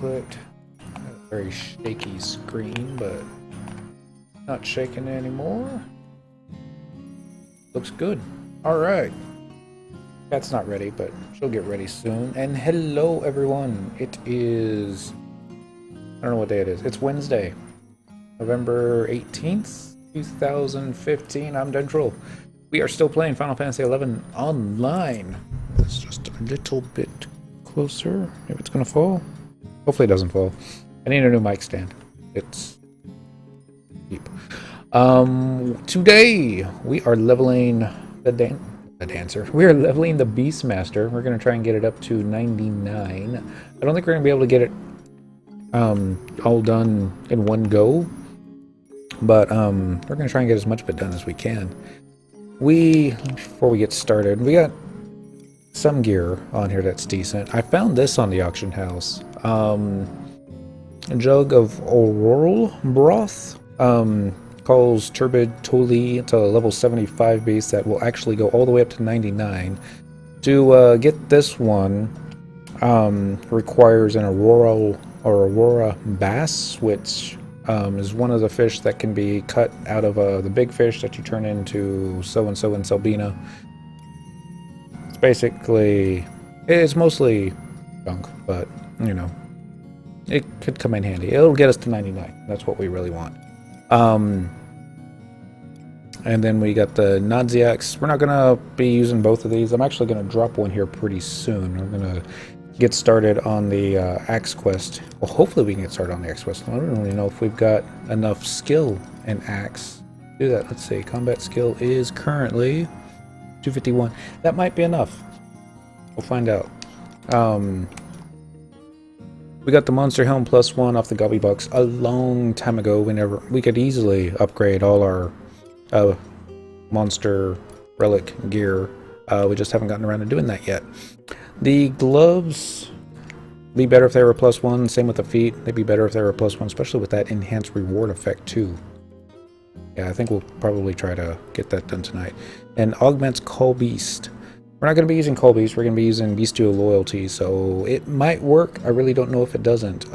clicked. A very shaky screen, but not shaking anymore. Looks good. Alright. Cat's not ready, but she'll get ready soon. And hello everyone. It is... I don't know what day it is. It's Wednesday. November 18th, 2015. I'm dentrel. We are still playing Final Fantasy XI online. It's just a little bit closer. If it's gonna fall. Hopefully it doesn't fall. I need a new mic stand. It's deep. Today we are leveling the dancer. We are leveling the Beastmaster. We're gonna try and get it up to 99. I don't think we're gonna be able to get it all done in one go, but we're gonna try and get as much of it done as we can. Before we get started, we got some gear on here that's decent. I found this on the auction house. A jug of auroral broth. Calls turbid toli. It's a level 75 beast that will actually go all the way up to 99. To get this one, requires an aurora bass, which is one of the fish that can be cut out of the big fish that you turn into so-and-so in Selbina. It's basically... it's mostly junk, but, you know, it could come in handy. It'll get us to 99. That's what we really want. And then we got the Nadziacs. We're not going to be using both of these. I'm actually going to drop one here pretty soon. I'm going to get started on the Axe Quest. Well, hopefully we can get started on the Axe Quest. I don't really know if we've got enough skill in Axe to do that. Let's see. Combat skill is currently 251. That might be enough. We'll find out. We got the Monster Helm +1 off the Gobby Box a long time ago. We could easily upgrade all our monster relic gear. We just haven't gotten around to doing that yet. The gloves be better if they were +1. Same with the feet. They'd be better if they were +1, especially with that enhanced reward effect too. Yeah, I think we'll probably try to get that done tonight. And augments Call Beast. We're not going to be using Call Beast. We're going to be using Bestial Loyalty, so it might work. I really don't know if it doesn't.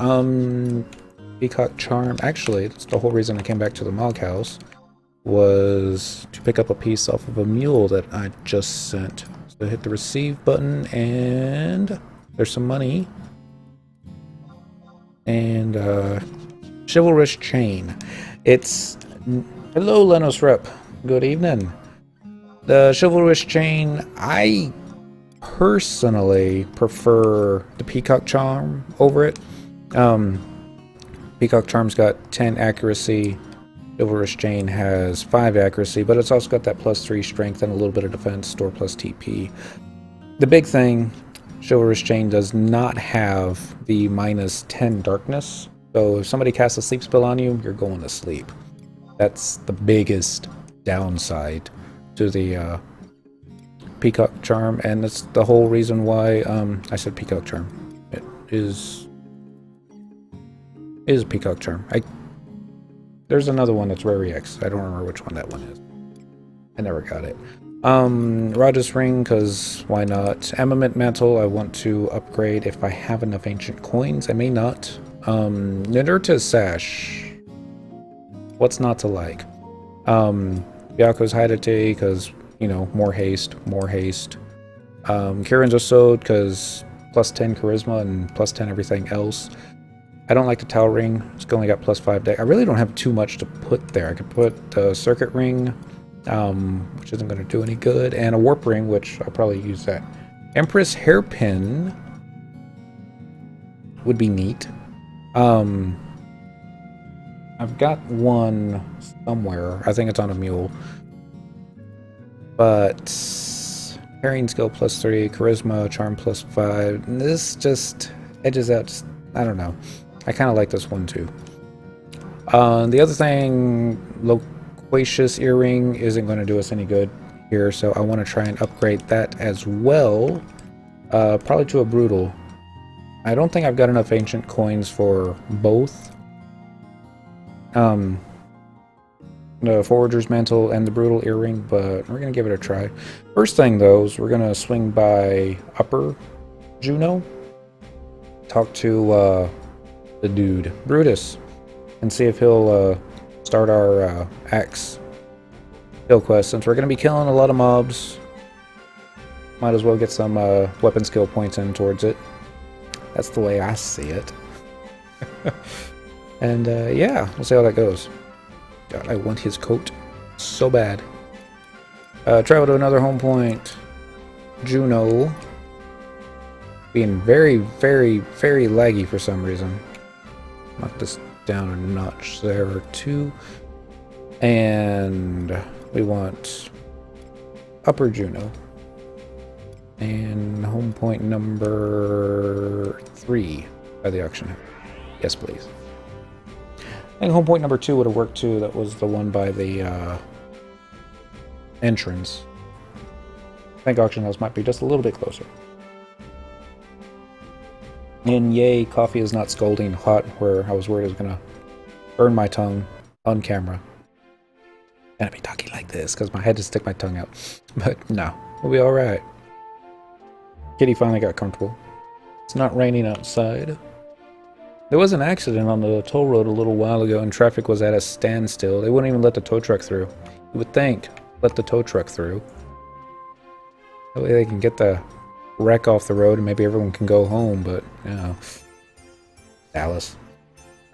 Peacock Charm. Actually, that's the whole reason I came back to the Mog House, was to pick up a piece off of a mule that I just sent. So hit the receive button, and there's some money. And Chivalrous Chain. It's... hello, Lenos Rep. Good evening. The Chivalrous Chain, I personally prefer the Peacock Charm over it. Peacock Charm's got 10 accuracy. Chivalrous Chain has 5 accuracy, but it's also got that +3 strength and a little bit of defense, store plus TP. The big thing, Chivalrous Chain does not have the -10 darkness. So if somebody casts a sleep spell on you, you're going to sleep. That's the biggest downside to the Peacock Charm, and that's the whole reason why I said Peacock Charm. It is a Peacock Charm. There's another one that's Rare EX. I don't remember which one that one is. I never got it. Raja's Ring, because why not? Armament Mantle, I want to upgrade if I have enough ancient coins. I may not. Nidurta's Sash. What's not to like? Byakko's Hydate, because, you know, more haste. Kirin's Osode, because +10 charisma and +10 everything else. I don't like the Tau Ring. It's only got +5 deck. I really don't have too much to put there. I could put the Circuit Ring, which isn't going to do any good, and a Warp Ring, which I'll probably use that. Empress Hairpin would be neat. I've got one somewhere. I think it's on a mule. But Carrying Skill +3, Charisma, Charm +5. This just edges out. I don't know. I kind of like this one too. The other thing, Loquacious Earring isn't going to do us any good here, so I want to try and upgrade that as well. Probably to a Brutal. I don't think I've got enough ancient coins for both. The Forager's Mantle and the Brutal Earring, but we're going to give it a try. First thing, though, is we're going to swing by Upper Juno. Talk to the dude, Brutus, and see if he'll start our axe kill quest. Since we're going to be killing a lot of mobs, might as well get some weapon skill points in towards it. That's the way I see it. And yeah, we'll see how that goes. God, I want his coat so bad. Travel to another home point. Juno. Being very, very, very laggy for some reason. Knock this down a notch there or two. And we want Upper Juno. And home point number 3 by the auction house. Yes, please. I think home point number 2 would have worked too. That was the one by the entrance. I think auction house might be just a little bit closer. And yay, coffee is not scalding hot where I was worried it was going to burn my tongue on camera. And I'd be talking like this because I had to stick my tongue out. But no, we'll be alright. Kitty finally got comfortable. It's not raining outside. There was an accident on the toll road a little while ago and traffic was at a standstill. They wouldn't even let the tow truck through. You would think, let the tow truck through. That way they can get the wreck off the road and maybe everyone can go home, but, you know. Dallas.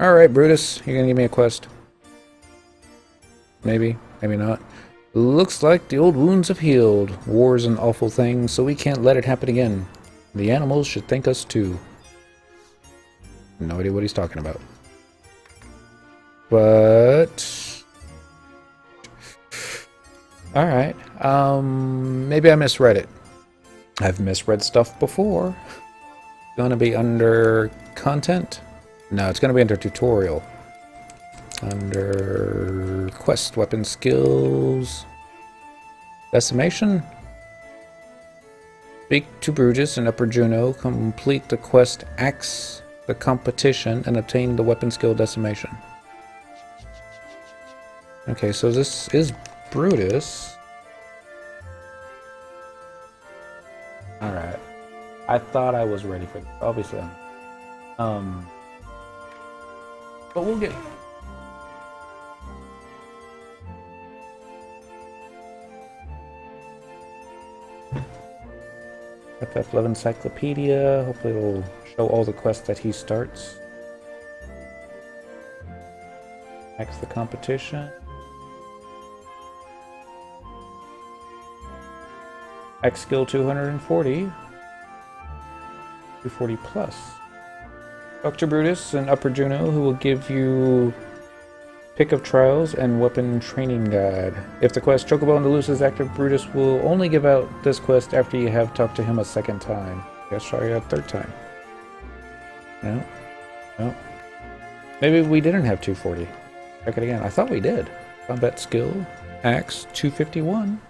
Alright, Brutus, you're gonna give me a quest. Maybe, maybe not. Looks like the old wounds have healed. War's an awful thing, so we can't let it happen again. The animals should thank us too. No idea what he's talking about. But... alright. Maybe I misread it. I've misread stuff before. Gonna be under content? No, it's gonna be under tutorial. Under quest, weapon skills, decimation. Speak to Brutus and Upper Juno. Complete the quest, axe the competition, and obtain the weapon skill decimation. Okay, so this is Brutus. Alright. I thought I was ready for this, obviously. But we'll get... FF11 Encyclopedia. Hopefully it'll show all the quests that he starts. Next, the competition. X skill 240. 240 plus. Dr. Brutus and Upper Juno, who will give you pick of trials and weapon training guide. If the quest Chocobo and the Luce is active, Brutus will only give out this quest after you have talked to him a second time. Guess try a third time. No. No. Maybe we didn't have 240. Check it again. I thought we did. Combat skill. Axe 251.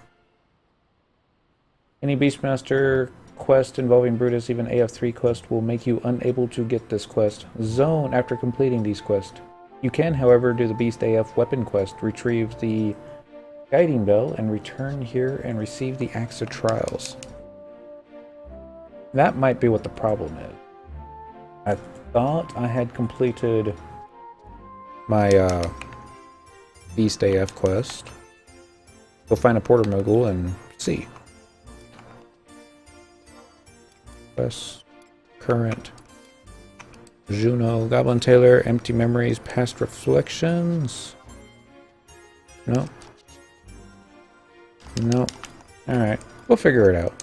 Any Beastmaster quest involving Brutus, even AF3 quest, will make you unable to get this quest. Zone after completing these quests. You can, however, do the Beast AF weapon quest, retrieve the guiding bell, and return here and receive the Axe of Trials. That might be what the problem is. I thought I had completed my Beast AF quest. Go find a Porter Mogul and see. Quest, current, Juno, Goblin Tailor, Empty Memories, Past Reflections. No. No. Alright, we'll figure it out.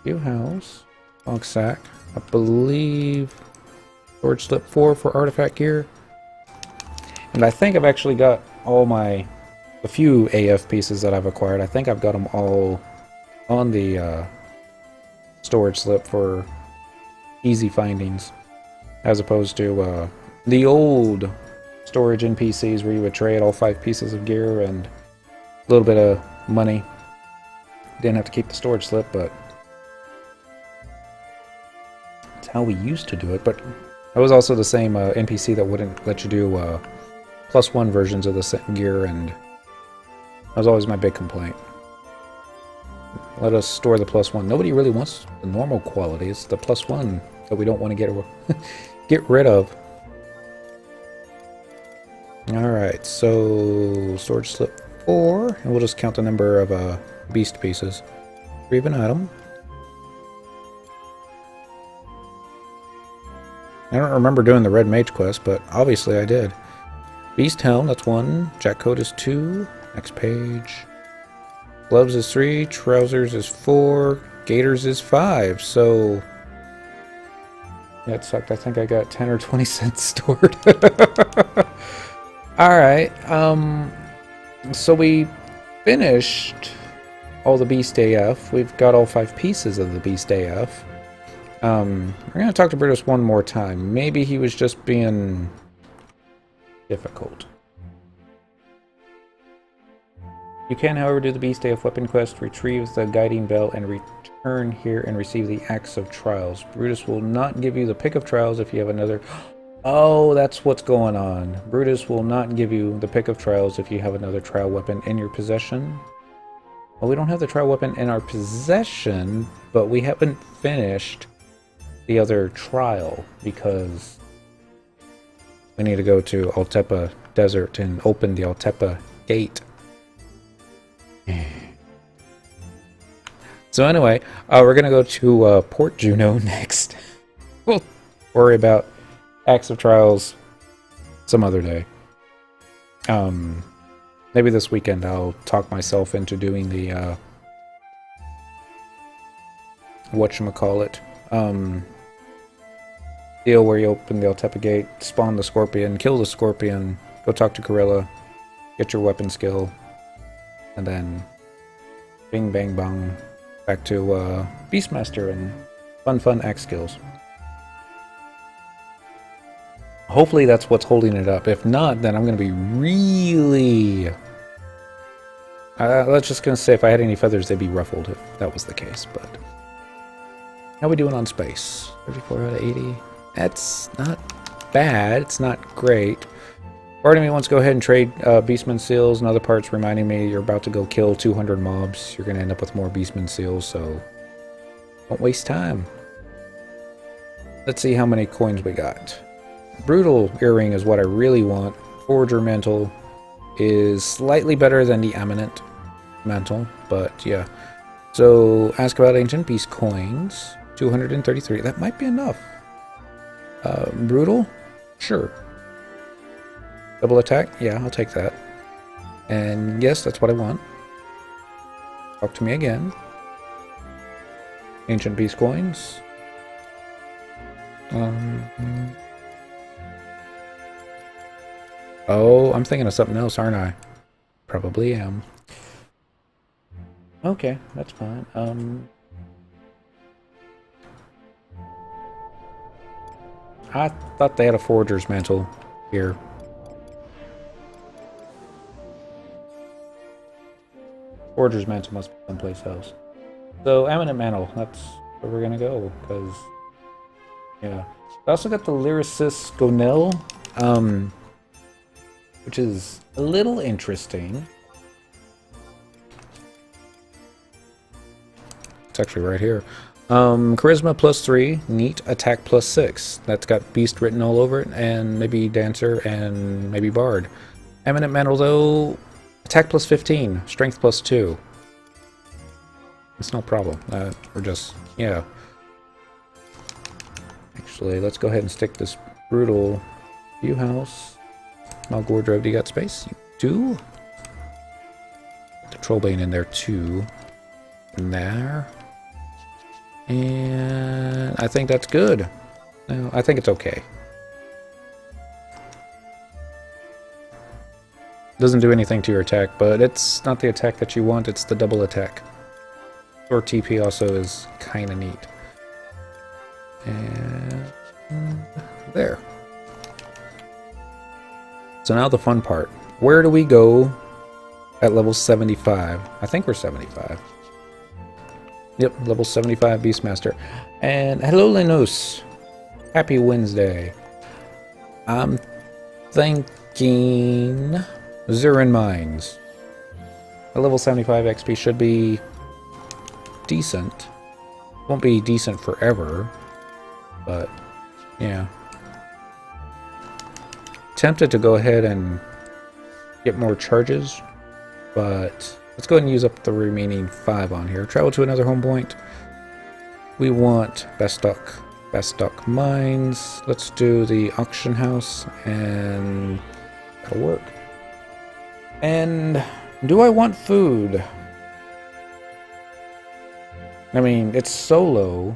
View House, Log Sack, I believe Storage Slip 4 for artifact gear. And I think I've actually got all the few AF pieces that I've acquired, I think I've got them all on the storage slip for easy findings, as opposed to the old storage NPCs where you would trade all 5 pieces of gear and a little bit of money. Didn't have to keep the storage slip, but it's how we used to do it. But it was also the same NPC that wouldn't let you do +1 versions of the set gear, and that was always my big complaint. Let us store the +1. Nobody really wants the normal quality. It's the +1 that we don't want to get get rid of. Alright, so storage slip 4, and we'll just count the number of beast pieces. 3 of an item. I don't remember doing the red mage quest, but obviously I did. Beast helm, that's 1. Jack coat is 2. Next page. Gloves is 3. Trousers is 4. Gaiters is 5. So that sucked. I think I got 10 or 20 cents stored. Alright, so we finished all the Beast AF. We've got all 5 pieces of the Beast AF. We're going to talk to Brutus one more time. Maybe he was just being difficult. You can, however, do the Beast AF weapon quest, retrieve the guiding bell, and return here and receive the Axe of Trials. Brutus will not give you the Pick of Trials if you have another... Oh, that's what's going on. Brutus will not give you the Pick of Trials if you have another trial weapon in your possession. Well, we don't have the trial weapon in our possession, but we haven't finished the other trial because we need to go to Altepa Desert and open the Altepa Gate. So anyway, we're going to go to Port Juno next. We'll worry about Axe of Trials some other day. Maybe this weekend I'll talk myself into doing the whatchamacallit deal where you open the Altepa Gate, spawn the Scorpion, kill the Scorpion, go talk to Gorilla, get your weapon skill, and then bing bang bong back to Beastmaster and fun axe skills. Hopefully that's what's holding it up. If not, then I'm going to be really... let's just going to say if I had any feathers, they'd be ruffled if that was the case. But how are we doing on space? 34 out of 80. That's not bad. It's not great. Part of me wants to go ahead and trade Beastman Seals, and other parts reminding me you're about to go kill 200 mobs. You're going to end up with more Beastman Seals, so don't waste time. Let's see how many coins we got. Brutal Earring is what I really want. Forger Mantle is slightly better than the Eminent Mantle, but yeah. So, ask about Ancient Beast Coins. 233. That might be enough. Brutal? Sure. Double attack? Yeah, I'll take that. And yes, that's what I want. Talk to me again. Ancient Beast Coins. Oh, I'm thinking of something else, aren't I? Probably am. Okay, that's fine. I thought they had a Forger's Mantle here. Forger's Mantle must be someplace else. So, Eminent Mantle, that's where we're gonna go, because... yeah. I also got the Lyricist Gonel, which is a little interesting. It's actually right here. Charisma +3, neat, attack +6. That's got Beast written all over it, and maybe Dancer, and maybe Bard. Eminent Mantle, though, attack +15, strength +2. It's no problem. We're just, yeah. Actually, let's go ahead and stick this Brutal View House. Small Wardrobe, do you got space? You do? The Trollbane in there, too. In there. And I think that's good. No, I think it's okay. Doesn't do anything to your attack, but it's not the attack that you want, it's the double attack. Or TP also is kind of neat. And there. So now the fun part. Where do we go at level 75? I think we're 75. Yep, level 75 Beastmaster. And hello, Linus. Happy Wednesday. I'm thinking Zeruhn Mines. A level 75 XP should be decent. Won't be decent forever, but yeah. tempted to go ahead and get more charges, but let's go ahead and use up the remaining 5 on here. Travel to another home point. We want Bastock Mines. Let's do the auction house, and that'll work. And do I want food? I mean, it's solo.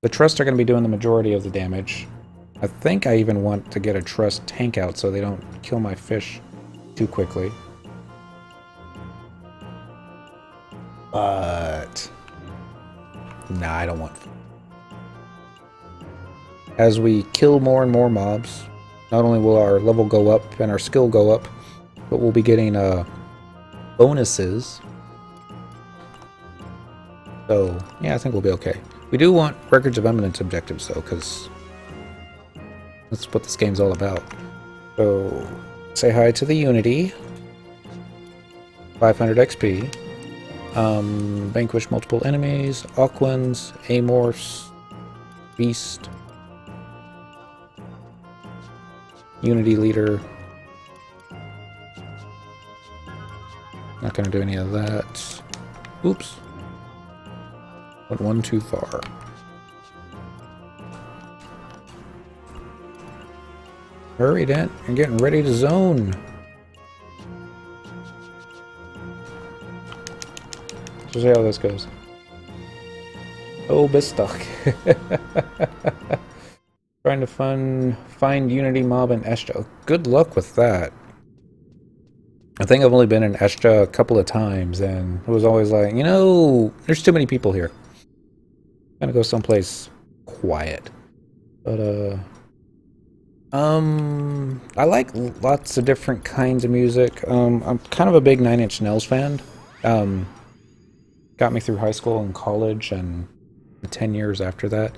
The trusts are going to be doing the majority of the damage. I think I even want to get a trust tank out so they don't kill my fish too quickly. But nah, I don't want food. As we kill more and more mobs, not only will our level go up and our skill go up, but we'll be getting bonuses. So yeah, I think we'll be okay. We do want Records of Eminence objectives though, because that's what this game's all about. So say hi to the Unity. 500 XP. Vanquish multiple enemies. Aquans. Amorphs. Beast. Unity leader. Not gonna do any of that. Oops. Went one too far. Hurry, Dent. You're getting ready to zone. Let's see how this goes. Oh, Bistock. Trying to find Unity mob in Estia. Good luck with that. I think I've only been in Estia a couple of times, and it was always like, you know, there's too many people here. I'm gonna go someplace quiet. But I like lots of different kinds of music. I'm kind of a big Nine Inch Nails fan. Got me through high school and college and 10 years after that.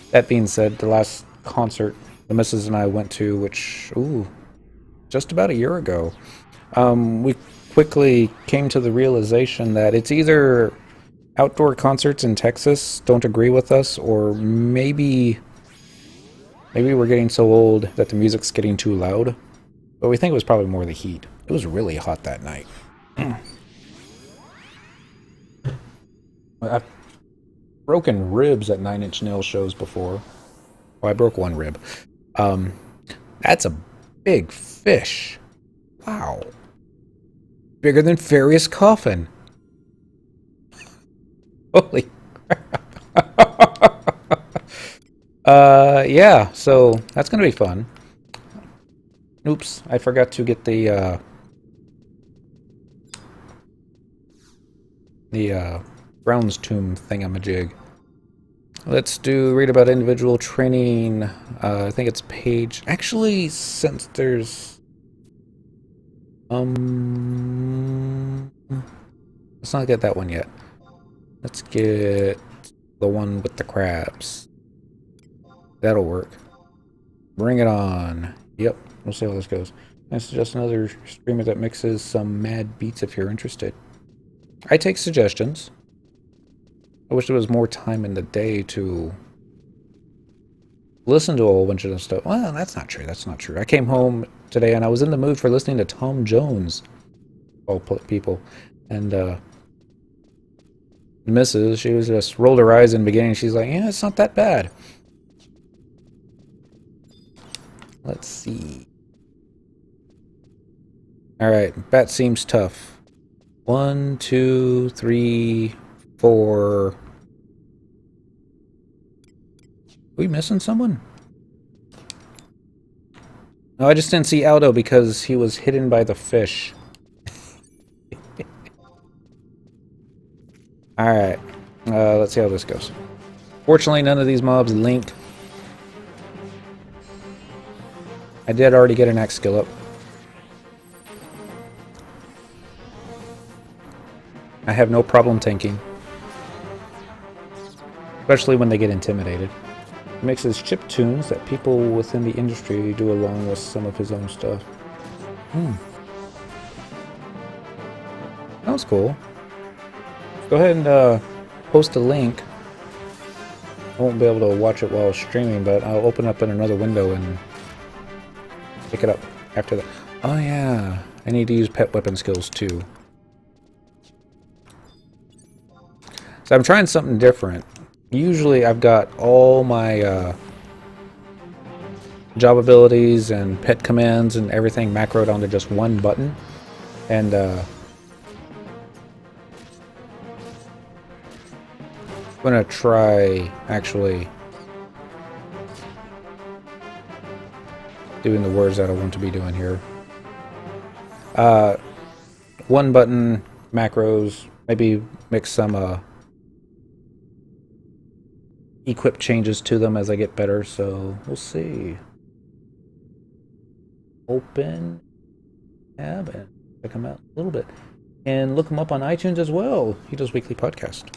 That being said, the last concert the missus and I went to, which, just about a year ago, we quickly came to the realization that it's either outdoor concerts in Texas don't agree with us, or maybe we're getting so old that the music's getting too loud. But we think it was probably more the heat. It was really hot that night. I've broken ribs at Nine Inch Nails shows before. Well, I broke one rib. That's a big fish. Wow. Bigger than Farius' coffin. Holy crap. Yeah, so that's gonna be fun. Oops, I forgot to get the Brown's Tomb thingamajig. Let's read about individual training. I think it's page. Actually, since there's let's not get that one yet. Let's get the one with the crabs. That'll work. Bring it on. Yep, we'll see how this goes. I suggest another streamer that mixes some mad beats if you're interested. I take suggestions. I wish there was more time in the day to listen to a whole bunch of stuff. Well, that's not true. That's not true. I came home today and I was in the mood for listening to Tom Jones. All people. And the missus, she was just rolled her eyes in the beginning. She's like, yeah, it's not that bad. Let's see. Alright, bat seems tough. 1, 2, 3, 4. Are we missing someone? No, I just didn't see Aldo because he was hidden by the fish. Alright, let's see how this goes. Fortunately, none of these mobs link. I did already get an axe skill up. I have no problem tanking. Especially when they get intimidated. He mixes chip tunes that people within the industry do along with some of his own stuff. That was cool. Go ahead and post a link I won't be able to watch it while streaming, but I'll open up in another window and pick it up after that. Oh yeah, I need to use pet weapon skills too. So I'm trying something different. Usually I've got all my job abilities and pet commands and everything macroed onto just one button. And I'm gonna try actually doing the words that I want to be doing here. One button macros, maybe mix some equip changes to them as I get better, so we'll see. Open tab and check him out a little bit. And look him up on iTunes as well. He does weekly podcast.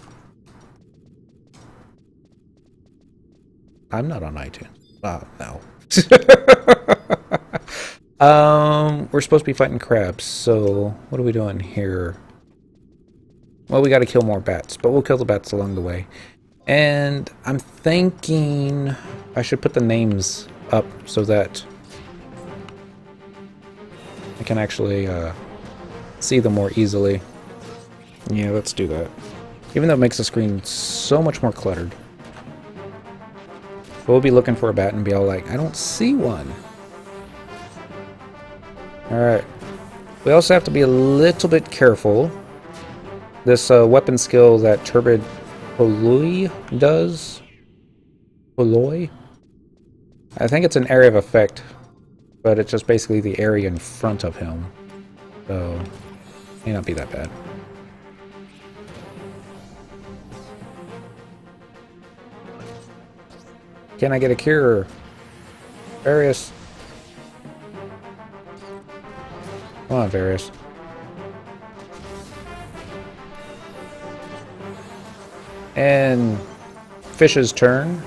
I'm not on iTunes. No. We're supposed to be fighting crabs, so what are we doing here? Well, we got to kill more bats, but we'll kill the bats along the way. And I'm thinking I should put the names up so that I can actually see them more easily. Yeah, let's do that. Even though it makes the screen so much more cluttered. We'll be looking for a bat and be all like, I don't see one. Alright. We also have to be a little bit careful. This weapon skill that Turbid Poloi does. Poloi? I think it's an area of effect, but it's just basically the area in front of him. So, may not be that bad. Can I get a cure? Various. Come on, Various. And Fish's turn.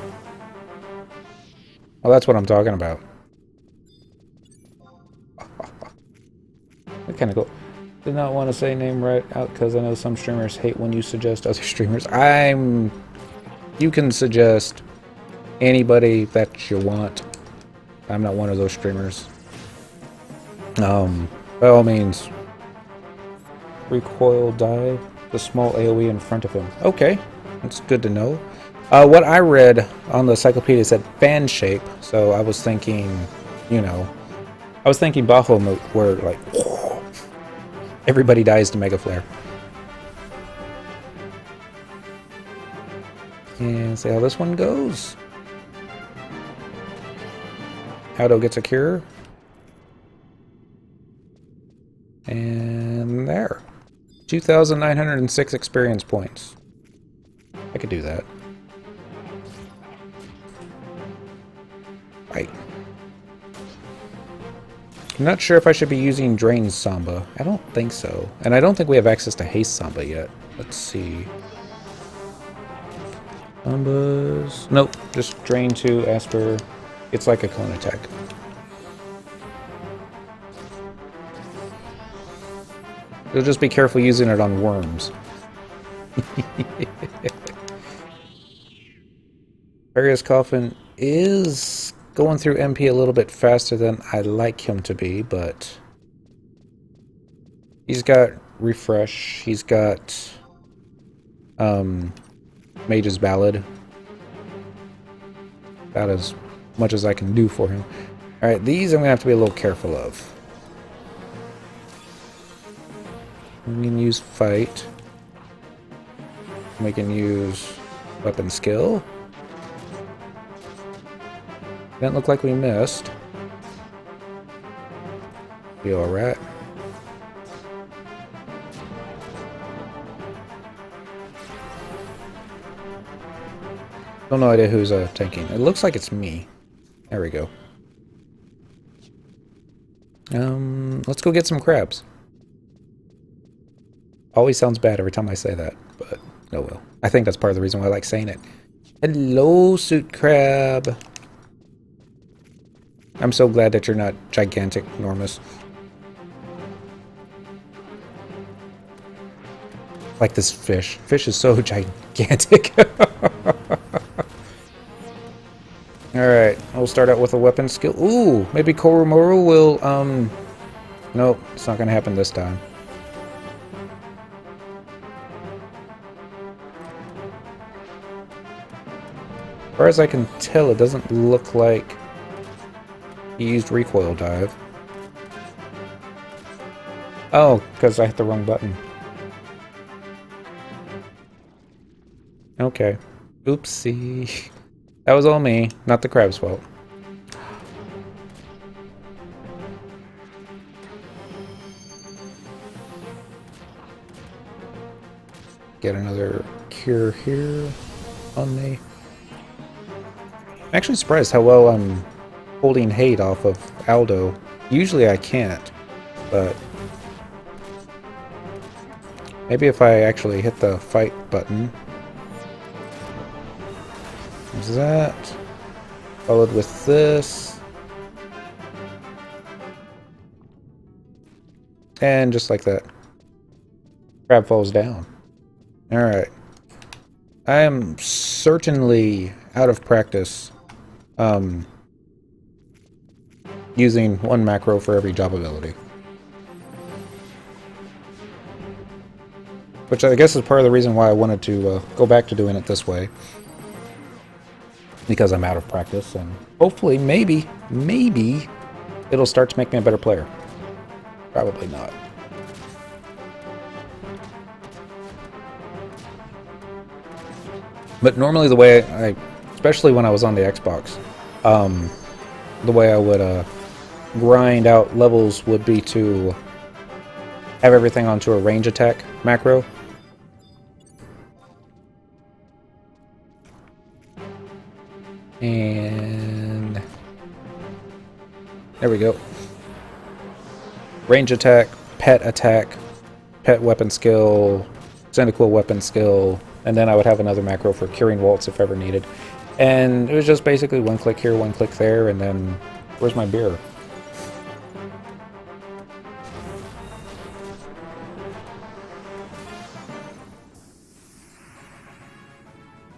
Well, that's what I'm talking about. That kind of cool. Did not want to say name right out because I know some streamers hate when you suggest other streamers. You can suggest anybody that you want. I'm not one of those streamers. By all means, recoil dive, the small AoE in front of him. Okay, that's good to know. What I read on the encyclopedia said fan shape, so I was thinking, you know, I was thinking Bahamut, where like everybody dies to Mega Flare. And see how this one goes. Howdo gets a cure. And there. 2,906 experience points. I could do that. Right. I'm not sure if I should be using Drain Samba. I don't think so. And I don't think we have access to Haste Samba yet. Let's see. Sambas. Nope. Just Drain 2, Asper. It's like a cone attack. You'll just be careful using it on worms. Arius Coffin is going through MP a little bit faster than I'd like him to be, but he's got Refresh, he's got Mage's Ballad. About as much as I can do for him. Alright, these I'm going to have to be a little careful of. We can use Fight. We can use Weapon Skill. Didn't look like we missed. Be alright. Don't no idea who's tanking. It looks like it's me. There we go. Let's go get some crabs. Always sounds bad every time I say that, but oh well. I think that's part of the reason why I like saying it. Hello, Suit Crab. I'm so glad that you're not gigantic, enormous. Like this fish. Fish is so gigantic. we'll start out with a weapon skill. Ooh, maybe Koromoru will, nope, it's not gonna happen this time. As far as I can tell, it doesn't look like he used recoil dive. Oh, because I hit the wrong button. Okay. Oopsie. That was all me, not the crab's fault. Get another cure here on me. I'm actually surprised how well I'm holding hate off of Aldo. Usually I can't, but maybe if I actually hit the fight button. There's that. Followed with this. And just like that. Crab falls down. Alright. I am certainly out of practice using one macro for every job ability. Which I guess is part of the reason why I wanted to go back to doing it this way. Because I'm out of practice, and hopefully, maybe, it'll start to make me a better player. Probably not. But normally the way I, especially when I was on the Xbox, the way I would grind out levels would be to have everything onto a range attack macro. And there we go. Range attack, pet weapon skill, cyndaquil weapon skill, and then I would have another macro for kirin waltz if ever needed. And it was just basically one click here, one click there, and then where's my beer?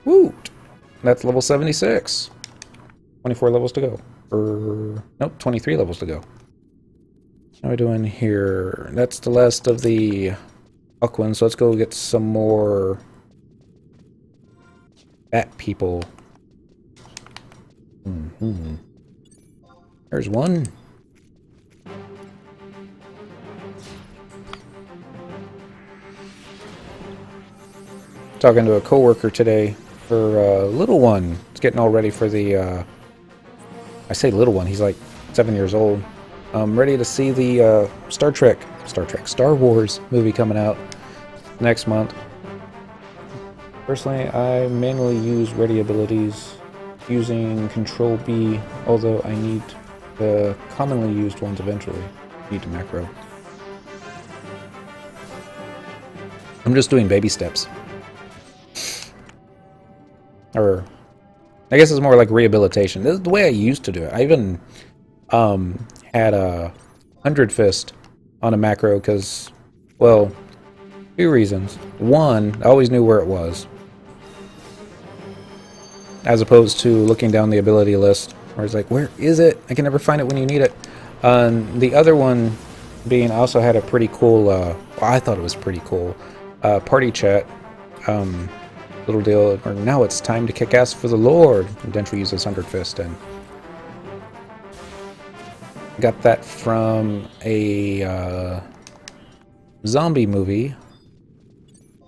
Woot! That's level 76. 24 levels to go. Nope, 23 levels to go. How are we doing here? That's the last of the Aquans, so let's go get some more bat people. There's one. Talking to a coworker today. For little one, it's getting all ready for the, I say little one, he's like 7 years old. Ready to see the Star Wars movie coming out next month. Personally, I manually use ready abilities using Control B, although I need the commonly used ones eventually. Need to macro. I'm just doing baby steps. Or, I guess it's more like rehabilitation. This is the way I used to do it. I even had a 100 fist on a macro because, well, two reasons. One, I always knew where it was, as opposed to looking down the ability list where it's like, where is it? I can never find it when you need it. The other one being, I also had a pretty cool, well, I thought it was pretty cool, party chat. Little deal, or now it's time to kick ass for the Lord. And Dentrel uses 100 fist, and got that from a zombie movie.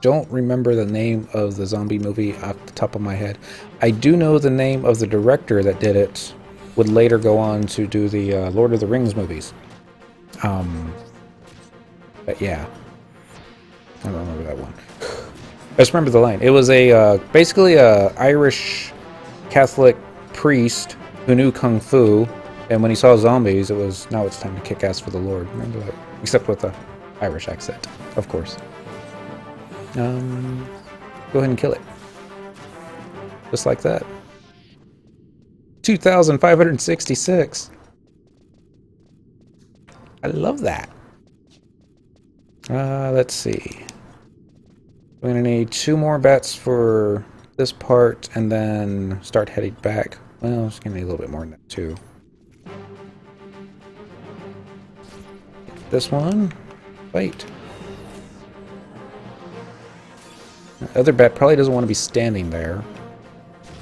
Don't remember the name of the zombie movie off the top of my head. I do know the name of the director that did it. Would later go on to do the Lord of the Rings movies. But yeah, I don't remember that one. I just remember the line. It was a basically a Irish Catholic priest who knew kung fu, and when he saw zombies, it was, now it's time to kick ass for the Lord. Remember that? Except with the Irish accent, of course. Go ahead and kill it, just like that. 2,566. I love that. Let's see. I'm going to need 2 more bats for this part, and then start heading back. Well, it's going to be a little bit more than that, too. This one. Wait. The other bat probably doesn't want to be standing there.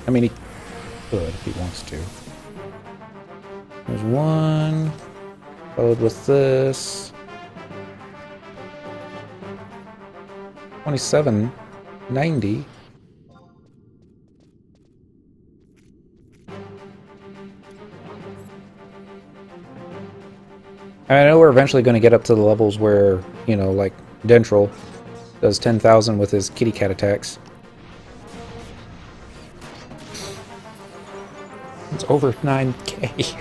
I mean, he could if he wants to. There's one. Followed with this. 27.90. I know we're eventually going to get up to the levels where, you know, like Dentrel does 10,000 with his kitty cat attacks. It's over 9k.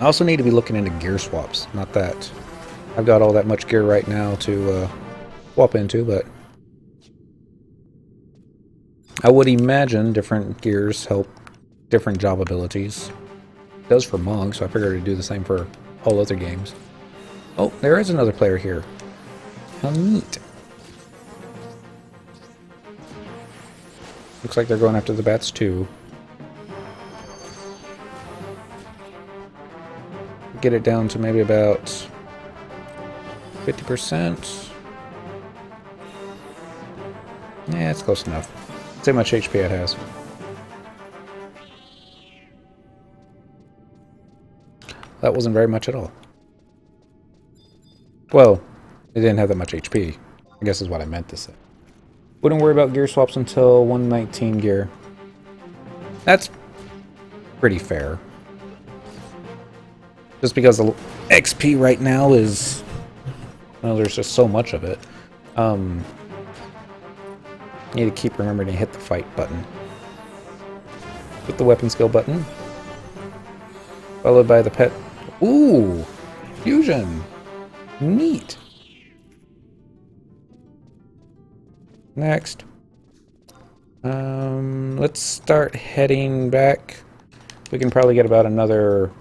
I also need to be looking into gear swaps. Not that I've got all that much gear right now to swap into, but I would imagine different gears help different job abilities. It does for Monk, so I figured it'd do the same for all other games. Oh, there is another player here. How neat. Looks like they're going after the bats too. Get it down to maybe about 50%. Yeah, it's close enough. See how much HP it has. That wasn't very much at all. Well, it didn't have that much HP, I guess is what I meant to say. Wouldn't worry about gear swaps until 119 gear. That's pretty fair. Just because the XP right now is... well, there's just so much of it. Need to keep remembering to hit the fight button. Hit the weapon skill button. Followed by the pet... Ooh! Fusion! Neat! Next. Let's start heading back. We can probably get about another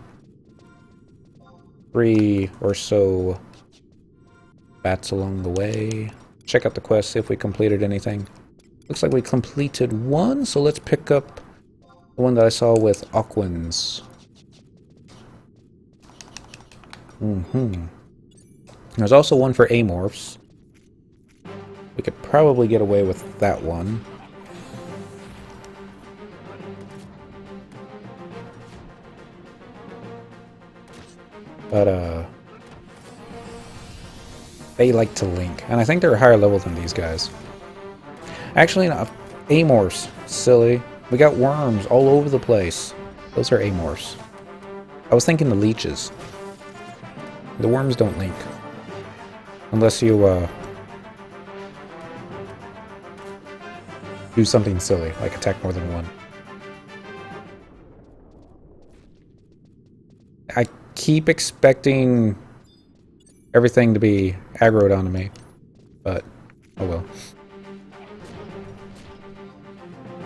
3 or so bats along the way. Check out the quest, see if we completed anything. Looks like we completed one, so let's pick up the one that I saw with Aquins. There's also one for Amorphs. We could probably get away with that one. But, they like to link. And I think they're a higher level than these guys. Actually, no. Amorphs. Silly. We got worms all over the place. Those are Amorphs. I was thinking the leeches. The worms don't link. Unless you, do something silly, like attack more than one. I keep expecting everything to be aggroed onto me, but oh well.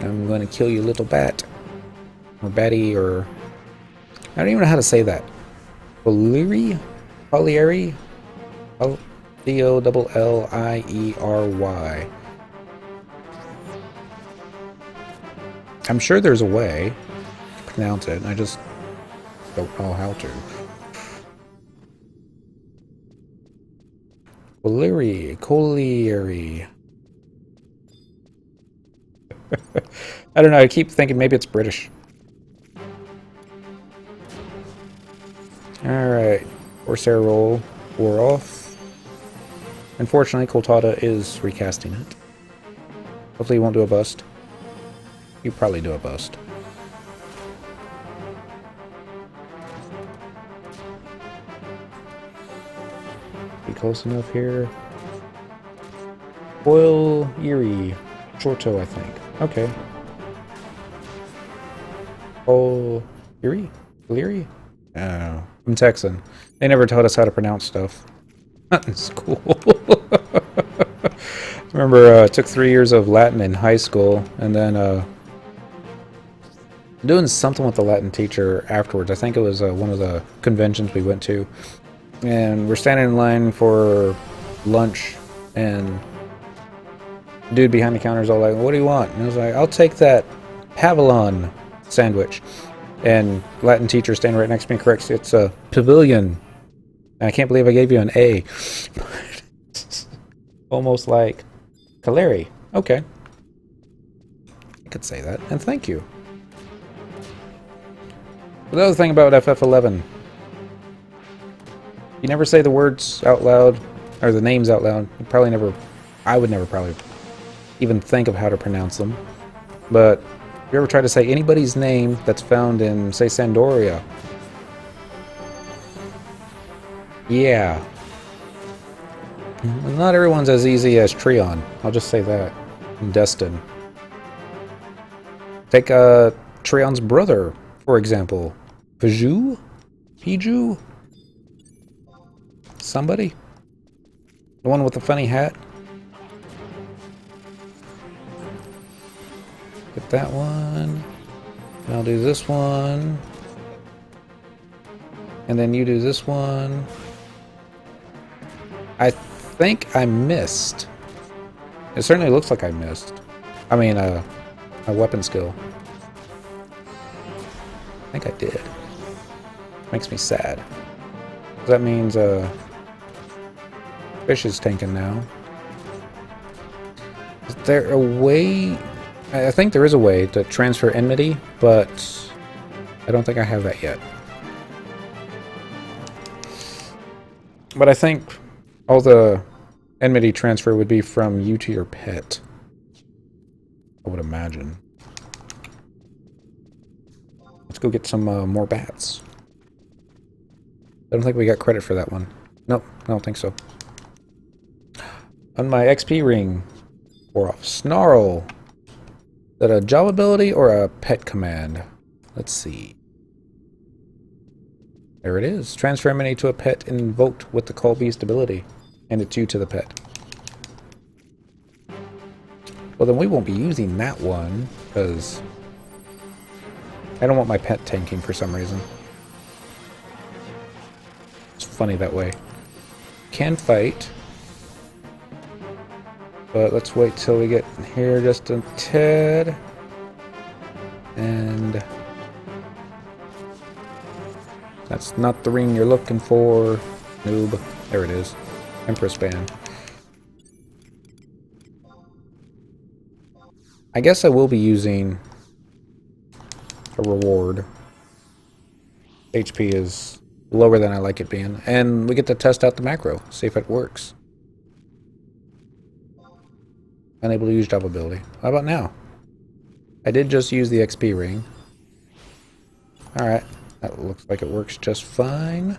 I'm going to kill you, little bat. Or batty, or... I don't even know how to say that. Poliri? Poliery? Poliery. I'm sure there's a way to pronounce it, I just don't know how to. Colliery. I don't know, I keep thinking maybe it's British. Alright, Corsair roll wore off. Unfortunately, Coltada is recasting it. Hopefully you won't do a bust. You probably do a bust. Be close enough here. Boil Erie. Shorto, I think. Okay. Oh, Erie? Leary? Oh, I'm Texan. They never taught us how to pronounce stuff. In school. Remember, took 3 years of Latin in high school, and then doing something with the Latin teacher afterwards. I think it was one of the conventions we went to, and we're standing in line for lunch, and dude behind the counter is all like, what do you want? And I was like, I'll take that Pavilon sandwich. And Latin teacher standing right next to me corrects, it's a pavilion. And I can't believe I gave you an A. Almost like Caleri. Okay. I could say that. And thank you. But the other thing about FF11, you never say the words out loud, or the names out loud. You probably never, I would never probably even think of how to pronounce them. But if you ever try to say anybody's name that's found in, say, Sandoria, yeah. Not everyone's as easy as Treon. I'll just say that. And Destin. Take Treon's brother, for example. Piju? Piju? Somebody? The one with the funny hat? Get that one. And I'll do this one. And then you do this one. I think I missed. It certainly looks like I missed. I mean, a weapon skill. I think I did. Makes me sad. That means fish is tanking now. Is there a way? I think there is a way to transfer enmity, but I don't think I have that yet. But I think all the enmity transfer would be from you to your pet. I would imagine. Let's go get some more bats. I don't think we got credit for that one. Nope, I don't think so. On my XP ring, or a Snarl. Is that a job ability or a pet command? Let's see. There it is. Transfer enmity to a pet invoked with the Call Beast ability. And it's you to the pet. Well, then we won't be using that one, because I don't want my pet tanking for some reason. It's funny that way. Can fight. But let's wait till we get here just a tad. And that's not the ring you're looking for, noob. There it is. Empress band. I guess I will be using a reward. HP is lower than I like it being. And we get to test out the macro, see if it works. Unable to use job ability. How about now? I did just use the XP ring. Alright, that looks like it works just fine.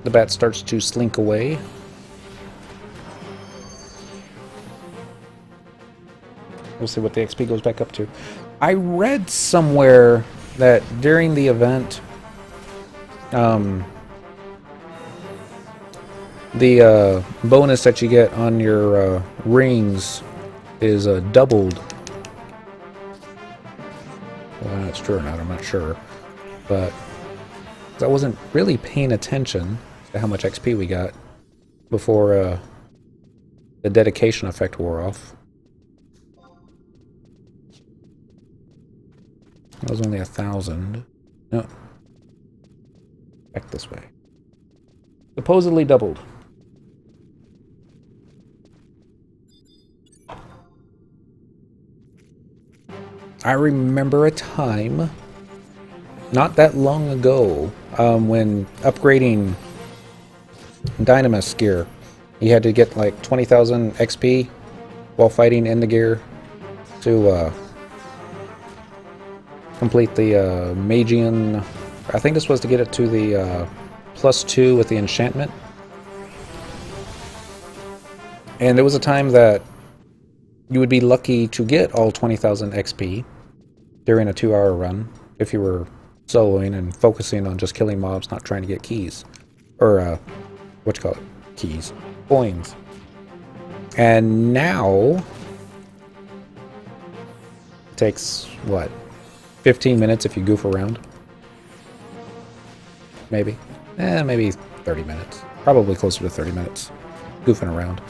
The bat starts to slink away. We'll see what the XP goes back up to. I read somewhere that during the event, the bonus that you get on your rings is doubled. Well, that's true or not, I'm not sure. But I wasn't really paying attention to how much XP we got before the dedication effect wore off. That was only 1,000. No. Back this way. Supposedly doubled. I remember a time, not that long ago, when upgrading Dynamis gear, you had to get like 20,000 XP while fighting in the gear to complete the Magian. I think this was to get it to the +2 with the enchantment. And there was a time that you would be lucky to get all 20,000 XP during a 2-hour run if you were soloing and focusing on just killing mobs, not trying to get keys. Or, what you call it? Keys. Coins. And now, it takes, what, 15 minutes if you goof around? Maybe. Maybe 30 minutes. Probably closer to 30 minutes. Goofing around.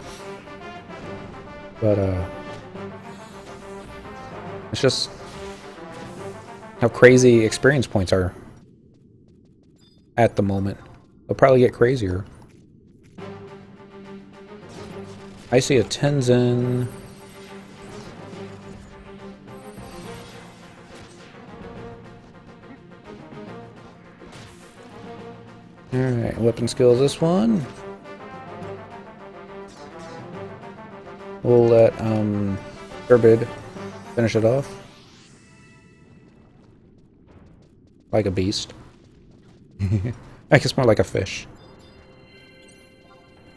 But, it's just how crazy experience points are at the moment. They'll probably get crazier. I see a Tenzin. Alright, weapon skill this one. We'll let Turbid finish it off. Like a beast. I guess more like a fish.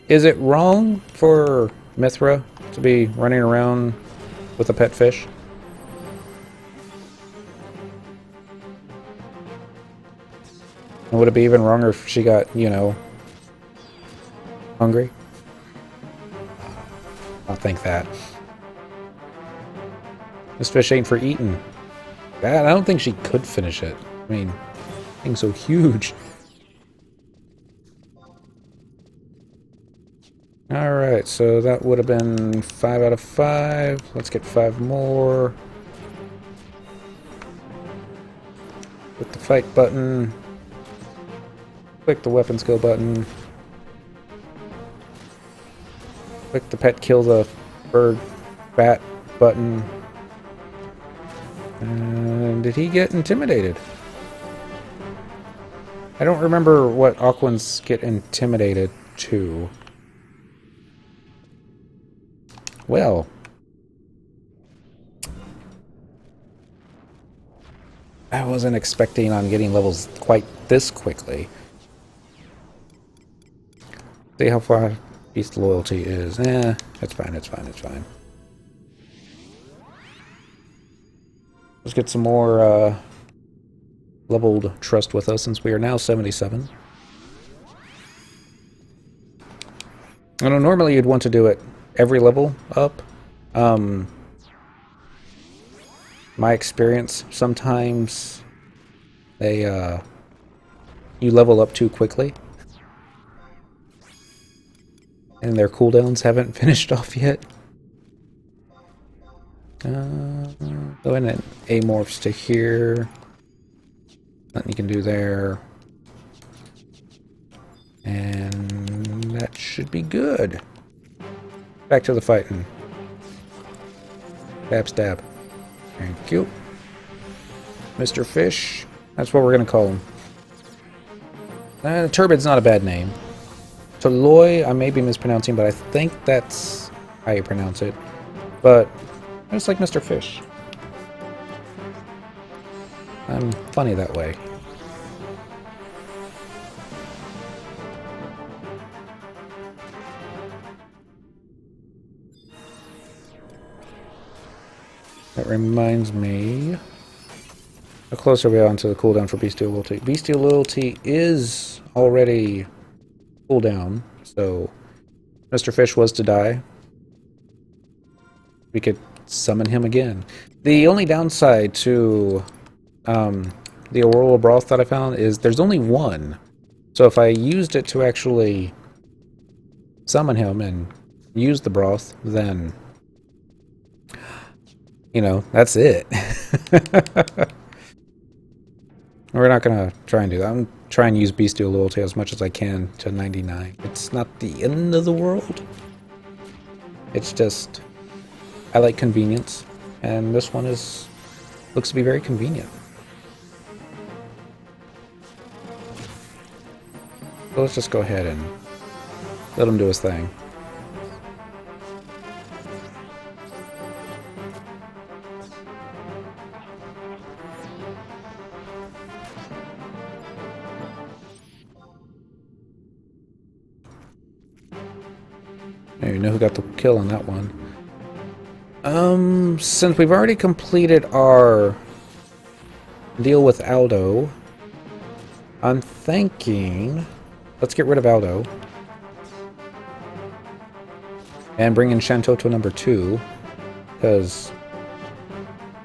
Is it wrong for Mithra to be running around with a pet fish? And would it be even wronger if she got, you know, hungry? I don't think that. This fish ain't for eating. God, I don't think she could finish it. I mean, thing's so huge. Alright, so that would have been 5 out of 5. Let's get 5 more. Click the fight button. Click the weapon skill button. Click the pet kill the bird bat button. And did he get intimidated? I don't remember what Aquans get intimidated to. Well. I wasn't expecting on getting levels quite this quickly. See how far Beast Loyalty is. It's fine, it's fine, it's fine. Let's get some more leveled trust with us since we are now 77. I know normally you'd want to do it every level up. My experience, sometimes they you level up too quickly. And their cooldowns haven't finished off yet. Go in and amorphs to here. Nothing you can do there. And that should be good. Back to the fighting. Stab, stab. Thank you. Mr. Fish. That's what we're going to call him. Turbid's not a bad name. Toloi, I may be mispronouncing, but I think that's how you pronounce it. But I just like Mr. Fish. I'm funny that way. That reminds me. How close are we on to the cooldown for Bestial Loyalty? Bestial Loyalty is already cooldown, so Mr. Fish was to die. We could summon him again. The only downside to the Aurora Broth that I found is there's only one. So if I used it to actually summon him and use the broth, then, you know, that's it. We're not going to try and do that. I'm trying to use Bestial Loyalty as much as I can to 99. It's not the end of the world. It's just, I like convenience, and this one looks to be very convenient. So let's just go ahead and let him do his thing. Now you know who got the kill on that one. Since we've already completed our deal with Aldo, I'm thinking let's get rid of Aldo and bring in Shantotto number 2, because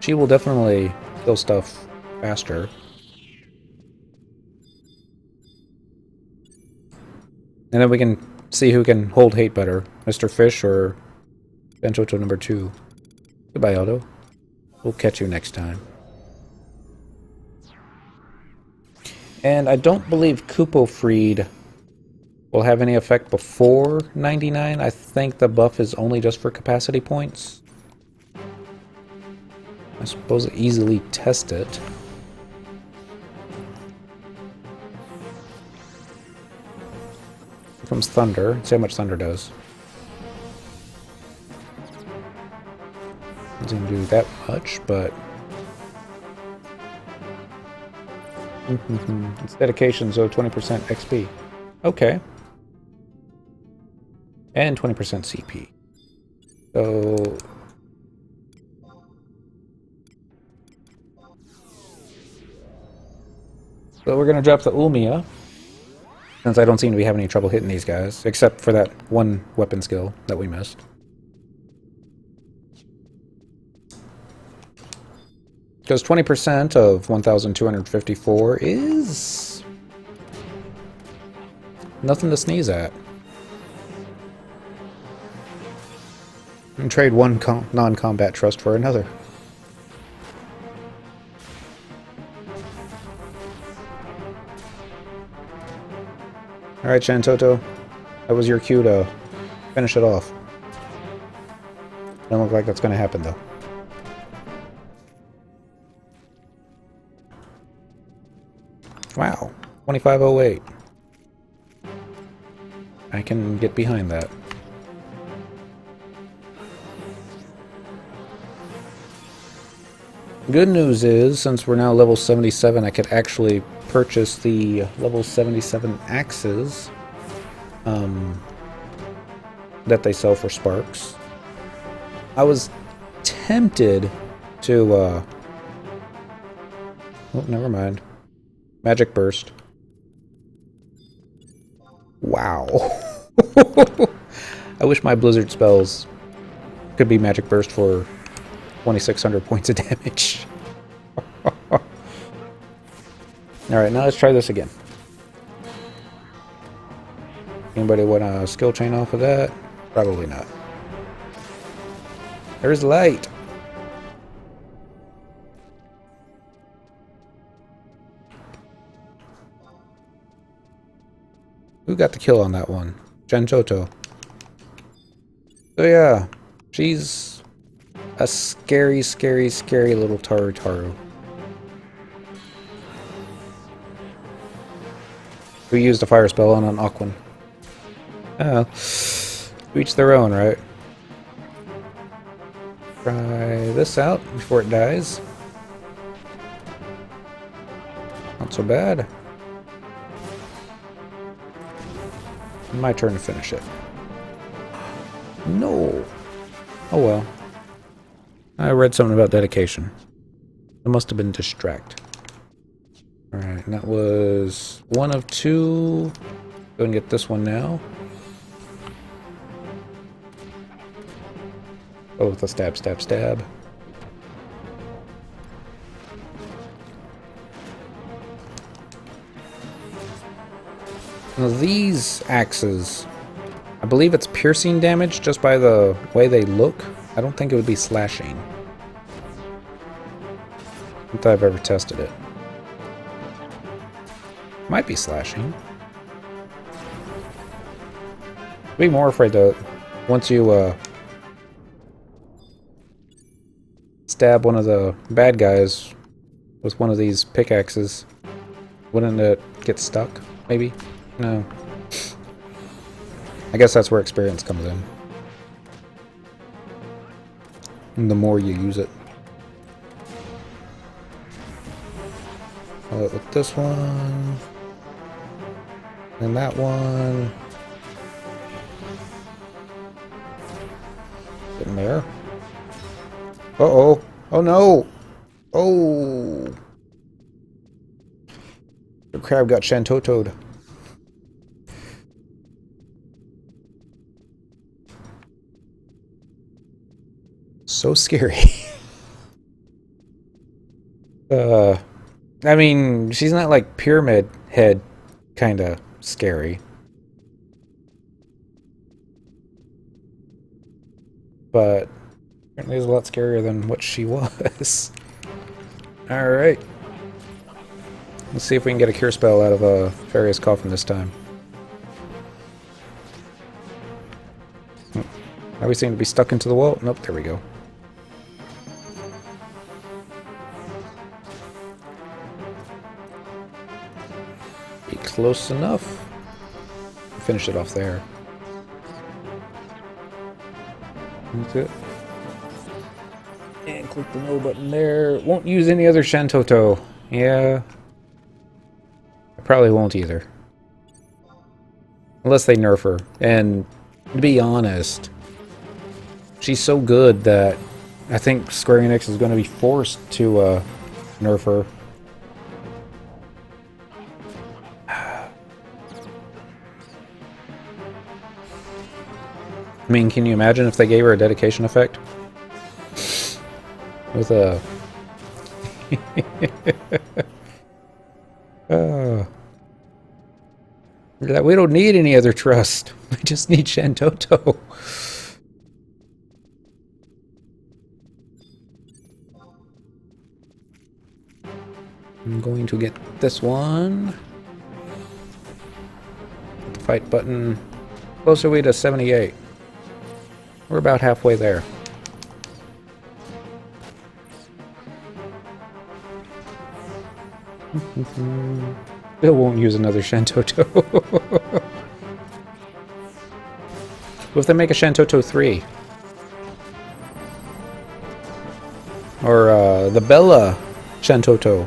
she will definitely kill stuff faster. And then we can see who can hold hate better, Mr. Fish or Shantotto number 2. Goodbye, Aldo. We'll catch you next time. And I don't believe Kupo Freed will have any effect before 99. I think the buff is only just for capacity points. I suppose I easily test it. Here comes Thunder. See how much Thunder does. Doesn't do that much, but it's dedication, so 20% XP. Okay. And 20% CP. So we're gonna drop the Ulmia, since I don't seem to be having any trouble hitting these guys, except for that one weapon skill that we missed. Because 20% of 1,254 is nothing to sneeze at. And trade one non-combat trust for another. Alright, Shantotto. That was your cue to finish it off. Doesn't look like that's going to happen, though. Wow. 2508. I can get behind that. Good news is, since we're now level 77, I could actually purchase the level 77 axes that they sell for sparks. I was tempted to oh, never mind. Magic Burst. Wow. I wish my Blizzard spells could be Magic Burst for 2,600 points of damage. Alright, now let's try this again. Anybody want a skill chain off of that? Probably not. There's light. Who got the kill on that one? Shantotto. So yeah, she's a scary, scary, scary little Taru. We used a fire spell on an Aquan. Oh, each their own, right? Try this out before it dies. Not so bad. My turn to finish it. No. Oh well. I read something about dedication. It must have been distract. Alright, and that was one of two. Go and get this one now. Oh, with a stab, stab, stab. Now these axes, I believe it's piercing damage just by the way they look. I don't think it would be slashing. Not that I've ever tested it. Might be slashing. I'd be more afraid that once you stab one of the bad guys with one of these pickaxes, wouldn't it get stuck? Maybe? No. I guess that's where experience comes in. And the more you use it. With this one. And that one. Getting there. Uh-oh. Oh no! Oh! The crab got Shantotto'd. So scary. I mean, she's not like Pyramid Head kind of scary. but apparently is a lot scarier than what she was. Alright. Let's see if we can get a cure spell out of Farius Coffin this time. Now we seem to be stuck into the wall. Nope, there we go. Be close enough. Finish it off there. That's it. And click the no button there. Won't use any other Shantotto. Yeah. I probably won't either. Unless they nerf her. And to be honest, she's so good that I think Square Enix is going to be forced to nerf her. I mean, can you imagine if they gave her a dedication effect? With a... we don't need any other trust. We just need Shantotto. I'm going to get this one. Hit the fight button. Closer we to 78. We're about halfway there. Bill won't use another Shantotto. What if they make a Shantotto 3? Or the Bella Shantotto.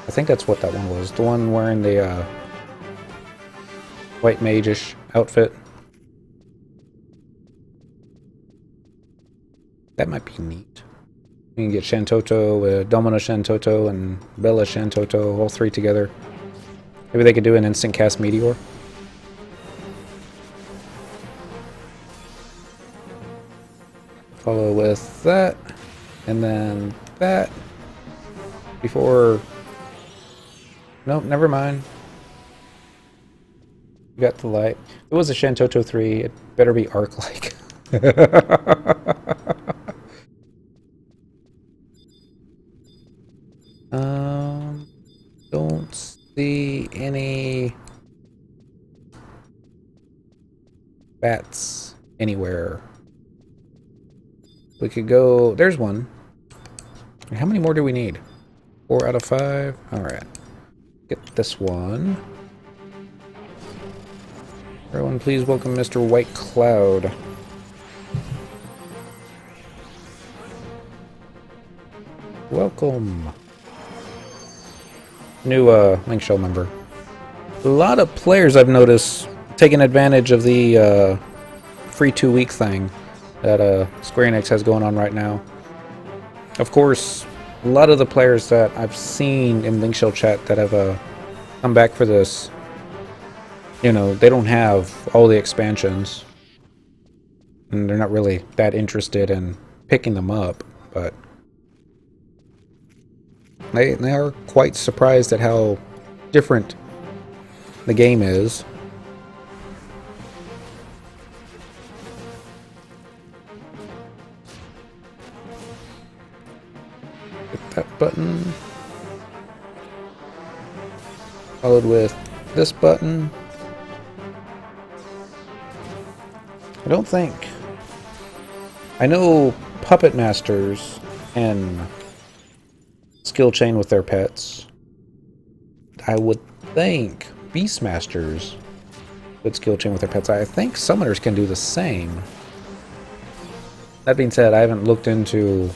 I think that's what that one was. The one wearing the white mage-ish outfit. That might be neat. You can get Shantotto, Domino Shantotto, and Bella Shantotto, all three together. Maybe they could do an instant cast Meteor. Follow with that, and then that. Before... Nope, never mind. You got the light. If it was a Shantotto 3, it better be arc-like. Don't see any bats anywhere. We could go... There's one. How many more do we need? 4 out of 5? Alright. Get this one. Everyone, please welcome Mr. White Cloud. Welcome. New Link Shell member. A lot of players I've noticed taking advantage of the free 2-week thing that Square Enix has going on right now. Of course, a lot of the players that I've seen in Link Shell chat that have come back for this, you know, they don't have all the expansions. And they're not really that interested in picking them up, but they are quite surprised at how different the game is. Hit that button. Followed with this button. I don't think... I know Puppet Masters and skill chain with their pets. I would think Beastmasters would skill chain with their pets. I think Summoners can do the same. That being said, I haven't looked into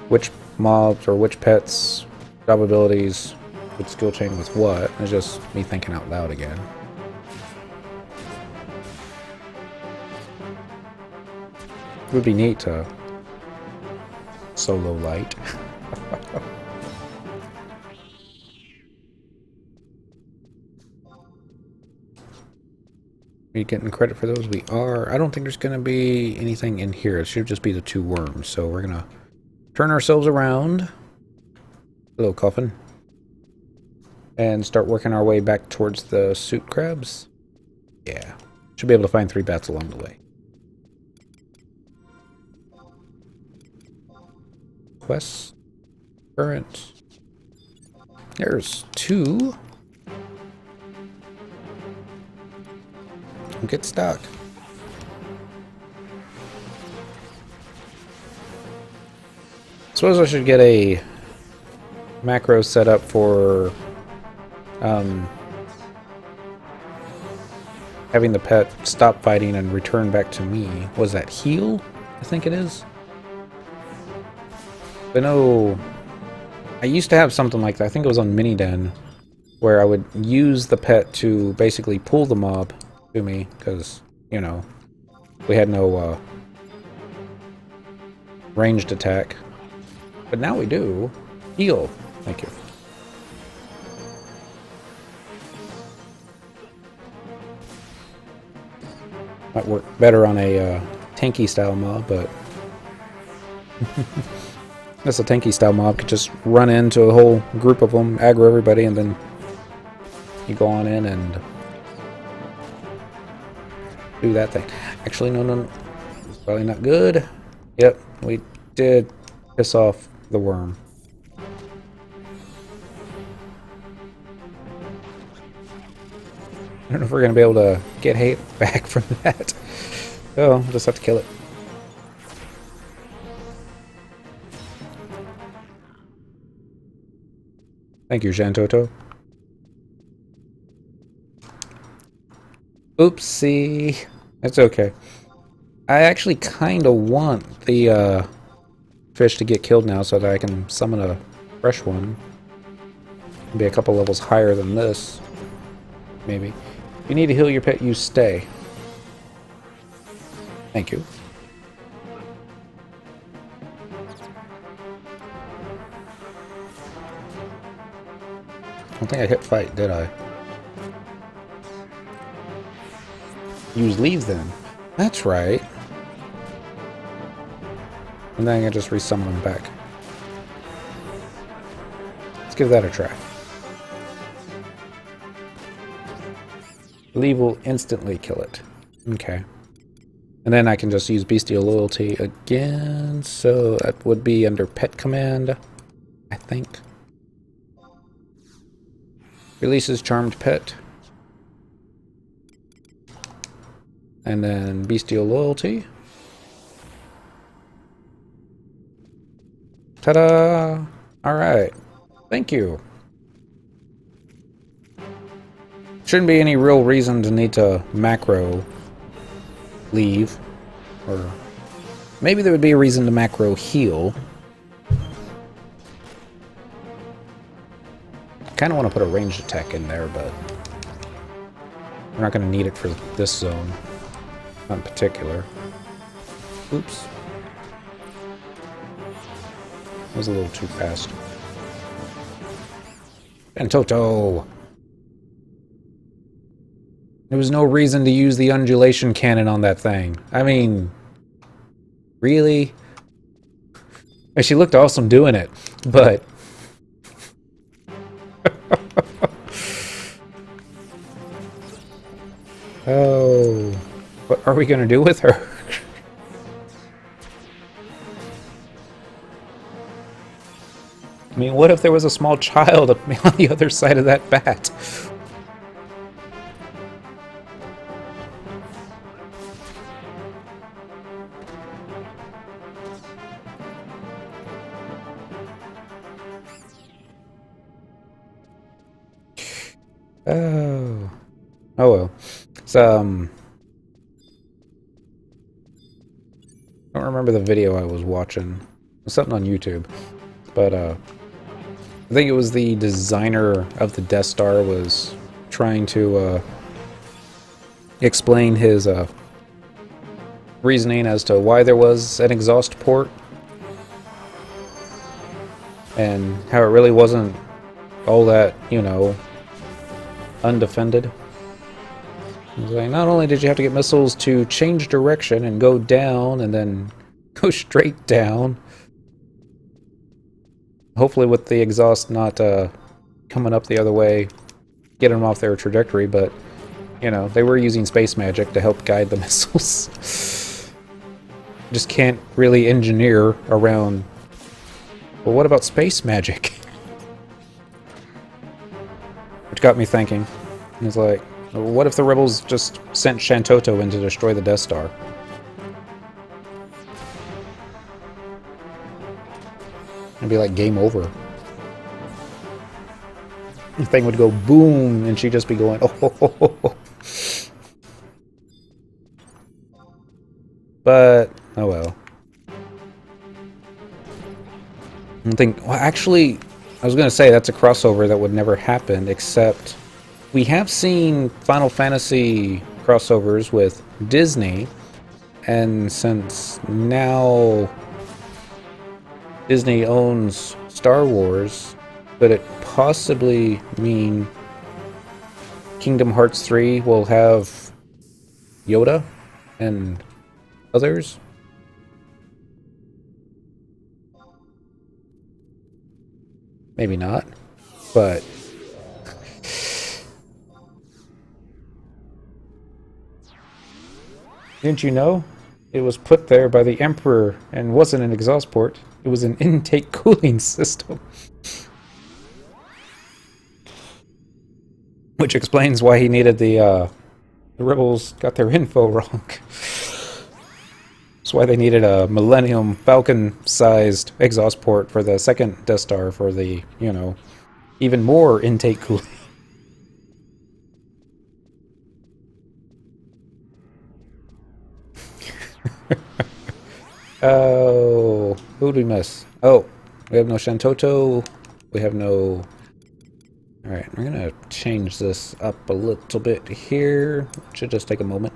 which mobs or which pets, job abilities would skill chain with what. It's just me thinking out loud again. It would be neat to solo light. Are you getting credit for those? We are. I don't think there's going to be anything in here. It should just be the 2 worms. So we're going to turn ourselves around. Hello, Coffin. And start working our way back towards the suit crabs. Yeah. Should be able to find 3 bats along the way. quests. Current. There's 2. Don't get stuck. Suppose I should get a macro set up for having the pet stop fighting and return back to me. Was that heal? I think it is. I know I used to have something like that. I think it was on Miniden, where I would use the pet to basically pull the mob to me, because, you know, we had no ranged attack. But now we do. Heal. Thank you. Might work better on a tanky style mob, but that's a tanky style mob. Could just run into a whole group of them, aggro everybody, and then you go on in and do that thing. Actually, no. It's probably not good. Yep, we did piss off the worm. I don't know if we're going to be able to get hate back from that. Oh, we'll just have to kill it. Thank you, Shantotto. Oopsie. That's okay. I actually kind of want the fish to get killed now so that I can summon a fresh one. Be a couple levels higher than this. Maybe. If you need to heal your pet, you stay. Thank you. I don't think I hit fight, did I? Use leave then. That's right. And then I can just resummon them back. Let's give that a try. Leave will instantly kill it. Okay. And then I can just use Bestial Loyalty again. So that would be under Pet Command, I think. Releases Charmed Pet. And then Bestial Loyalty. Ta-da! Alright. Thank you. Shouldn't be any real reason to need to macro leave. Or maybe there would be a reason to macro heal. Kind of want to put a ranged attack in there, but we're not going to need it for this zone. Not in particular. Oops. That was a little too fast. Shantotto! There was no reason to use the undulation cannon on that thing. I mean, really? And she looked awesome doing it, but... Oh, what are we going to do with her? I mean, what if there was a small child on the other side of that bat? Oh. Oh well. It's, I don't remember the video I was watching. It was something on YouTube. But, I think it was the designer of the Death Star was trying to, explain his, reasoning as to why there was an exhaust port. And how it really wasn't all that, you know, undefended. Like, not only did you have to get missiles to change direction and go down and then go straight down, hopefully with the exhaust not coming up the other way, get them off their trajectory, but, you know, they were using space magic to help guide the missiles. Just can't really engineer around But what about space magic? Which got me thinking. It's like, what if the rebels just sent Shantotto in to destroy the Death Star? It'd be like game over. The thing would go boom, and she'd just be going, oh, ho, ho, ho, ho. But, oh well. I think, well, actually, I was going to say that's a crossover that would never happen, except we have seen Final Fantasy crossovers with Disney, and since now Disney owns Star Wars, could it possibly mean Kingdom Hearts 3 will have Yoda and others? Maybe not, but didn't you know? It was put there by the Emperor and wasn't an exhaust port. It was an intake cooling system. Which explains why he needed the rebels got their info wrong. That's why they needed a Millennium Falcon-sized exhaust port for the second Death Star for the, you know, even more intake cooling. Oh, who do we miss? Oh, we have no Shantotto. We have no... Alright, we're gonna change this up a little bit here. Should just take a moment.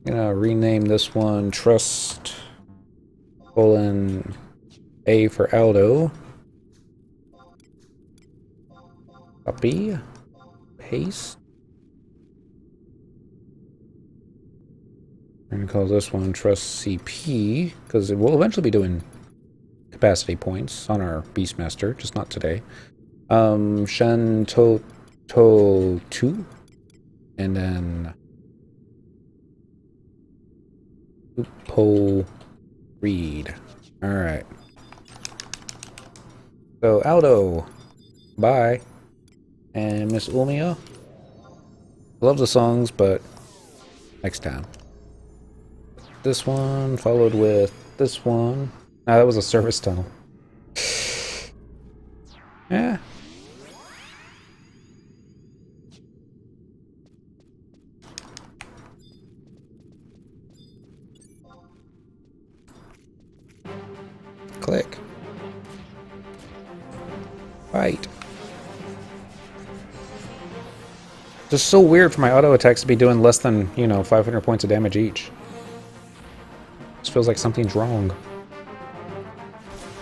I'm gonna rename this one Trust :A for Aldo. Copy. Paste. We're gonna call this one Trust CP, because it will eventually be doing capacity points on our Beastmaster, just not today. Shantotto 2. And then Upo Reed. Alright. So Aldo. Bye. And Miss Ulmia. Love the songs, but next time. This one followed with this one. Ah, that was a service tunnel. Yeah. Click. Fight. Just so weird for my auto attacks to be doing less than, you know, 500 points of damage each. This feels like something's wrong.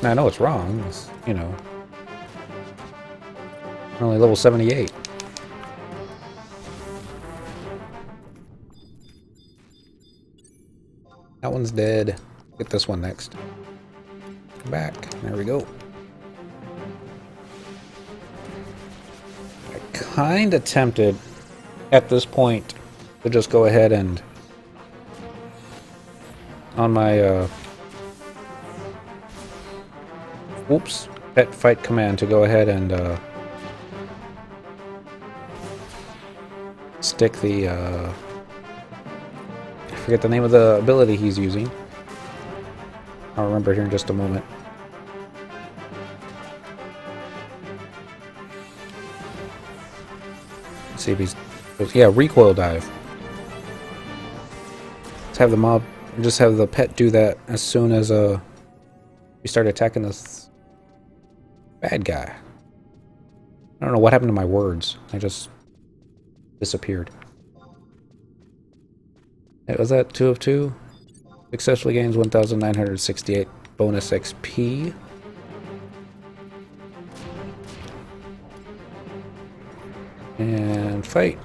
I know it's wrong. It's, you know, only level 78. That one's dead. Get this one next. Come back. There we go. I kinda tempted at this point to just go ahead and on my pet fight command to go ahead and stick the I forget the name of the ability he's using. I'll remember here in just a moment. Let's see if he's... Yeah, recoil dive. Let's have the mob... Just have the pet do that as soon as we start attacking this bad guy. I don't know what happened to my words. I just disappeared. Hey, was that 2 of 2? Successfully gains 1,968 bonus XP. And fight.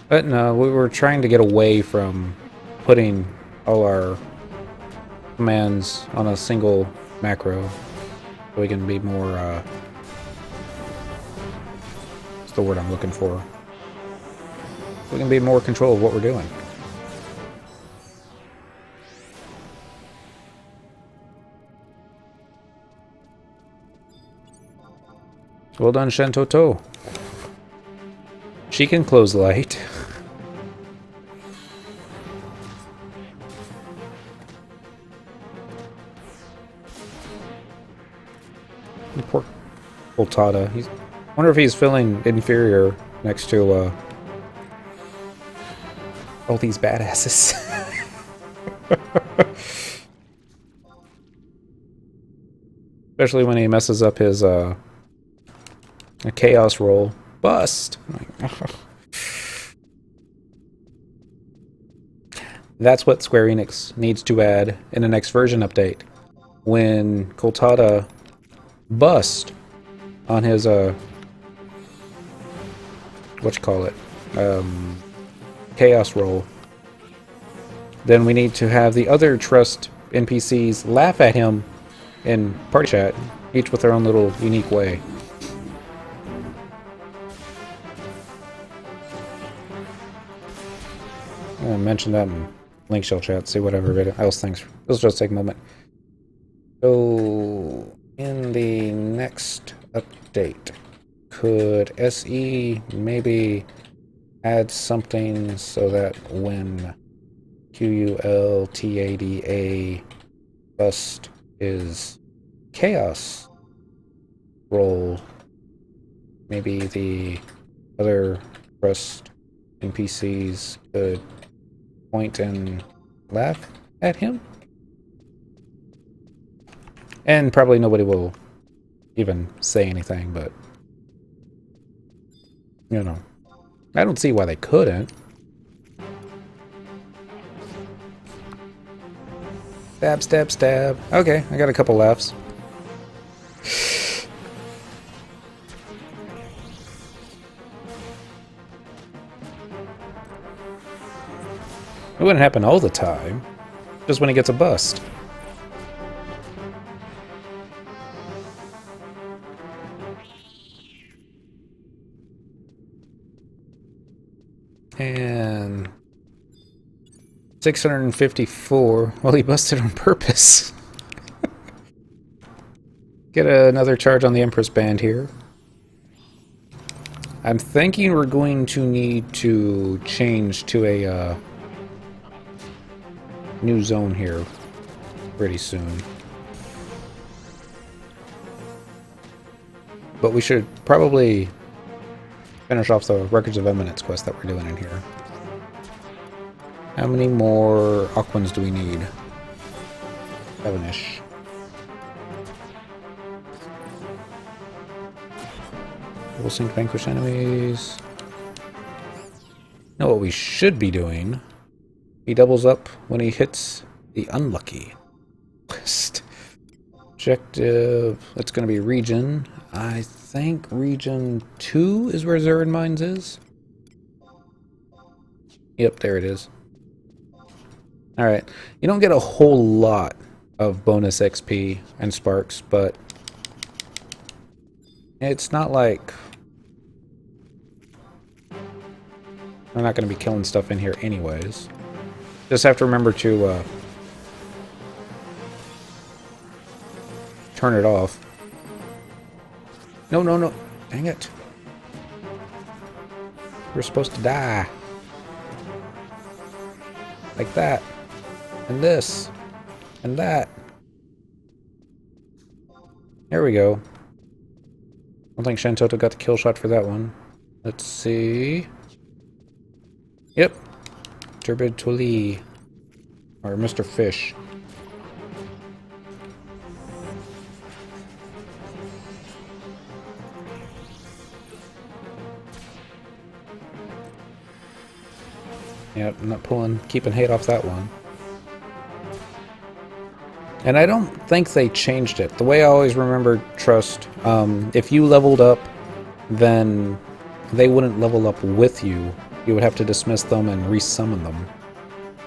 But no, we were trying to get away from putting all our commands on a single macro so we can be more what's the word I'm looking for? We can be more control of what we're doing. Well done, Shantotto. She can close light. Poor Voltada. I wonder if he's feeling inferior next to all these badasses. Especially when he messes up his a chaos roll. Bust! That's what Square Enix needs to add in the next version update. When Voltada bust on his chaos roll, then we need to have the other trust NPCs laugh at him in party chat, each with their own little unique way. I'll mention that in link shell chat, see what everybody else thinks. This will just take a moment. So in the next update, could SE maybe add something so that when QULTADA bust is chaos roll, maybe the other trust NPCs could point and laugh at him? And probably nobody will even say anything, but you know, I don't see why they couldn't. Stab, stab, stab. Okay, I got a couple laughs. It wouldn't happen all the time, just when he gets a bust. And 654. Well, he busted on purpose. Get another charge on the Empress Band here. I'm thinking we're going to need to change to a new zone here pretty soon. But we should probably finish off the Records of Eminence quest that we're doing in here. How many more Aquans do we need? 7-ish. Double sync vanquish enemies. Know what we should be doing? He doubles up when he hits the unlucky list. Objective, that's going to be region. I think region 2 is where Zeruhn Mines is. Yep, there it is. Alright, you don't get a whole lot of bonus XP and sparks, but it's not like I'm not going to be killing stuff in here anyways. Just have to remember to turn it off. No, no, no. Dang it. We're supposed to die. Like that. And this. And that. There we go. I don't think Shantotto got the kill shot for that one. Let's see. Yep. Turbid Twili. Or Mr. Fish. Yep, I'm not keeping hate off that one. And I don't think they changed it. The way I always remember Trust, if you leveled up, then they wouldn't level up with you. You would have to dismiss them and resummon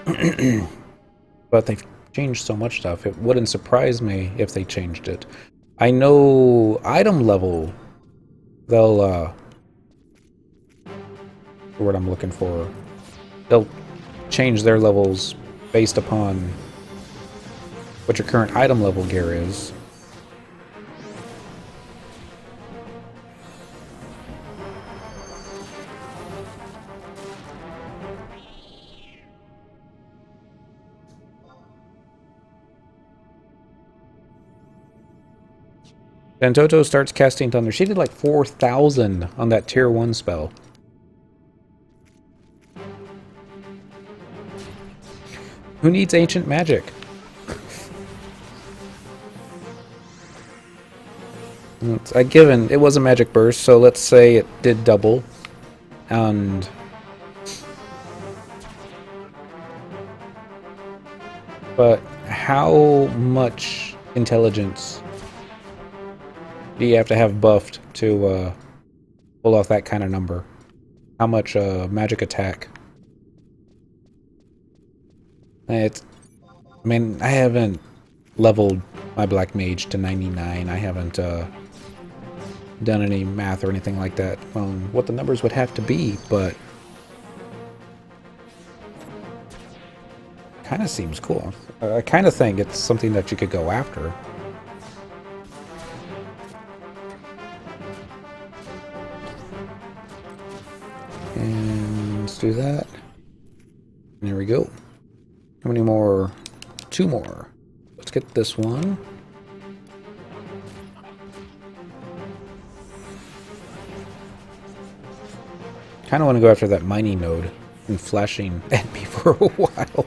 them. But they've changed so much stuff. It wouldn't surprise me if they changed it. I know item level, they'll, the word I'm looking for, they'll change their levels based upon what your current item level gear is. Shantotto starts casting Thunder. She did like 4,000 on that tier 1 spell. Who needs ancient magic? It's a given. It was a magic burst, so let's say it did double. And but how much intelligence do you have to have buffed to pull off that kind of number? How much magic attack? I mean, I haven't leveled my black mage to 99. I haven't done any math or anything like that on what the numbers would have to be, but kind of seems cool. I kind of think it's something that you could go after. And let's do that. And there we go. How many more? 2 more. Let's get this one. Kind of want to go after that mining node and flashing at me for a while.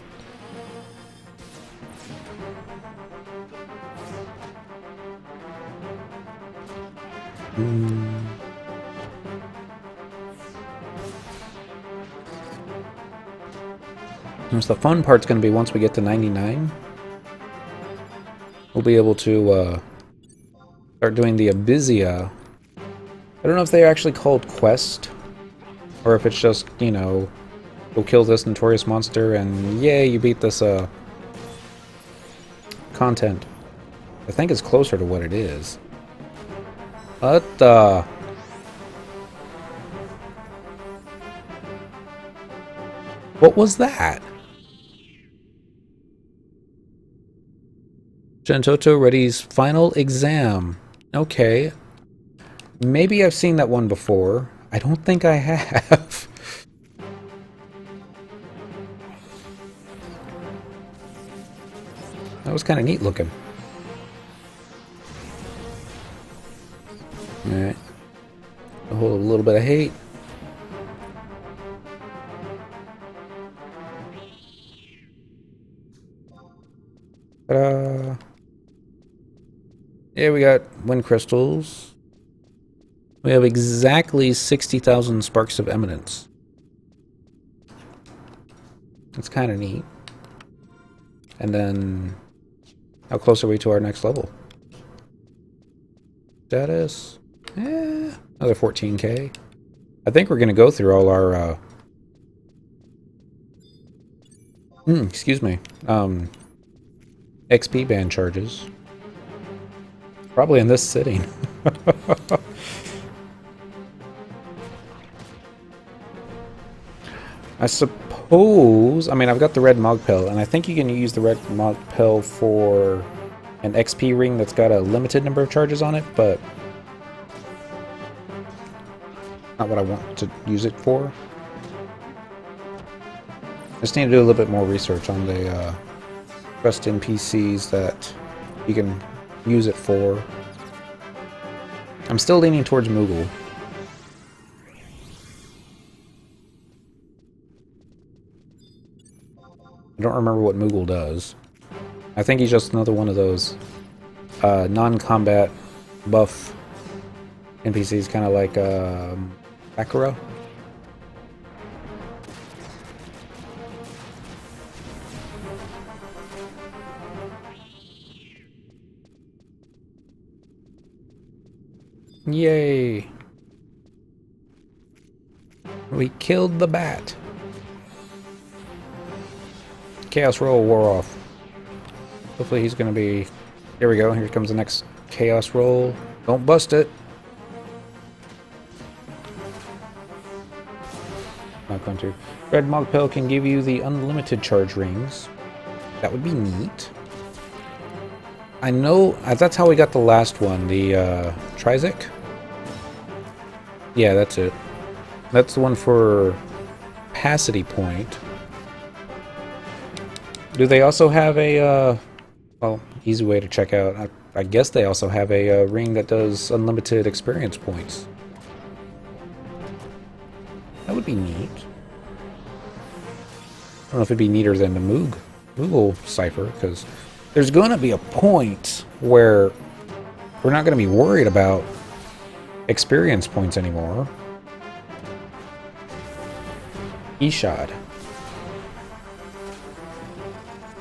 So the fun part's going to be once we get to 99, we'll be able to start doing the Abysia. I don't know if they're actually called quest, or if it's just, you know, go kill this notorious monster and yay, you beat this content. I think it's closer to what it is. What the... What was that? Shantotto ready's final exam. Okay. Maybe I've seen that one before. I don't think I have. That was kind of neat looking. Alright. A whole little bit of hate. Ta-da! Yeah, we got wind crystals. We have exactly 60,000 sparks of eminence. That's kind of neat. And then, how close are we to our next level? Status? Another 14k. I think we're going to go through all our, excuse me, XP ban charges. Probably in this sitting. I suppose... I mean, I've got the red Mogpel, and I think you can use the red Mogpel for an XP ring that's got a limited number of charges on it, but not what I want to use it for. I just need to do a little bit more research on the quest NPCs that you can use it for. I'm still leaning towards Moogle. I don't remember what Moogle does. I think he's just another one of those non-combat buff NPCs, kind of like Bakura. Yay! We killed the bat. Chaos roll wore off. Hopefully he's gonna be... Here we go, here comes the next chaos roll. Don't bust it. Not going to. Red Mogpel can give you the unlimited charge rings. That would be neat. I know, that's how we got the last one, the Trizic? Yeah, that's it. That's the one for Opacity Point. Do they also have a, well, easy way to check out. I guess they also have a ring that does unlimited experience points. That would be neat. I don't know if it'd be neater than the Moogle cipher, because there's going to be a point where we're not going to be worried about experience points anymore. Ishad.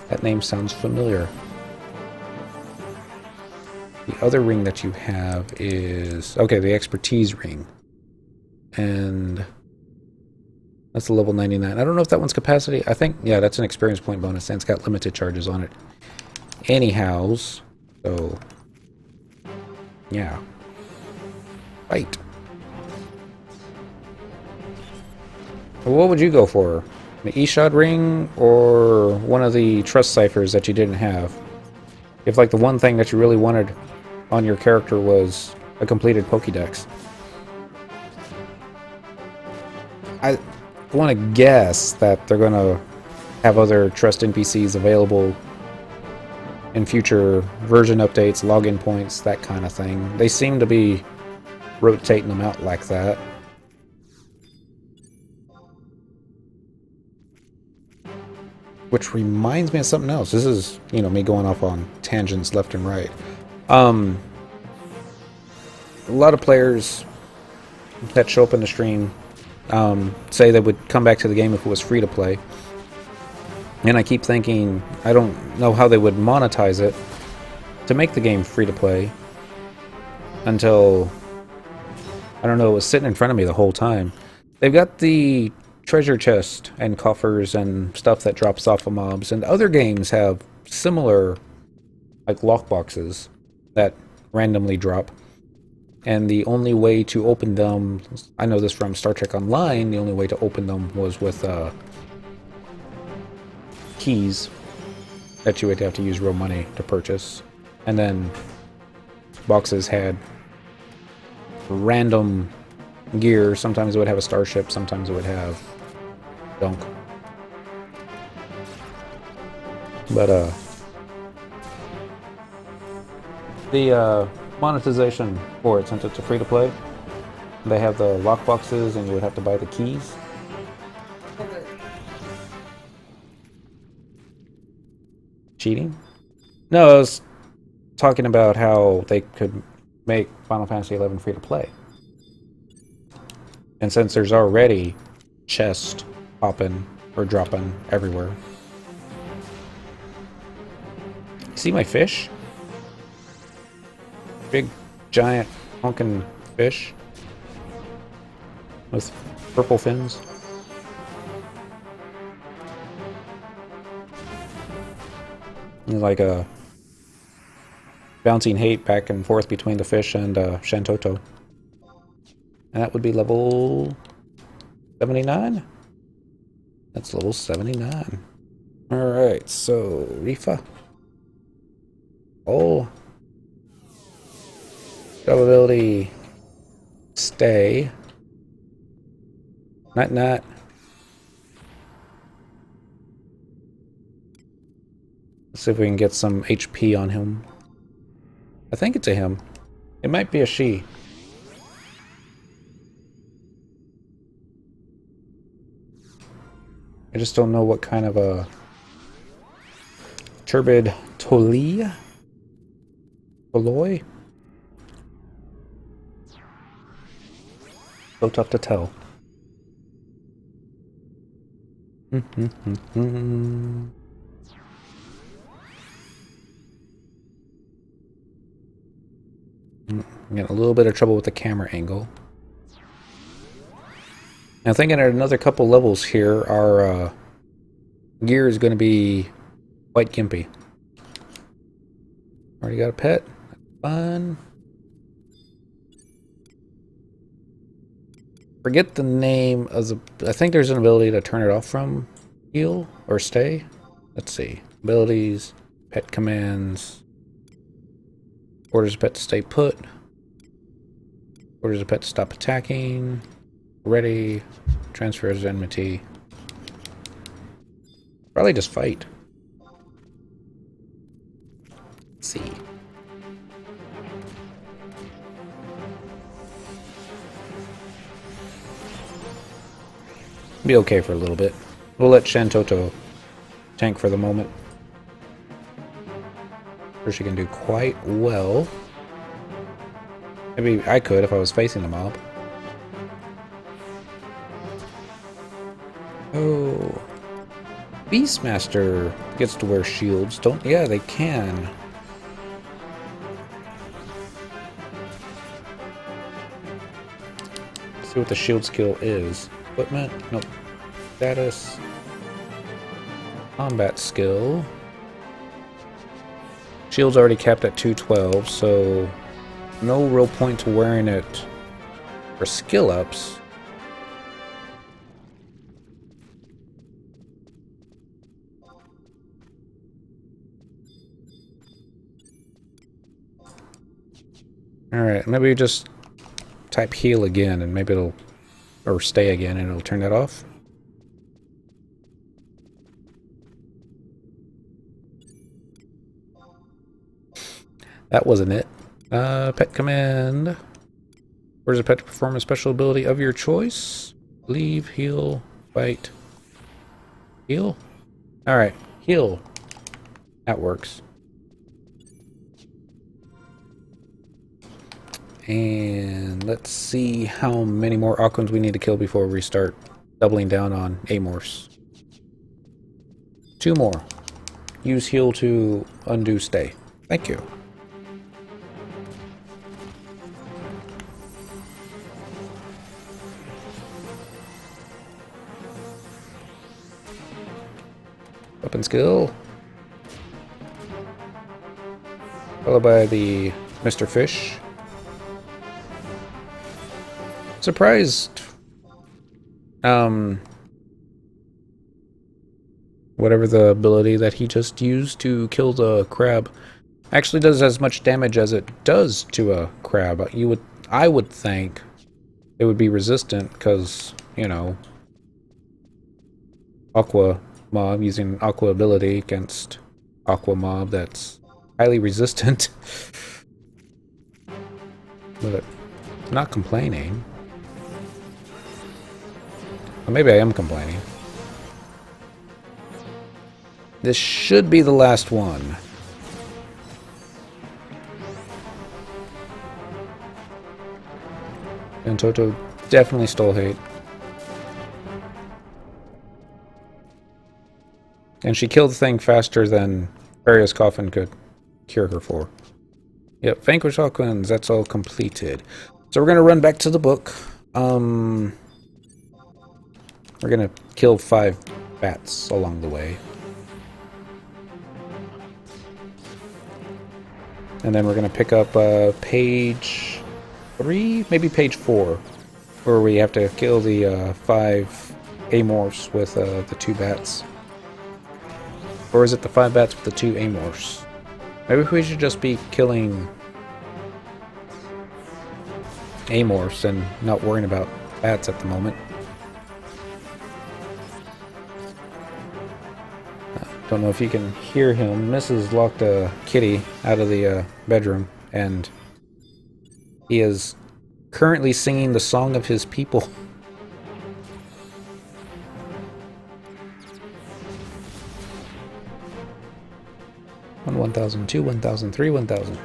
That name sounds familiar. The other ring that you have is... okay, the expertise ring. And that's the level 99. I don't know if that one's capacity. I think, yeah, that's an experience point bonus, and it's got limited charges on it. Anyhows, so... yeah. Right. What would you go for? The Ishad ring or one of the trust ciphers that you didn't have? If like the one thing that you really wanted on your character was a completed Pokédex. I want to guess that they're going to have other trust NPCs available in future version updates, login points, that kind of thing. They seem to be rotating them out like that. Which reminds me of something else. This is, you know, me going off on tangents left and right. A lot of players that show up in the stream say they would come back to the game if it was free to play. And I keep thinking, I don't know how they would monetize it to make the game free to play until, I don't know, it was sitting in front of me the whole time. They've got the treasure chest and coffers and stuff that drops off of mobs, and other games have similar like lockboxes that randomly drop, and the only way to open them, I know this from Star Trek Online, the only way to open them was with keys that you would have to use real money to purchase. And then boxes had random gear. Sometimes it would have a starship, sometimes it would have junk. But the monetization for it, since it's a free to play, they have the lock boxes and you would have to buy the keys. Cheating? No, I was talking about how they could make Final Fantasy XI free to play. And since there's already chests popping or dropping everywhere. See my fish? Big, giant, honking fish with purple fins. And like a bouncing hate back and forth between the fish and Shantotto. And that would be level 79? That's level 79. Alright, so Rifa. Oh. Ability. Stay. Not. Let's see if we can get some HP on him. I think it's a him. It might be a she. I just don't know what kind of a turbid Toloi. So tough to tell. I'm getting a little bit of trouble with the camera angle. Now thinking at another couple levels here, our gear is going to be quite gimpy. Already got a pet. Fun. Forget the name of the... I think there's an ability to turn it off from heal or stay. Let's see. Abilities, pet commands, orders a pet to stay put, orders a pet to stop attacking, ready, transfers enmity. Probably just fight. Let's see. Be okay for a little bit. We'll let Shantotto tank for the moment. Sure, she can do quite well. Maybe I could if I was facing the mob. Oh, Beastmaster gets to wear shields, don't? Yeah, they can. Let's see what the shield skill is. Equipment? Nope. Status. Combat skill. Shield's already capped at 212, so no real point to wearing it for skill ups. Alright, maybe just type heal again and maybe it'll, or stay again and it'll turn that off. That wasn't it. Pet command. Where's a pet to perform a special ability of your choice? Leave, heal, fight. Heal? Alright, heal. That works. And let's see how many more Aquans we need to kill before we start doubling down on Amorphs. 2 more. Use heal to undo stay. Thank you. Weapon skill. Followed by the Mr. Fish. Surprised. Whatever the ability that he just used to kill the crab actually does as much damage as it does to a crab. I would think it would be resistant because, you know, Aqua Mob using Aqua ability against Aqua Mob that's highly resistant. But not complaining. Well, maybe I am complaining. This should be the last one. And Toto definitely stole hate. And she killed the thing faster than Aria's coffin could cure her for. Yep, vanquish all Quins, that's all completed. So we're gonna run back to the book. We're gonna kill 5 bats along the way. And then we're gonna pick up page 3, maybe page 4, where we have to kill the 5 Amorphs with the 2 bats. Or is it the 5 bats with the 2 Amorphs? Maybe we should just be killing Amorphs and not worrying about bats at the moment. Don't know if you can hear him. Mrs. locked a kitty out of the bedroom, and he is currently singing the song of his people. 1,000, 2, 1,000, 3, 1,000.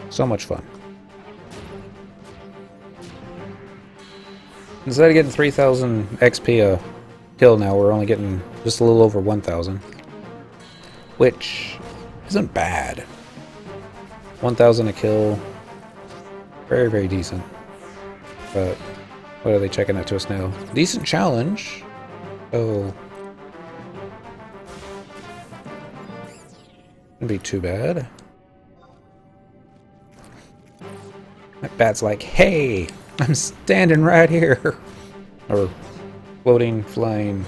So much fun. Instead of getting 3,000 XP a kill now, we're only getting just a little over 1,000. Which isn't bad. 1,000 a kill. Very, very decent. But what are they checking out to us now? Decent challenge. Oh. Wouldn't be too bad. That bat's like, hey! I'm standing right here. Or floating, flying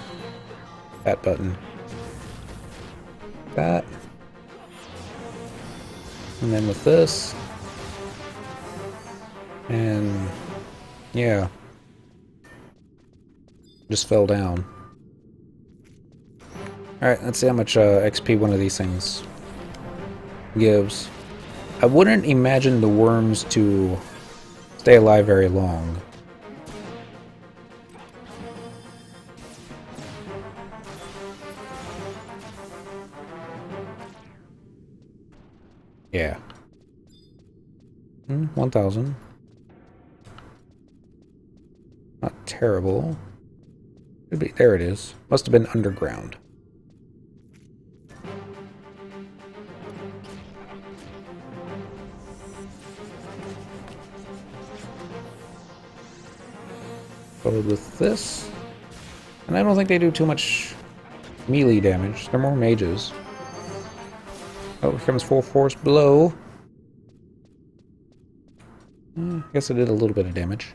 bat button. That. And then with this. And yeah. Just fell down. Alright, let's see how much XP one of these things gives. I wouldn't imagine the worms to stay alive very long. Yeah. 1,000. Not terrible. Could be. There it is. Must have been underground. Followed with this. And I don't think they do too much melee damage. They're more mages. Oh, here comes full force blow. I guess it did a little bit of damage.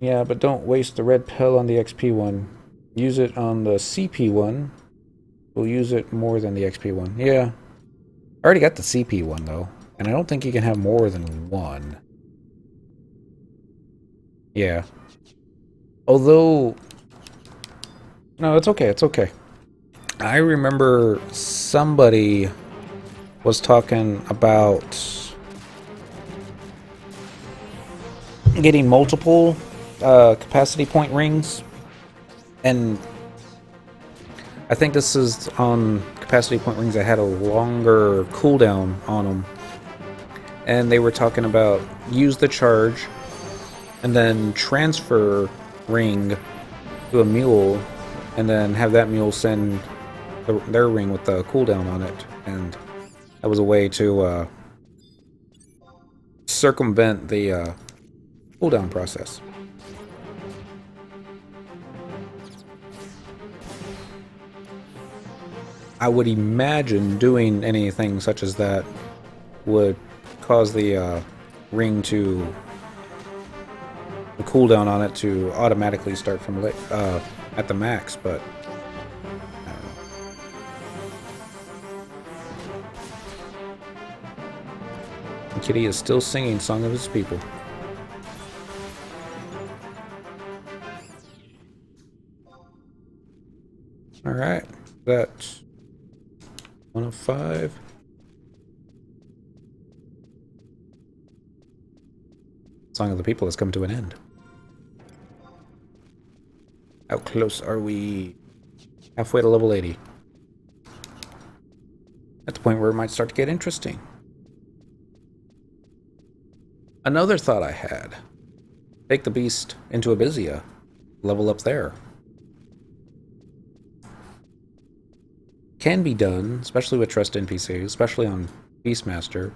Yeah, but don't waste the red pill on the XP one. Use it on the CP one. We'll use it more than the XP one. Yeah. I already got the CP one, though. And I don't think you can have more than one. Yeah. Although... No, it's okay, it's okay. I remember somebody was talking about getting multiple capacity point rings, and I think this is on capacity point rings that had a longer cooldown on them, and they were talking about use the charge and then transfer ring to a mule and then have that mule send their ring with the cooldown on it, and that was a way to circumvent the cooldown process. I would imagine doing anything such as that would cause the ring to... the cooldown on it to automatically start from at the max, but I don't know. The kitty is still singing Song of His People. Alright, that's 105. Song of the People has come to an end. How close are we? Halfway to level 80. At the point where it might start to get interesting. Another thought I had. Take the beast into Abysia. Level up there. Can be done, especially with Trust NPC, especially on Beastmaster.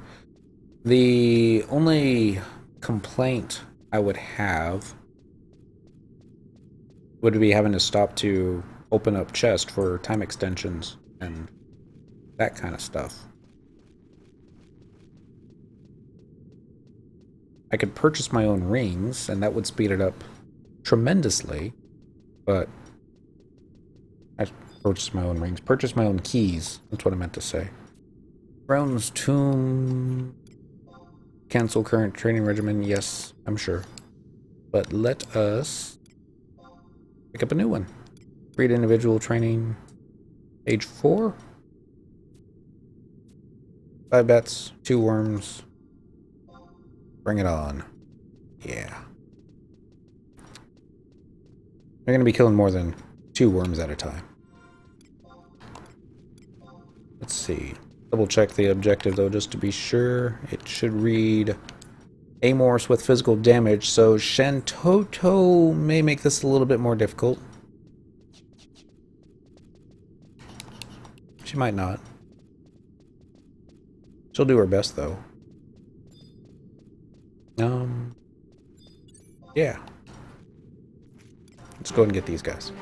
The only complaint I would have would be having to stop to open up chest for time extensions and that kind of stuff. I could purchase my own rings, and that would speed it up tremendously, but I purchase my own rings. Purchase my own keys. That's what I meant to say. Brown's Tomb. Cancel current training regimen. Yes, I'm sure. But let us pick up a new one. Read individual training. Age 4. 5 bats. 2 worms. Bring it on. Yeah. They're going to be killing more than 2 worms at a time. Let's see. Double check the objective though, just to be sure. It should read Amorphs with physical damage, so Shantotto may make this a little bit more difficult. She might not. She'll do her best though. Yeah. Let's go ahead and get these guys.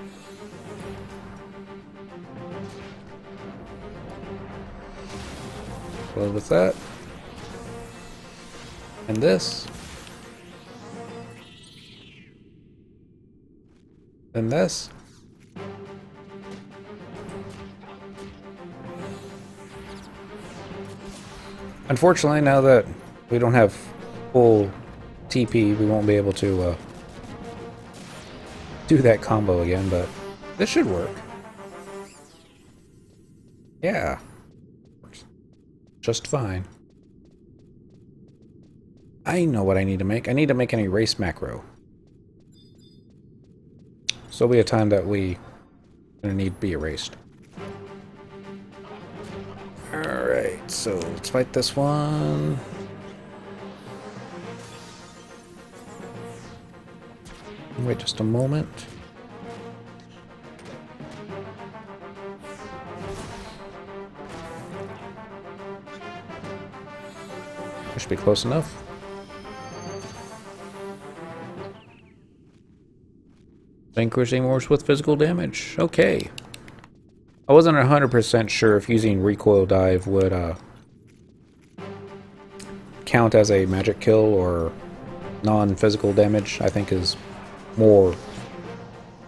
Well, with that. And this. And this. Unfortunately, now that we don't have full TP, we won't be able to do that combo again, but this should work. Yeah. Just fine. I know what I need to make. I need to make an erase macro. So there'll be a time that we gonna need to be erased. Alright, so let's fight this one. Wait just a moment. That should be close enough. Vanquishing morphs with physical damage. Okay. I wasn't 100% sure if using recoil dive would count as a magic kill or non-physical damage. I think is more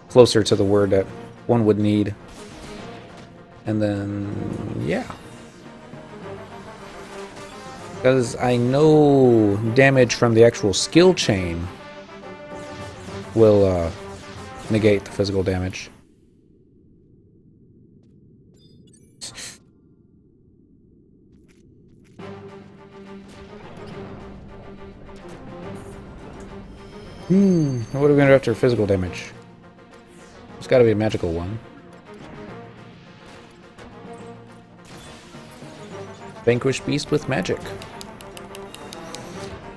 closer to the word that one would need. And then, yeah. Because I know damage from the actual skill chain will negate the physical damage. What are we gonna do after physical damage? It's gotta be a magical one. Vanquish beast with magic.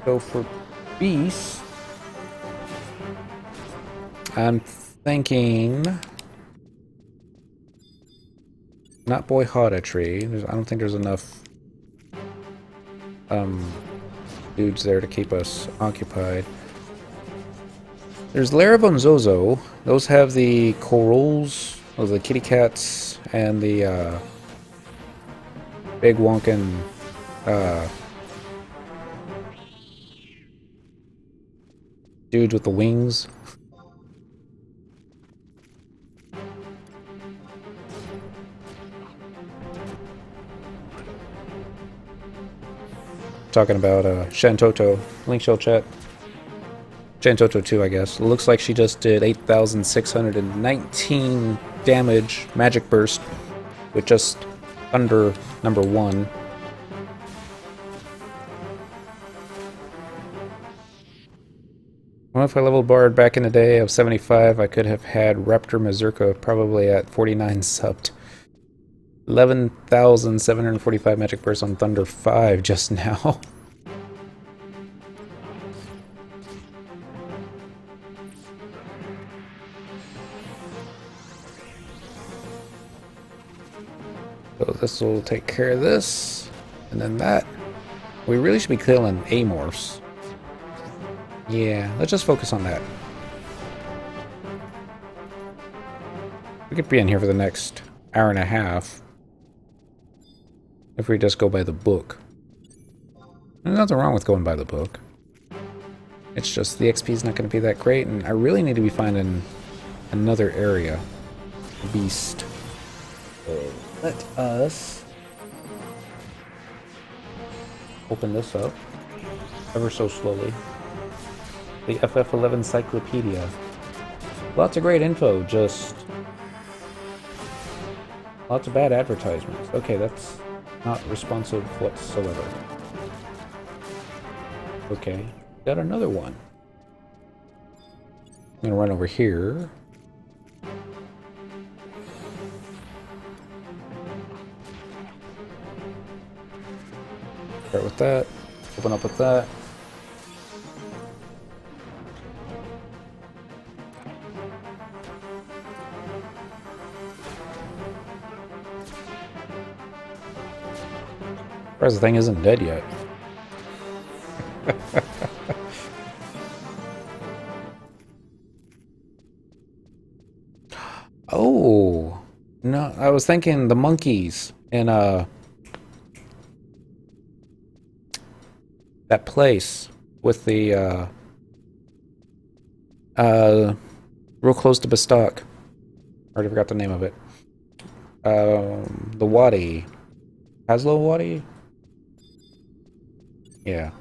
So for beast, I'm thinking not boyhotta tree. I don't think there's enough dudes there to keep us occupied. There's Larabon Zozo. Those have the corals, those are the kitty cats, and the big wonkin dudes with the wings. Talking about Shantotto. Link shell chat. Shantotto 2, I guess. It looks like she just did 8,619 damage magic burst with just under number 1. Well, if I leveled Bard back in the day of 75, I could have had Raptor Mazurka probably at 49 subbed. 11,745 magic burst on Thunder 5 just now. So this will take care of this, and then that. We really should be killing Amorphs. Yeah, let's just focus on that. We could be in here for the next hour and a half if we just go by the book. There's nothing wrong with going by the book. It's just the XP is not going to be that great, and I really need to be finding another area. Beast. Let us open this up ever so slowly. The FF11 Encyclopedia. Lots of great info, just lots of bad advertisements. Okay, that's not responsive whatsoever. Okay, got another one. I'm gonna run over here. Start with that. Open up with that. Surprised the thing isn't dead yet. Oh no! I was thinking the monkeys in that place with the real close to Bastok. Already forgot the name of it. The Wadi. Haslo Wadi? Yeah.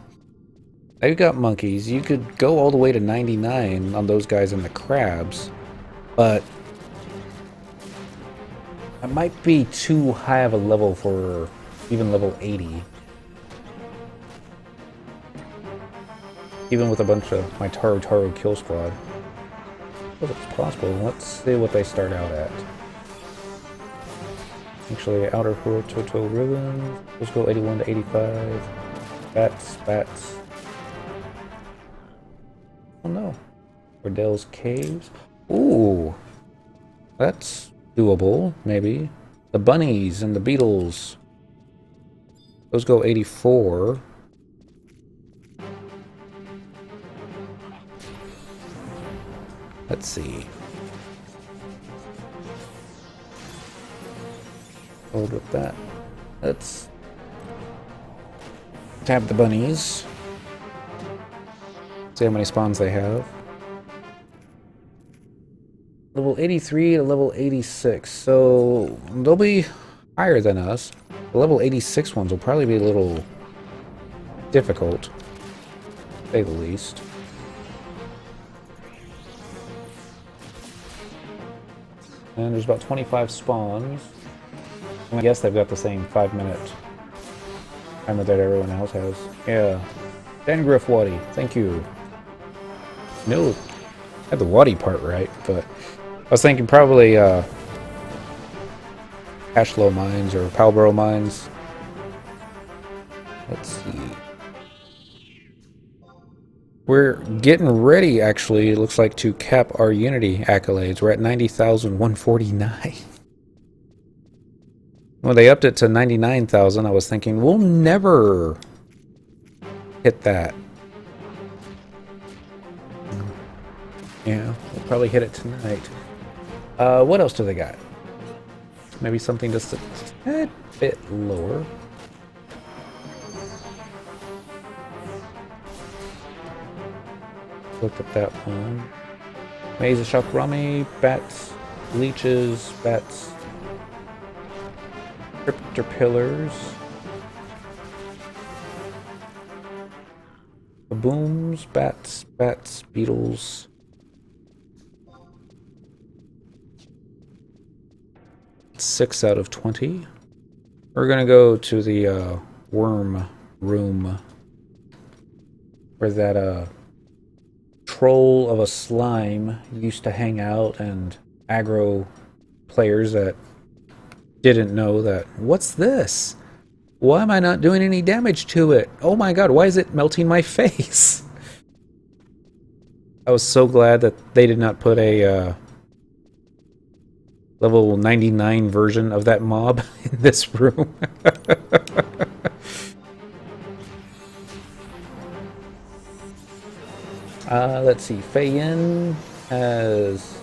They've got monkeys. You could go all the way to 99 on those guys and the crabs, but I might be too high of a level for even level 80. Even with a bunch of my Taro kill squad. Well, it's possible. Let's see what they start out at. Actually, outer Toto ribbons. Let's go 81 to 85. Bats. Oh no. Riddell's caves. Ooh. That's doable, maybe. The bunnies and the beetles. Those go 84. Let's see. Hold with that. Let's tab the bunnies. See how many spawns they have. Level 83 to level 86. So they'll be higher than us. The level 86 ones will probably be a little difficult, to say the least. And there's about 25 spawns. I guess they've got the same 5-minute timer that everyone else has. Yeah. Dengriff Waddy, thank you. No, I had the Waddy part right, but I was thinking probably Ashlow Mines or Palborough Mines. Let's see. We're getting ready, actually, it looks like, to cap our Unity accolades. We're at 90,149. When they upped it to 99,000, I was thinking, we'll never hit that. Yeah, we'll probably hit it tonight. What else do they got? Maybe something just a bit lower. Looked at that one. Maze of Shakrami, bats, leeches, bats, cryptopillars, booms, bats, beetles. It's 6 out of 20. We're gonna go to the worm room where that troll of a slime used to hang out and aggro players that didn't know that. What's this? Why am I not doing any damage to it? Oh my god, why is it melting my face? I was so glad that they did not put a level 99 version of that mob in this room. Let's see. Fei Yin has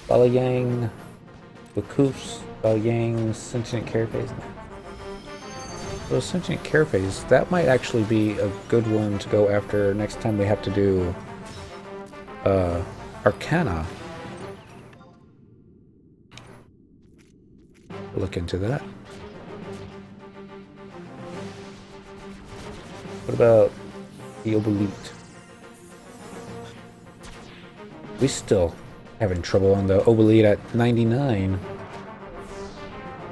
Balayang, Bakoofs, Balayang, Sentient Carapace. So Sentient Carapace, that might actually be a good one to go after next time we have to do Arcana. Look into that. What about the Obolete? We still having trouble on the Obolete at 99.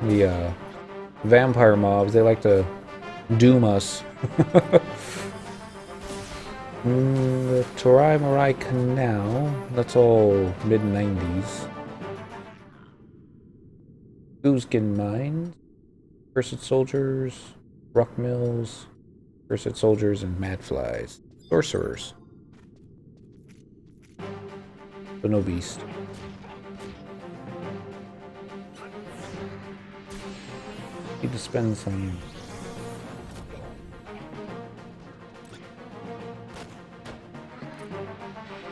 The vampire mobs, they like to doom us. The Torai Marai Canal, that's all mid-90s. Oozkin Mines, Cursed Soldiers, Rock Mills, Cursed Soldiers, and Madflies. Sorcerers. So no beast. Need to spend some.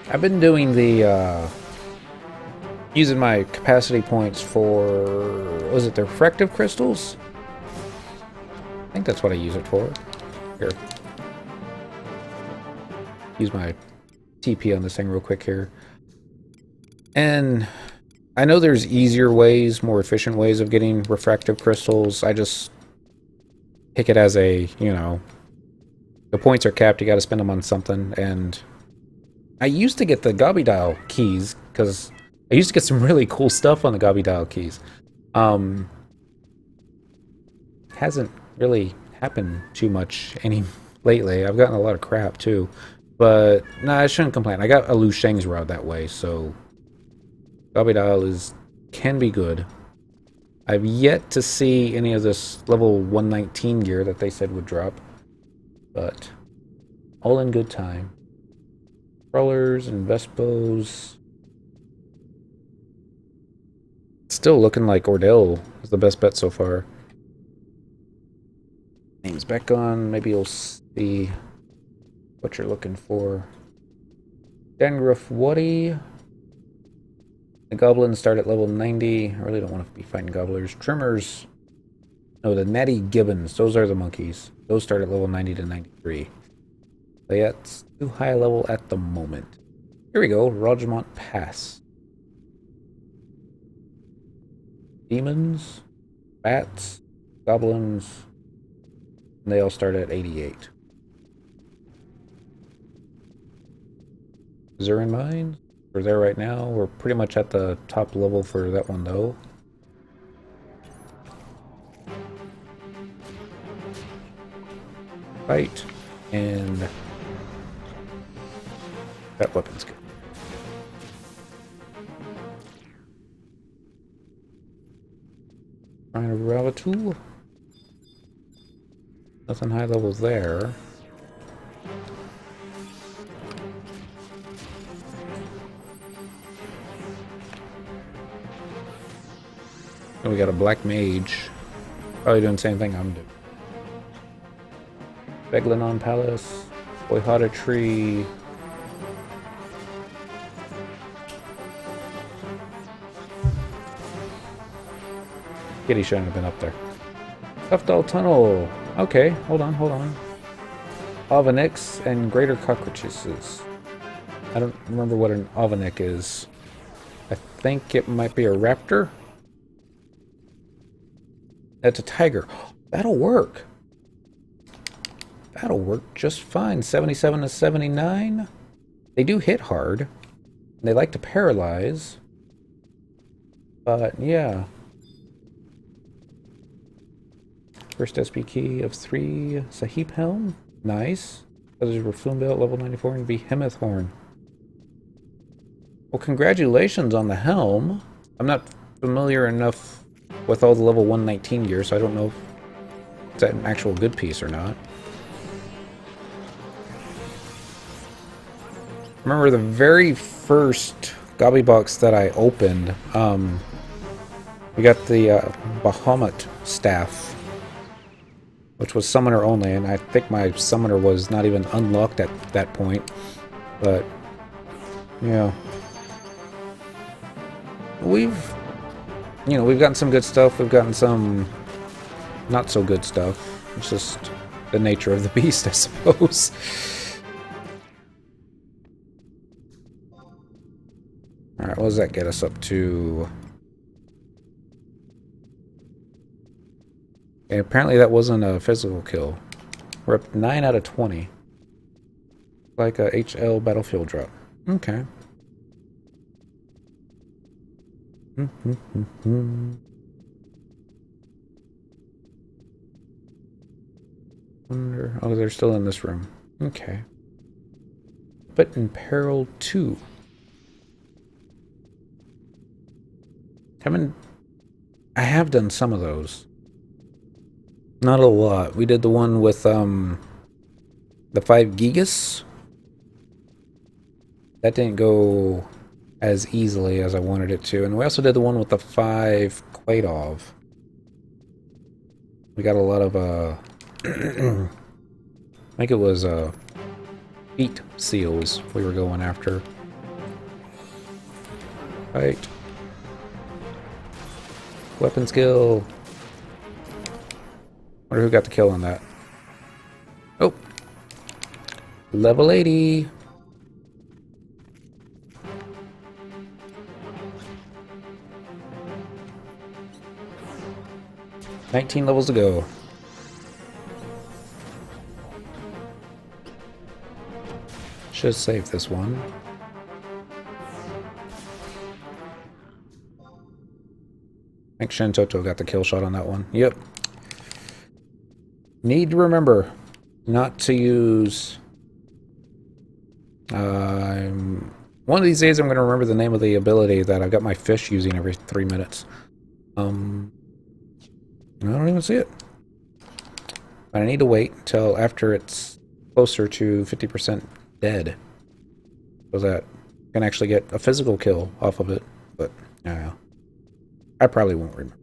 I've been doing the using my capacity points for, was it the refractive crystals? I think that's what I use it for. Here. Use my TP on this thing real quick here. And I know there's easier ways, more efficient ways of getting refractive crystals. I just pick it as a, you know, the points are capped, you gotta spend them on something. And I used to get the Gobby Dial keys, because I used to get some really cool stuff on the Gobby Dial keys. Hasn't really happened too much any lately. I've gotten a lot of crap too. But no, I shouldn't complain. I got a Lu Sheng's rod that way, so Gobby is can be good. I've yet to see any of this level 119 gear that they said would drop. But all in good time. Crawlers and Vespos. Still looking like Ordell is the best bet so far. Name's back on. Maybe you'll see what you're looking for. Dengruff Waddy. The goblins start at level 90. I really don't want to be fighting gobblers. Trimmers. No, the Natty Gibbons. Those are the monkeys. Those start at level 90 to 93. So yeah, it's too high a level at the moment. Here we go. Rogemont Pass. Demons. Bats. Goblins. And they all start at 88. Zeruhn Mines. We're there right now. We're pretty much at the top level for that one, though. Fight. And that weapon's good. Trying to grab a tool. Nothing high level there. And we got a black mage. Probably doing the same thing I'm doing. Beglanon Palace. Boyhada Tree. Kitty shouldn't have been up there. Tuftall Tunnel. Okay, hold on. Ovanix and Greater Cockroaches. I don't remember what an Ovanix is. I think it might be a raptor. That's a tiger. That'll work. That'll work just fine. 77 to 79. They do hit hard. They like to paralyze. But yeah. First SP key of 3. Sahib Helm. Nice. Others were Flume Belt, level 94, and Behemoth Horn. Well, congratulations on the helm. I'm not familiar enough with all the level 119 gear, so I don't know if it's an actual good piece or not. Remember the very first Gobby box that I opened, we got the Bahamut staff, which was summoner only, and I think my summoner was not even unlocked at that point. But yeah, we've gotten some good stuff. We've gotten some not so good stuff. It's just the nature of the beast, I suppose. All right, what does that get us up to? And apparently that wasn't a physical kill. We're up 9 out of 20. Like a HL battlefield drop. Okay. Wonder. Oh, they're still in this room. Okay. But in Peril 2. I have done some of those. Not a lot. We did the one with the 5 Gigas. That didn't go as easily as I wanted it to. And we also did the one with the 5 Quaidov. We got a lot of I think it was feet seals we were going after. Right. Weapon skill. Wonder who got the kill on that. Oh. Level 80. $19 levels to go. Should save this one. I think Shantotto got the kill shot on that one. Yep. Need to remember not to use... one of these days I'm going to remember the name of the ability that I've got my fish using every 3 minutes. I don't even see it. But I need to wait until after it's closer to 50% dead. So that I can actually get a physical kill off of it. But, yeah. I probably won't remember.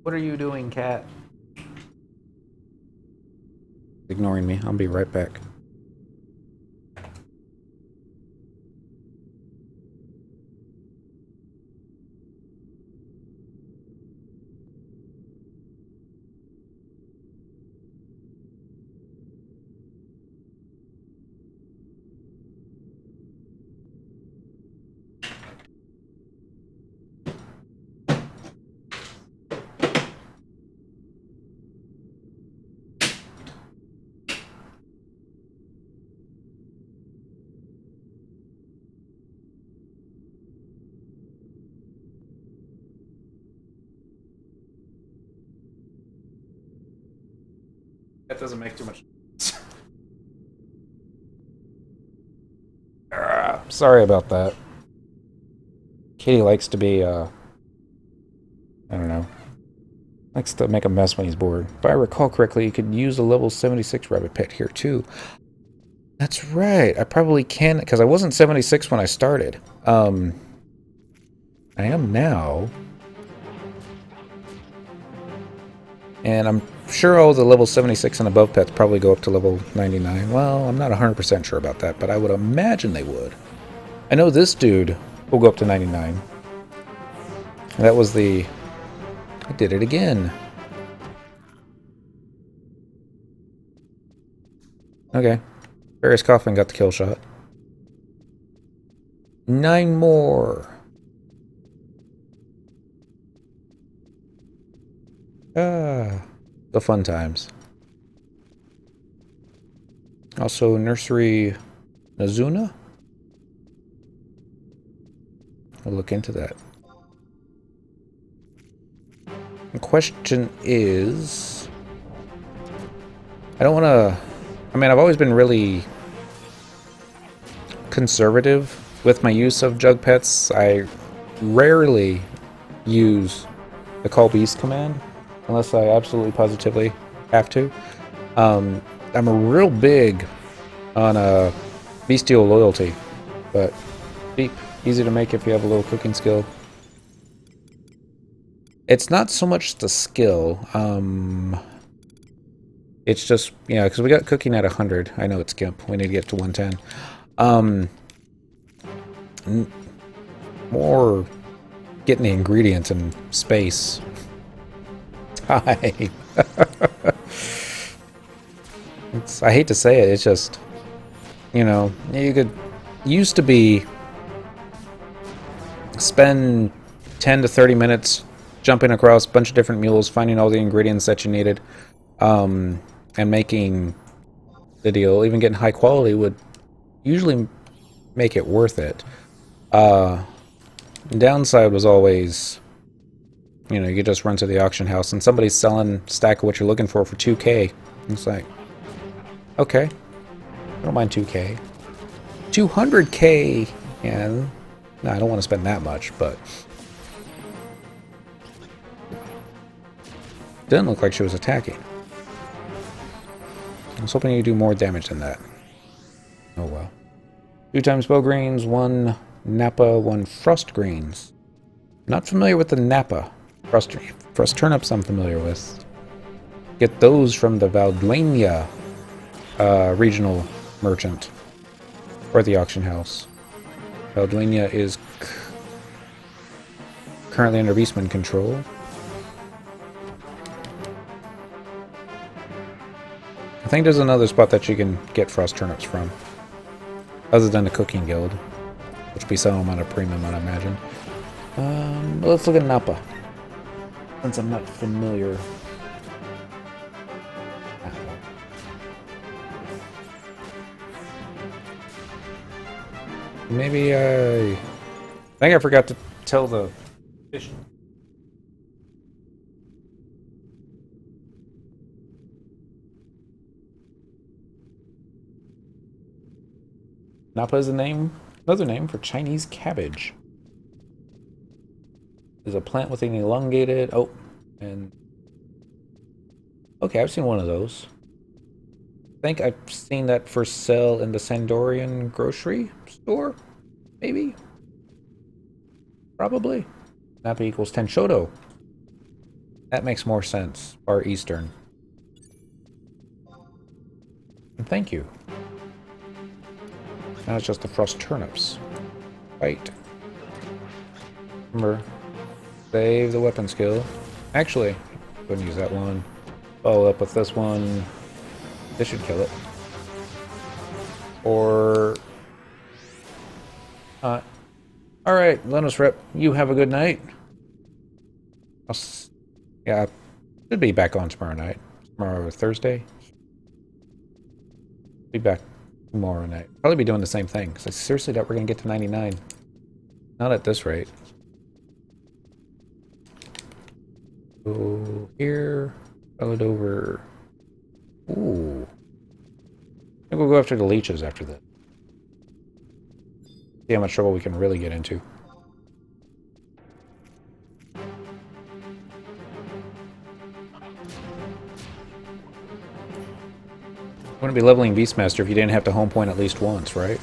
What are you doing, cat? Ignoring me. I'll be right back. That doesn't make too much sense. Sorry about that. Kitty likes to be, I don't know. Likes to make a mess when he's bored. If I recall correctly, you could use a level 76 rabbit pet here, too. That's right. I probably can, because I wasn't 76 when I started. I am now. And I'm sure all the level 76 and above pets probably go up to level 99. Well, I'm not 100% sure about that, but I would imagine they would. I know this dude will go up to 99. And that was the... I did it again. Okay. Farious Coffin got the kill shot. 9 more. The fun times. Also, Nursery Nazuna. I'll look into that. The question is... I don't want to... I mean, I've always been really conservative with my use of jug pets. I rarely use the call beast command unless I absolutely positively have to. I'm a real big on bestial loyalty, but beep, easy to make if you have a little cooking skill. It's not so much the skill, it's just, yeah, because we got cooking at 100. I know it's gimp. We need to get to 110. More getting the ingredients and space. Time. I hate to say it, it's just, you know, you could used to be spend 10 to 30 minutes jumping across a bunch of different mules, finding all the ingredients that you needed, and making the deal. Even getting high quality would usually make it worth it. Downside was always, you know, you just run to the auction house and somebody's selling a stack of what you're looking for 2K. It's like, okay, I don't mind 2K. 200K, yeah, no, I don't want to spend that much, but didn't look like she was attacking. I was hoping you do more damage than that. Oh well. 2 times bow greens, 1 Napa, 1 frost greens. Not familiar with the Napa. Frost turnips I'm familiar with. Get those from the Valduenia regional merchant. Or the auction house. Valduenia is currently under Beastman control. I think there's another spot that you can get frost turnips from. Other than the cooking guild. Which will be selling them at a premium, I'd imagine. Let's look at Napa. Since I'm not familiar. Maybe I think I forgot to tell the fish. Napa is another name for Chinese cabbage. Is a plant with an elongated. Oh, and okay, I've seen one of those. I think I've seen that for sale in the Sandorian grocery store. Maybe. Probably. Napa equals Shantotto. That makes more sense. Far Eastern. And thank you. Now it's just the frost turnips. Right. Remember, save the weapon skill. Actually, go and use that one. Follow up with this one. This should kill it. Or... Alright, Lenus Rep, you have a good night. Yeah, should be back on tomorrow night. Tomorrow, Thursday. Be back tomorrow night. Probably be doing the same thing, because I seriously doubt we're going to get to 99. Not at this rate. Go here. Spell it over. Ooh. I think we'll go after the leeches after that. See how much trouble we can really get into. Wouldn't be leveling Beastmaster if you didn't have to home point at least once, right?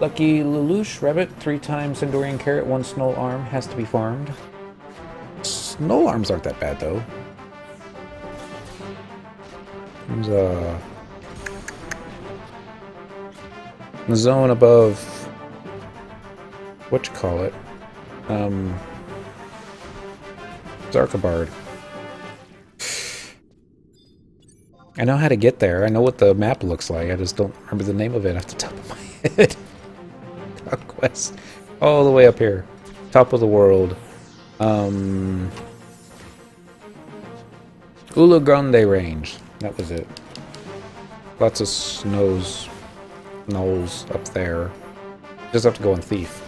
Lucky Lelouch, Rabbit, 3 times Sandorian Carrot, 1 Snow Arm, has to be farmed. Snow Arms aren't that bad, though. There's a... the zone above... whatchamacallit? Zarkabard. I know how to get there. I know what the map looks like. I just don't remember the name of it off the top of my head. Conquest. All the way up here. Top of the world. Ula Grande Range. That was it. Lots of knolls up there. Just have to go on Thief.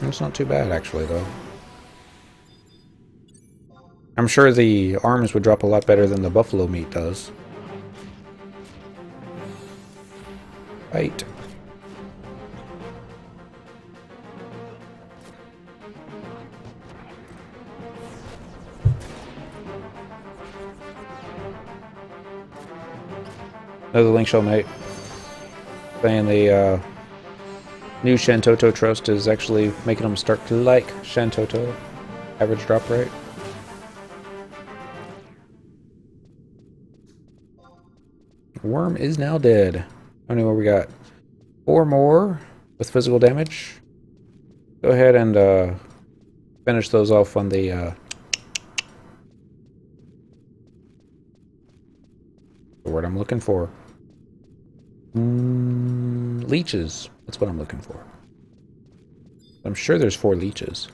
It's not too bad, actually, though. I'm sure the arms would drop a lot better than the buffalo meat does. Right. Another link show, mate. Saying the new Shantotto Trust is actually making them start to like Shantotto. Average drop rate. Worm is now dead. How many more we got? 4 more with physical damage. Go ahead and finish those off on the word I'm looking for. Leeches. That's what I'm looking for. I'm sure there's 4 leeches.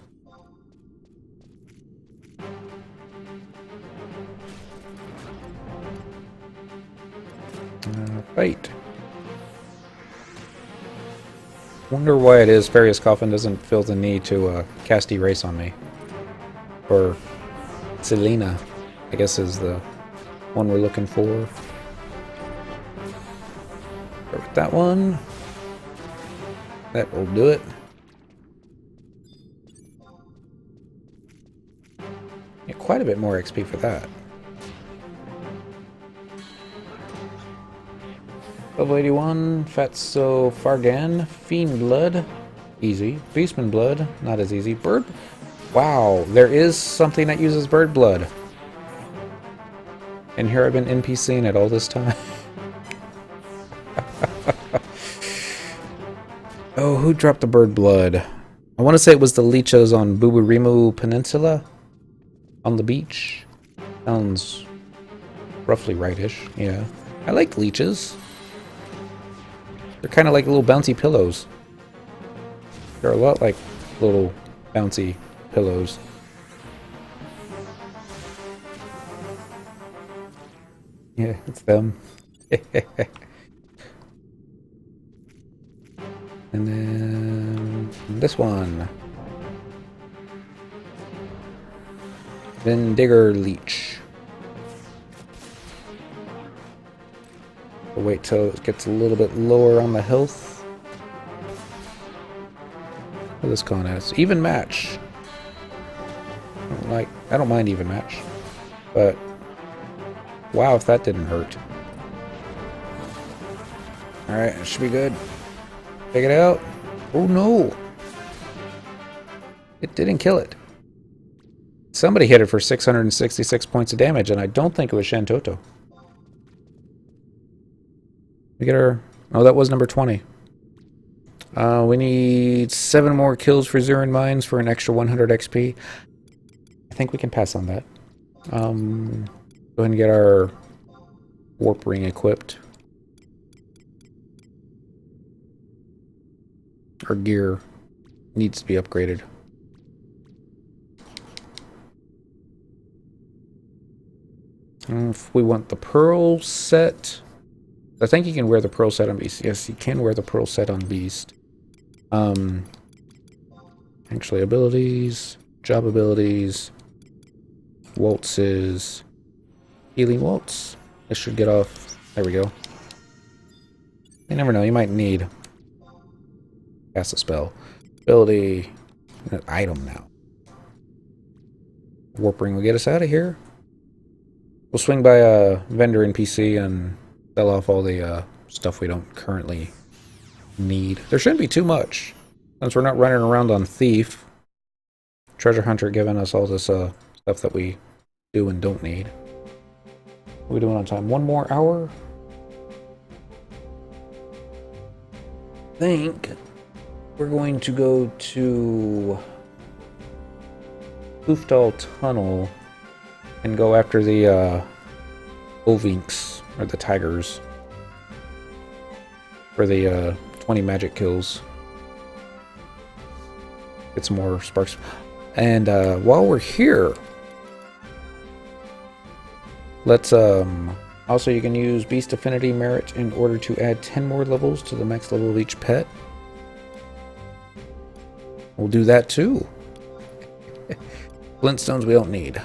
Right. Wonder why it is Farius Coffin doesn't feel the need to cast Erase on me. Or Selena, I guess, is the one we're looking for. Start with that one. That will do it. Get quite a bit more XP for that. Level 81, Fatso Fargan, Fiend Blood, easy. Beastman Blood, not as easy. Bird, wow, there is something that uses bird blood. And here I've been NPCing it all this time. Oh, who dropped the bird blood? I want to say it was the leeches on Buburimu Peninsula, on the beach. Sounds roughly rightish, yeah. I like leeches. They're kind of like little bouncy pillows. They're a lot like little bouncy pillows. Yeah, it's them. And then this one. Digger Leech. We'll wait till it gets a little bit lower on the health. What this con has? Even match. I don't mind even match. But wow, if that didn't hurt. Alright, it should be good. Take it out. Oh no! It didn't kill it. Somebody hit it for 666 points of damage, and I don't think it was Shantotto. We get our... Oh, that was number 20. We need 7 more kills for Zeruhn Mines for an extra 100 XP. I think we can pass on that. Go ahead and get our warp ring equipped. Our gear needs to be upgraded. If we want the pearl set, I think you can wear the pearl set on Beast. Yes, you can wear the pearl set on Beast. Actually, abilities, job abilities, waltzes, healing waltz. This should get off. There we go. You never know. You might need cast a spell. Ability, an item now. Warp ring will get us out of here. We'll swing by a vendor NPC and sell off all the stuff we don't currently need. There shouldn't be too much, since we're not running around on Thief. Treasure Hunter giving us all this stuff that we do and don't need. What are we doing on time? 1 more hour? I think we're going to go to Hoofdall Tunnel and go after the Ovinks, or the Tigers, for the 20 magic kills. Get some more sparks. And while we're here, let's also, you can use Beast Affinity Merit in order to add 10 more levels to the max level of each pet. We'll do that too. Flintstones we don't need.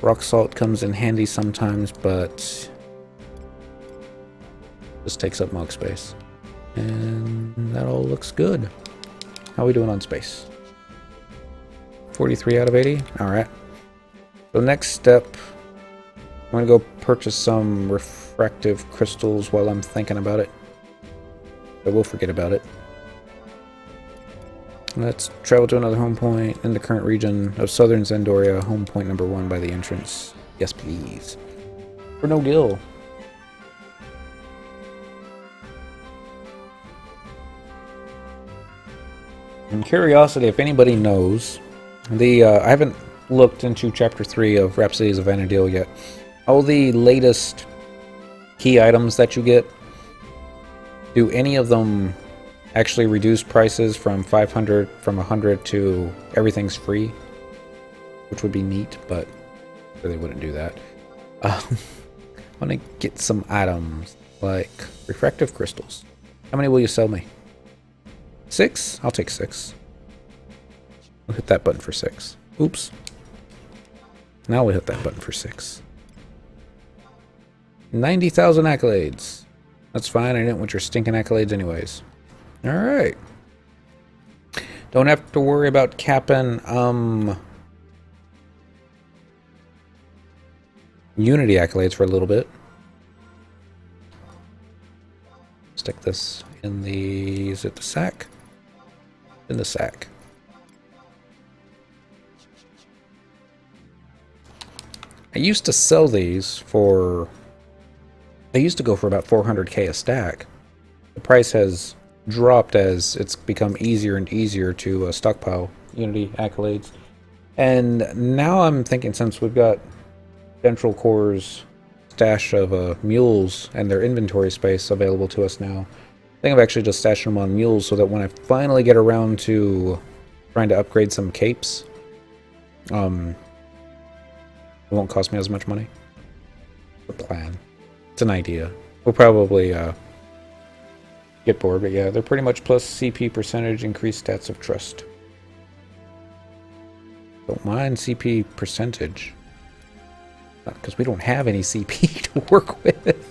Rock salt comes in handy sometimes, but just takes up mug space. And that all looks good. How are we doing on space? 43 out of 80? Alright. So next step, I'm going to go purchase some refractive crystals while I'm thinking about it. But we'll forget about it. Let's travel to another home point in the current region of southern Zendoria, home point number 1 by the entrance. Yes, please. For no gill. And curiosity, if anybody knows, I haven't looked into Chapter 3 of Rhapsodies of Vana'diel yet. All the latest key items that you get, do any of them actually reduce prices from 500, from 100 to everything's free? Which would be neat, but they wouldn't do that. I want to get some items like refractive crystals. How many will you sell me? 6? I'll take 6. We'll hit that button for 6. Oops. Now we'll hit that button for 6. 90,000 accolades. That's fine. I didn't want your stinking accolades anyways. Alright. Don't have to worry about capping Unity accolades for a little bit. Stick this in the... is it the sack? In the sack. I used to sell these for... they used to go for about 400k a stack. The price has dropped as it's become easier and easier to stockpile Unity accolades. And now I'm thinking, since we've got Dentrel Core's stash of mules and their inventory space available to us now, I think I've actually just stashed them on mules so that when I finally get around to trying to upgrade some capes, it won't cost me as much money. The plan. It's an idea. We'll probably get bored, but yeah, they're pretty much plus CP percentage, increased stats of trust. Don't mind CP percentage. Not because we don't have any CP to work with.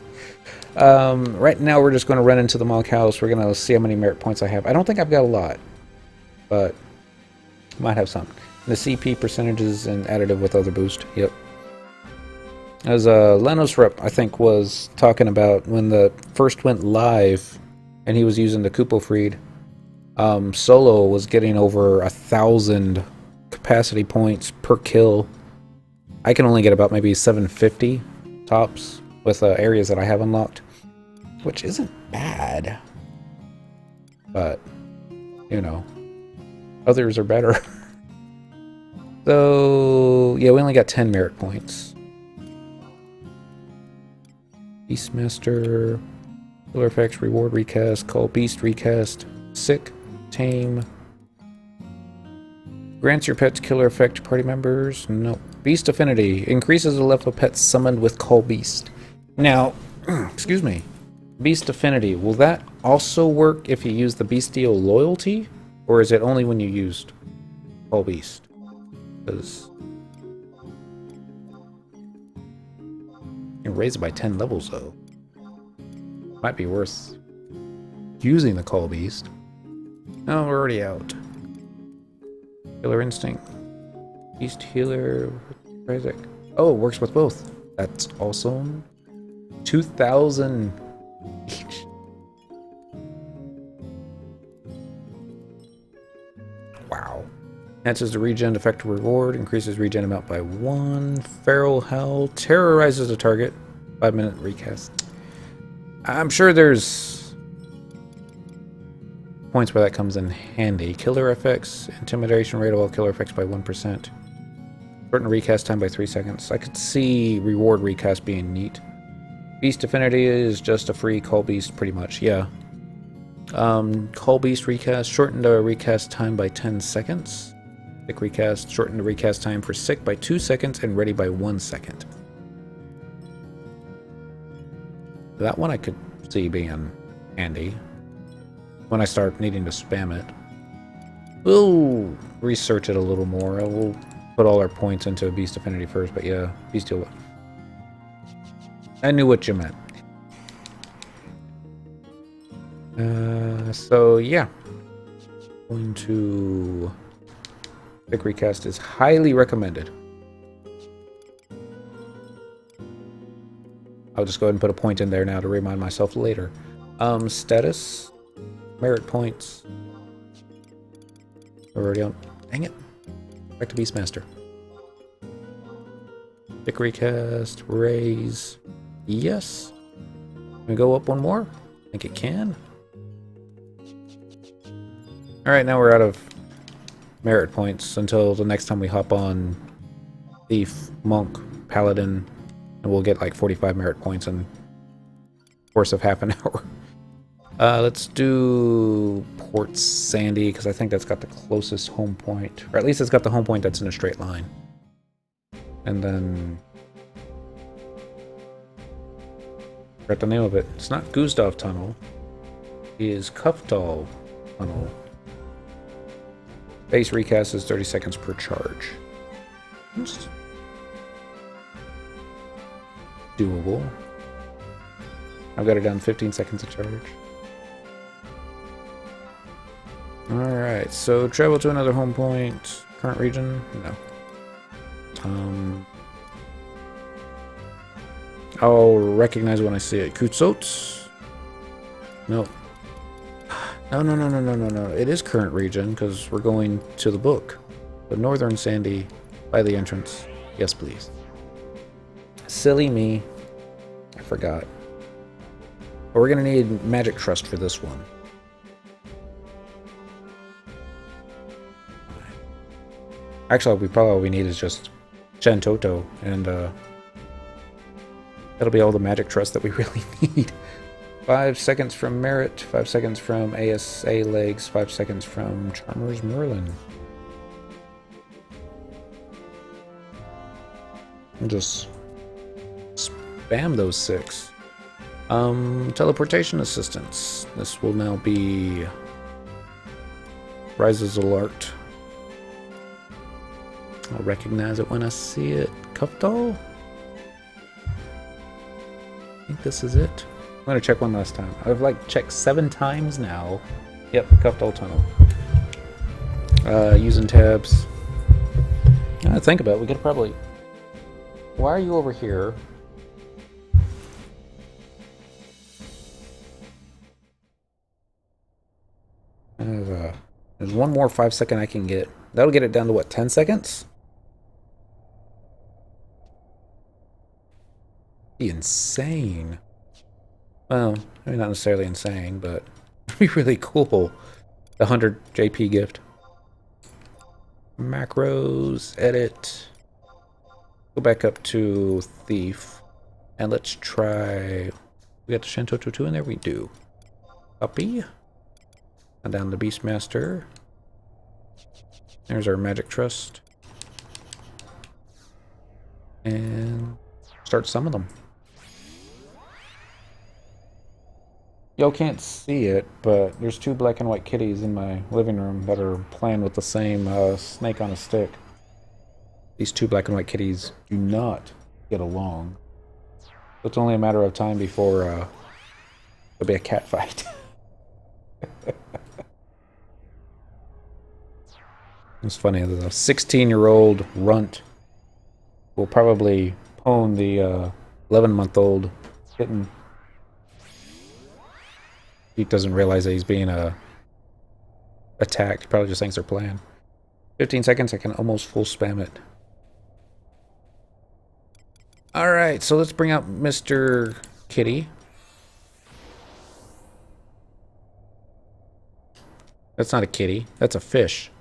Right now we're just going to run into the monk house. We're going to see how many merit points I have. I don't think I've got a lot, but might have some. The CP percentages and additive with other boost. Yep. As Lenos Rep, I think, was talking about when the first went live and he was using the Kupo Freed, Solo was getting over 1,000 capacity points per kill. I can only get about maybe 750 tops with areas that I have unlocked, which isn't bad. But, you know, others are better. So, yeah, we only got 10 merit points. Beastmaster, Killer Effects, Reward Recast, Call Beast Recast, Sick, Tame. Grants your pets Killer Effect to party members. No. Beast Affinity. Increases the level of pets summoned with Call Beast. Now, excuse me. Beast Affinity. Will that also work if you use the Bestial Loyalty? Or is it only when you used Call Beast? Because you can raise it by 10 levels, though. Might be worth using the Call Beast. Oh, we're already out. Killer Instinct. Beast Healer. Isaac. Oh, it works with both. That's awesome. 2,000 each. Wow. Enhances the regen effective reward. Increases regen amount by 1. Feral Howl. Terrorizes the target. 5-minute recast. I'm sure there's points where that comes in handy. Killer effects. Intimidation rate of all killer effects by 1%. Shorten recast time by 3 seconds. I could see reward recast being neat. Beast Affinity is just a free Call Beast, pretty much, yeah. Call Beast recast, shorten the recast time by 10 seconds. Sick recast, shorten the recast time for sick by 2 seconds and ready by 1 second. That one I could see being handy when I start needing to spam it. We'll research it a little more. We'll put all our points into Beast Affinity first, but yeah, Bestial. I knew what you meant. So yeah, going to Quick Recast is highly recommended. I'll just go ahead and put a point in there now to remind myself later. Status, merit points. We're already on. Dang it. Back to Beastmaster. Quick Recast, raise. Yes. Can we go up one more? I think it can. Alright, now we're out of merit points until the next time we hop on Thief, Monk, Paladin, and we'll get like 45 merit points in the course of half an hour. Let's do Port Sandy, because I think that's got the closest home point. Or at least it's got the home point that's in a straight line. And then... I forgot the name of it. It's not Gustav Tunnel. It is Kuftal Tunnel. Base recast is 30 seconds per charge. It's doable. I've got it down 15 seconds of charge. Alright, so travel to another home point. Current region? No. I'll recognize when I see it. Kutsot? No. No. It is current region, because we're going to the book. The Northern Sandy by the entrance. Yes, please. Silly me. I forgot. But we're going to need Magic Trust for this one. Actually, all we need is just Shantotto, and that'll be all the Magic Trust that we really need. 5 seconds from Merit, 5 seconds from ASA Legs, 5 seconds from Charmer's Merlin. And just spam those 6. Teleportation assistance. This will now be Rises Alert. I'll recognize it when I see it. Cuff doll? I think this is it. I'm gonna check one last time. I've like checked 7 times now. Yep, cuff doll tunnel. Using tabs. I think about it, we could probably... Why are you over here? There's one more 5-second I can get. That'll get it down to what, 10 seconds? Be insane. Well, I mean, not necessarily insane, but it'd be really cool. The 100 JP gift. Macros, edit. Go back up to Thief. And let's try... We got the Shantotto 2 in there? We do. Copy. And down the Beastmaster. There's our Magic Trust. And start some of them. Y'all can't see it, but there's 2 black and white kitties in my living room that are playing with the same snake on a stick. These 2 black and white kitties do not get along. It's only a matter of time before there'll be a cat fight. It's funny, the 16-year-old runt will probably pwn the 11-month-old kitten. He doesn't realize that he's being attacked. He probably just thinks they're playing. 15 seconds, I can almost full spam it. Alright, so let's bring out Mr. Kitty. That's not a kitty, that's a fish.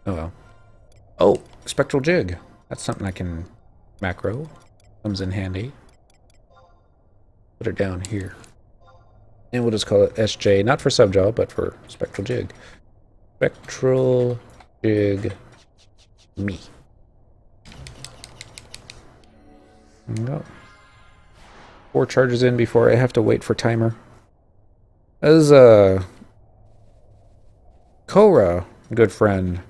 Oh well. Oh, spectral jig. That's something I can macro. Comes in handy. Put it down here. And we'll just call it SJ, not for subjaw, but for spectral jig. Spectral jig me. No. 4 charges in before I have to wait for timer. As Korra, good friend,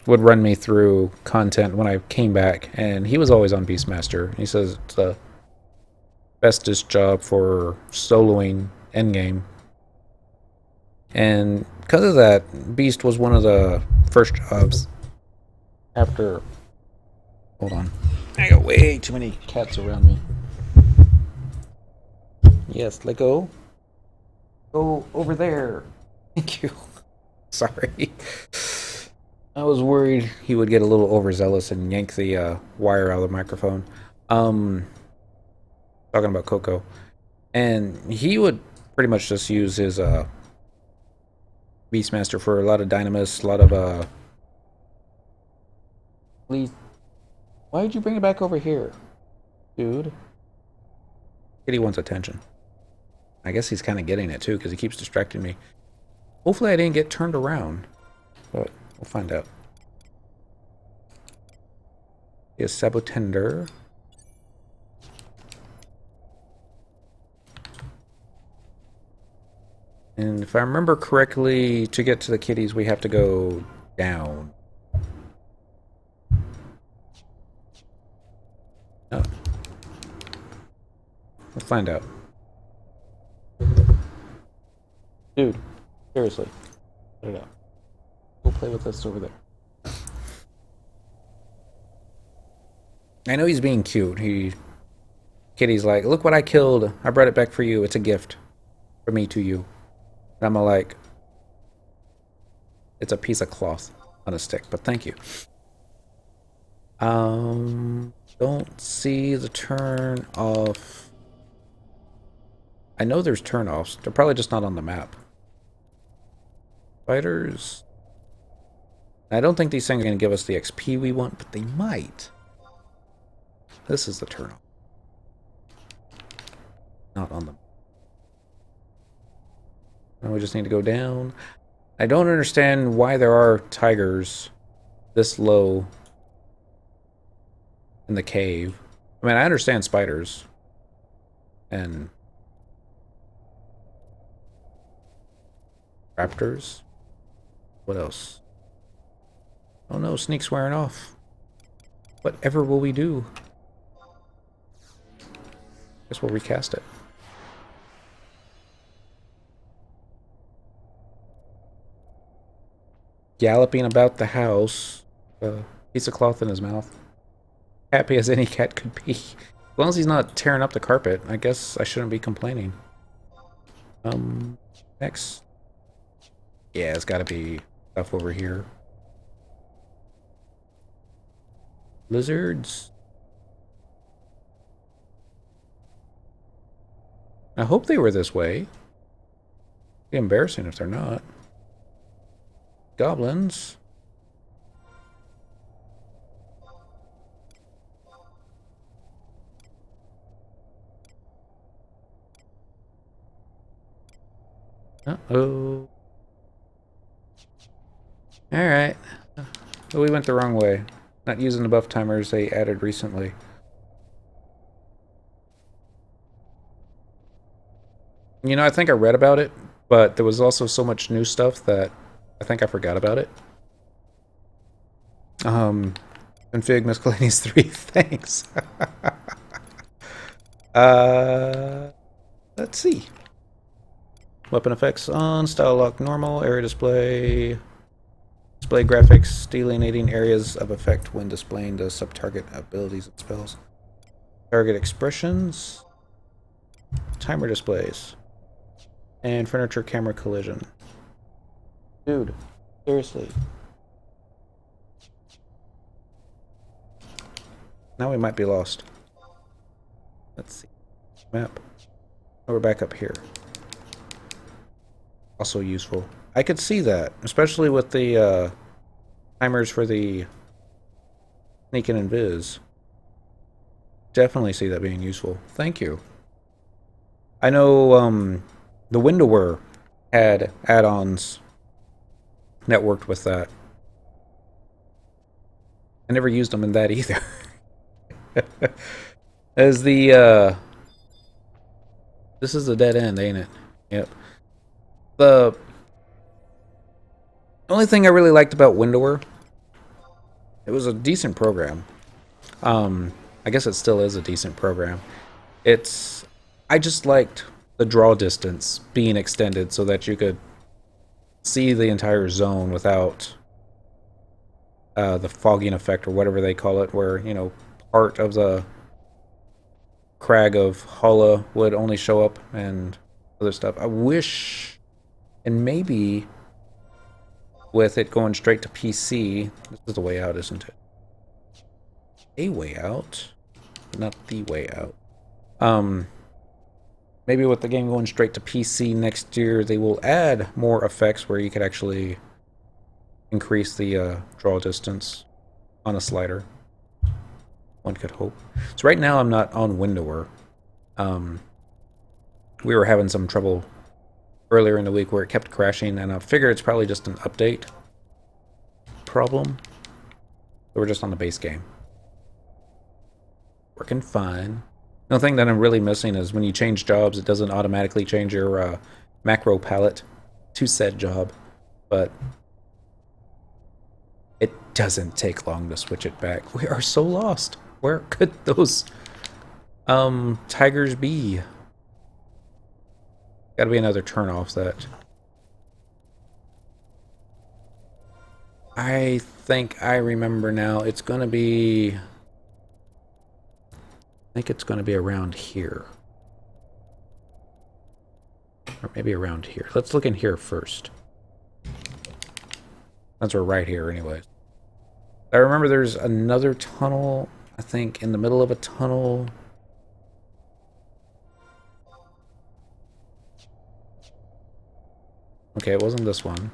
would run me through content when I came back, and he was always on Beastmaster. He says it's the bestest job for soloing endgame. And because of that, Beast was one of the first jobs after... Hold on. I got way too many cats around me. Yes, let go. Go over there. Thank you. Sorry. I was worried he would get a little overzealous and yank the wire out of the microphone. Talking about Coco. And he would pretty much just use his Beastmaster for a lot of Dynamis, a lot of Why did you bring it back over here? Dude. Kitty wants attention. I guess he's kind of getting it too, because he keeps distracting me. Hopefully I didn't get turned around. But we'll find out. Yes, Sabotender. And if I remember correctly, to get to the kitties, we have to go down. Oh. We'll find out. Dude, seriously. Put it out. We'll play with this over there. I know he's being cute. Kitty's like, look what I killed. I brought it back for you. It's a gift. From me to you. And I'm like, it's a piece of cloth on a stick, but thank you. Don't see the turn off. I know there's turn offs. They're probably just not on the map. Fighters. I don't think these things are going to give us the XP we want, but they might. This is the turn off. Not on them. Now we just need to go down. I don't understand why there are tigers this low in the cave. I mean, I understand spiders and Raptors. What else? Oh no, Sneak's wearing off. Whatever will we do? Guess we'll recast it. Galloping about the house. Piece of cloth in his mouth. Happy as any cat could be. As long as he's not tearing up the carpet, I guess I shouldn't be complaining. Next. Yeah, it's gotta be stuff over here. Lizards. I hope they were this way. It'd be embarrassing if they're not. Goblins. Uh-oh. Alright. Oh, we went the wrong way. Not using the buff timers they added recently. You know, I think I read about it, but there was also so much new stuff that I think I forgot about it. Config miscellaneous 3, thanks. Let's see. Weapon effects on, style lock normal, area display, display graphics, delineating areas of effect when displaying the sub-target abilities and spells. Target expressions, timer displays, and furniture camera collision. Dude, seriously. Now we might be lost. Let's see. Map. Oh, we're back up here. Also useful. I could see that, especially with the timers for the sneak and invis. Definitely see that being useful. Thank you. I know the Windower had add-ons that worked with that. I never used them in that either. As the this is a dead end, ain't it? Yep. The only thing I really liked about Windower, it was a decent program. I guess it still is a decent program. I just liked the draw distance being extended so that you could see the entire zone without the fogging effect or whatever they call it, where, you know, part of the crag of Hala would only show up and other stuff. I wish, and maybe with it going straight to PC, this is the way out, isn't it? A way out, but not the way out. Maybe with the game going straight to PC next year, they will add more effects where you could actually increase the draw distance on a slider. One could hope. So right now I'm not on Windower. We were having some trouble earlier in the week where it kept crashing, and I figure it's probably just an update problem. So we're just on the base game. Working fine. The only thing that I'm really missing is when you change jobs, it doesn't automatically change your macro palette to said job, but it doesn't take long to switch it back. We are so lost. Where could those tigers be? Gotta be another turn-off that I think I remember now. It's gonna be, I think it's gonna be around here. Or maybe around here. Let's look in here first. Since we're right here anyways. I remember there's another tunnel, I think, in the middle of a tunnel. Okay, it wasn't this one.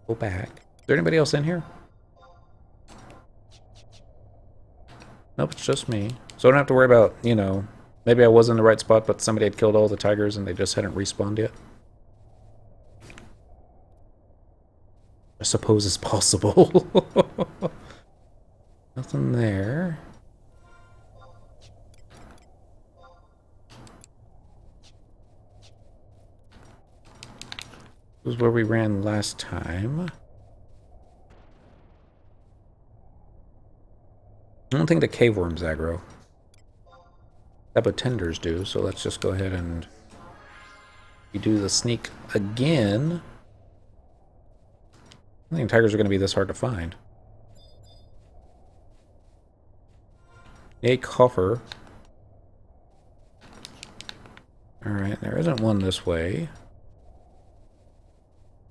Go back. Is there anybody else in here? Nope, it's just me. So I don't have to worry about, you know, maybe I was in the right spot, but somebody had killed all the tigers and they just hadn't respawned yet. I suppose it's possible. Nothing there. This was where we ran last time. I don't think the cave worms aggro. Sabotenders do, so let's just go ahead and we do the sneak again. I think tigers are going to be this hard to find. A coffer. Alright, there isn't one this way.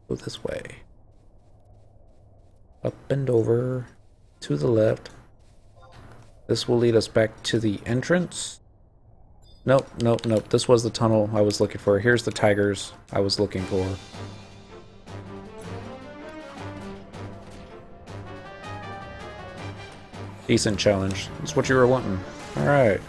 Go this way. Up and over. To the left. This will lead us back to the entrance. Nope, nope, nope. This was the tunnel I was looking for. Here's the tigers I was looking for. Decent challenge. That's what you were wanting. Alright.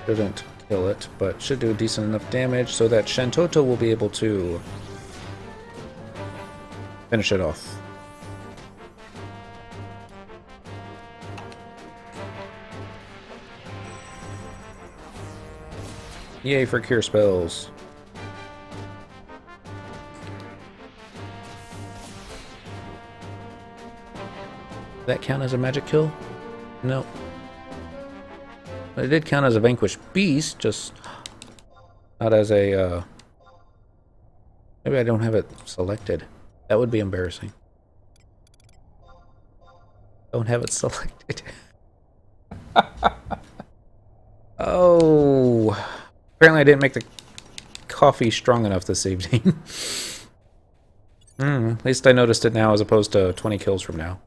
Didn't kill it, but should do decent enough damage so that Shantotto will be able to finish it off. Yay for cure spells. Does that count as a magic kill? No. But it did count as a vanquished beast, just not as a, maybe I don't have it selected. That would be embarrassing. Don't have it selected. Oh. Apparently I didn't make the coffee strong enough this evening. At least I noticed it now as opposed to 20 kills from now.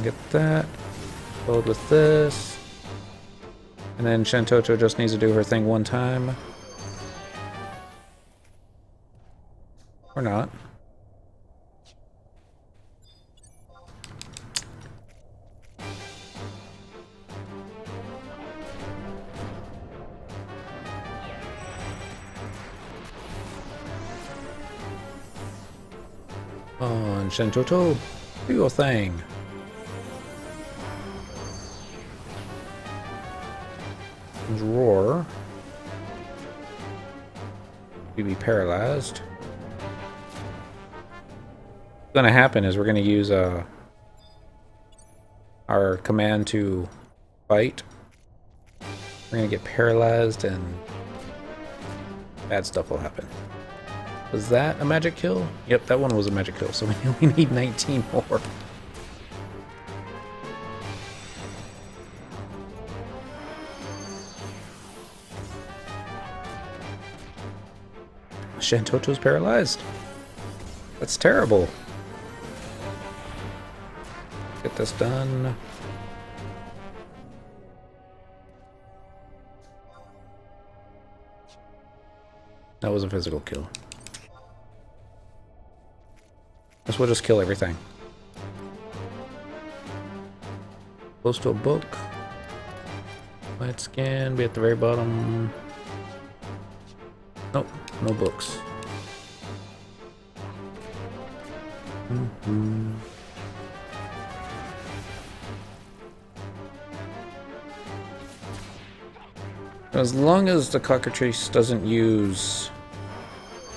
Get that. Load with this. And then Shantotto just needs to do her thing one time. Or not. On Shantotto, do your thing. Roar. You'll be paralyzed. What's going to happen is we're going to use our command to fight. We're going to get paralyzed and bad stuff will happen. Was that a magic kill? Yep, that one was a magic kill, so we need 19 more. Shantotto's paralyzed. That's terrible. Get this done. That was a physical kill. This will just kill everything. Close to a book. White scan, be at the very bottom. Nope, no books. As long as the cockatrice doesn't use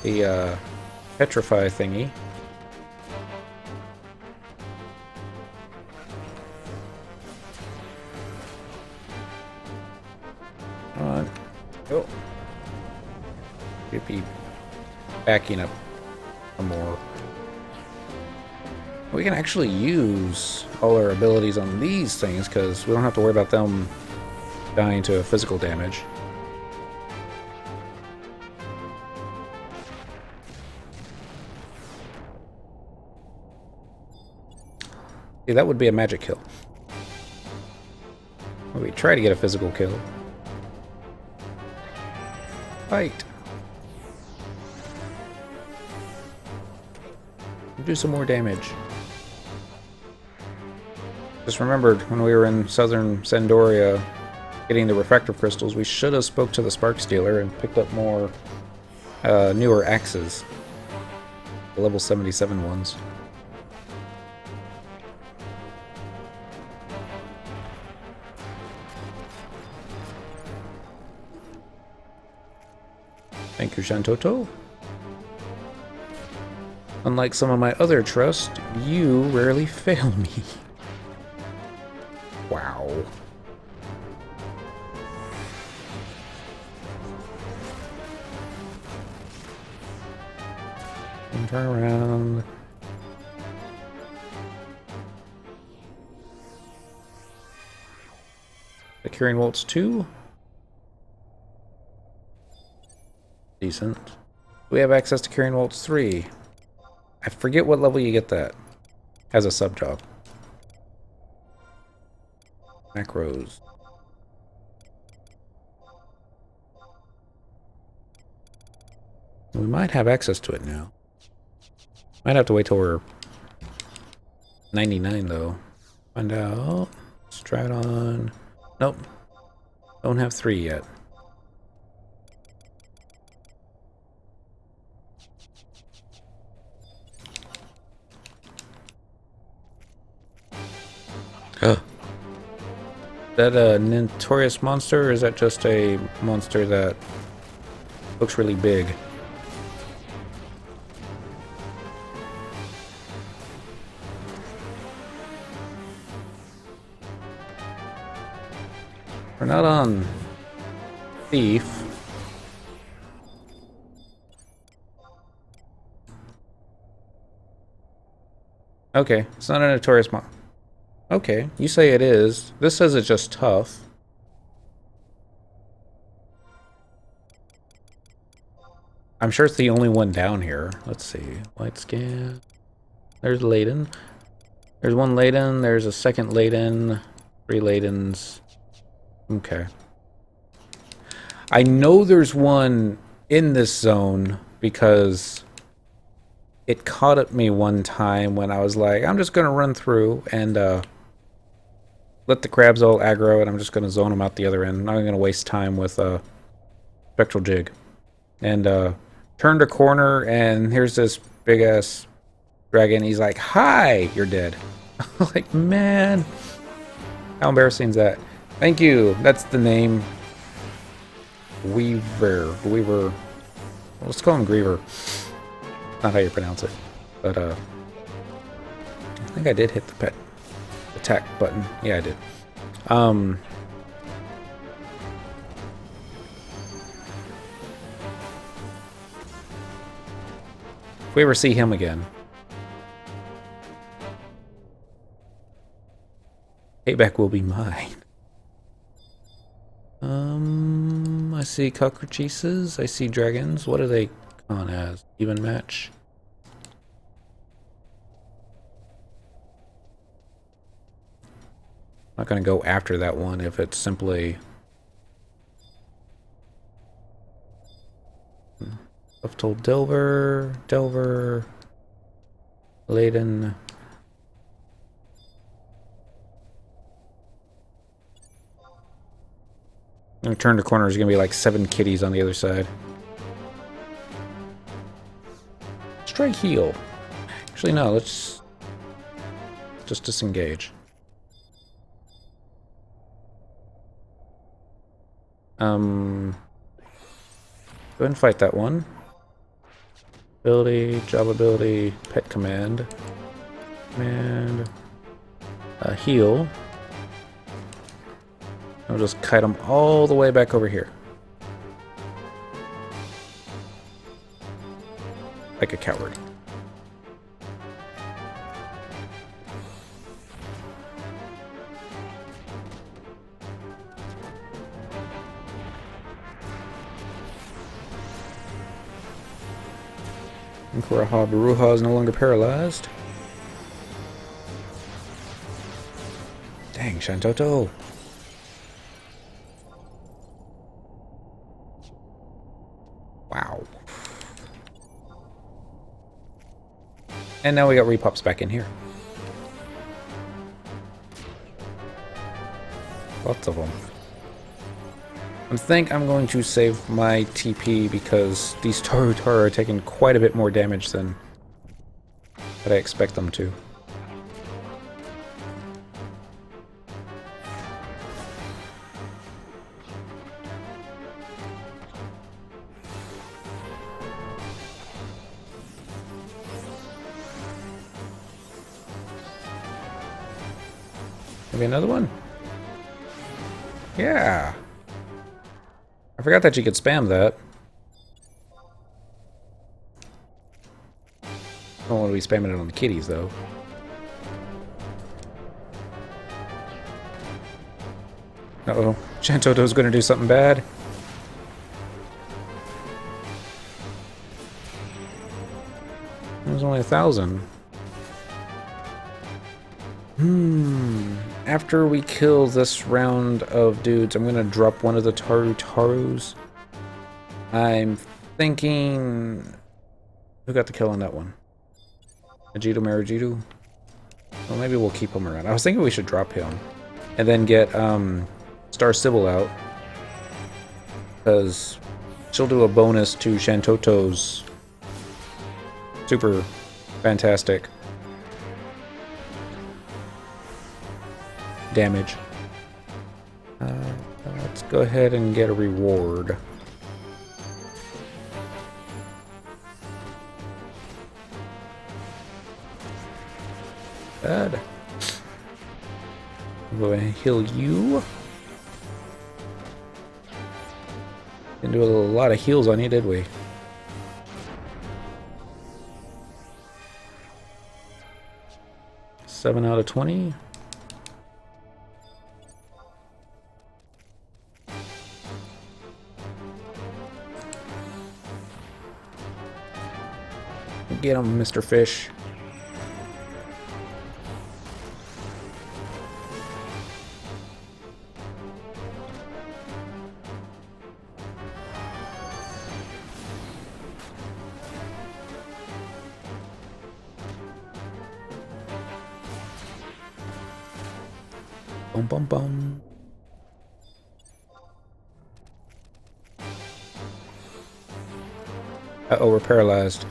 the petrify thingy. Come on. Oh. Could be backing up some more. We can actually use all our abilities on these things because we don't have to worry about them dying to physical damage. Yeah, that would be a magic kill. We try to get a physical kill. Fight. Do some more damage. Just remembered when we were in southern Sandoria getting the refractor crystals, we should have spoke to the Spark Stealer and picked up more newer axes. The level 77 ones. Thank you, Shantotto. Unlike some of my other trusts, you rarely fail me. Wow. And turn around. The Kirin Waltz 2. Decent. We have access to Kirin Waltz 3. I forget what level you get that as a sub job. Macros. We might have access to it now. Might have to wait till we're 99 though. Find out. Straton. Nope. Don't have 3 yet. Is that a notorious monster, or is that just a monster that looks really big? We're not on Thief. Okay, it's not a notorious monster. Okay, you say it is. This says it's just tough. I'm sure it's the only one down here. Let's see. Light scan. There's Layden. There's one Layden. There's a second Layden. 3 Laydens. Okay. I know there's one in this zone because it caught at me one time when I was like, I'm just going to run through and let the crabs all aggro, and I'm just going to zone them out the other end. I'm not going to waste time with Spectral Jig. And turned a corner, and here's this big-ass dragon. He's like, hi, you're dead. Like, man. How embarrassing is that? Thank you. That's the name. Weaver. Let's call him Griever. Not how you pronounce it. But, I think I did hit the pet attack button. Yeah, I did. If we ever see him again, payback will be mine. I see cockroaches. I see dragons. What are they on as? Even match? I'm not going to go after that one if it's simply I've told Delver, Layden. I'm going to turn the corner. There's going to be like 7 kitties on the other side. Let's try heal. Actually, no. Let's just disengage. Go ahead and fight that one. Ability, job ability, pet command. Command. Heal. I'll just kite them all the way back over here. Like a coward. Kuraha Baruha is no longer paralyzed. Dang, Shantotto. Wow. And now we got repops back in here. Lots of them. I think I'm going to save my TP because these Taru are taking quite a bit more damage than what I expect them to. Maybe another one? Yeah. I forgot that you could spam that. I don't want to be spamming it on the kitties, though. Uh-oh. Shantotto's going to do something bad. It was only 1,000. After we kill this round of dudes, I'm gonna drop one of the Tarus. I'm thinking... Who got the kill on that one? Majitu Marijitu? Well, maybe we'll keep him around. I was thinking we should drop him. And then get Star Sybil out. Because she'll do a bonus to Shantotto's super fantastic damage. Let's go ahead and get a reward. Bad. I'm going to heal you. Didn't do a lot of heals on you, did we? Seven out of 20. Get him, Mr. Fish. Bum bum bum. Uh-oh, we're paralyzed.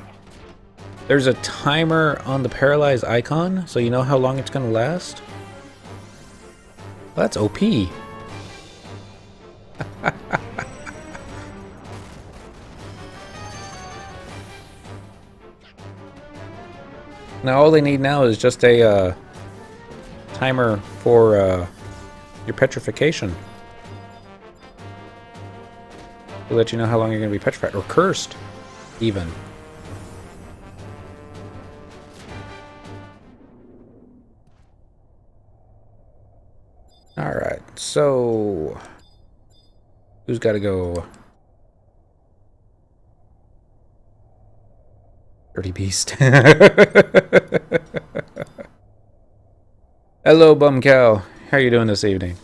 There's a timer on the paralyzed icon, so you know how long it's gonna last? Well, that's OP. Now all they need now is just a timer for your petrification. To let you know how long you're gonna be petrified, or cursed, even. Alright, so... Who's got to go? Dirty Beast. Hello, Bum Cow. How are you doing this evening?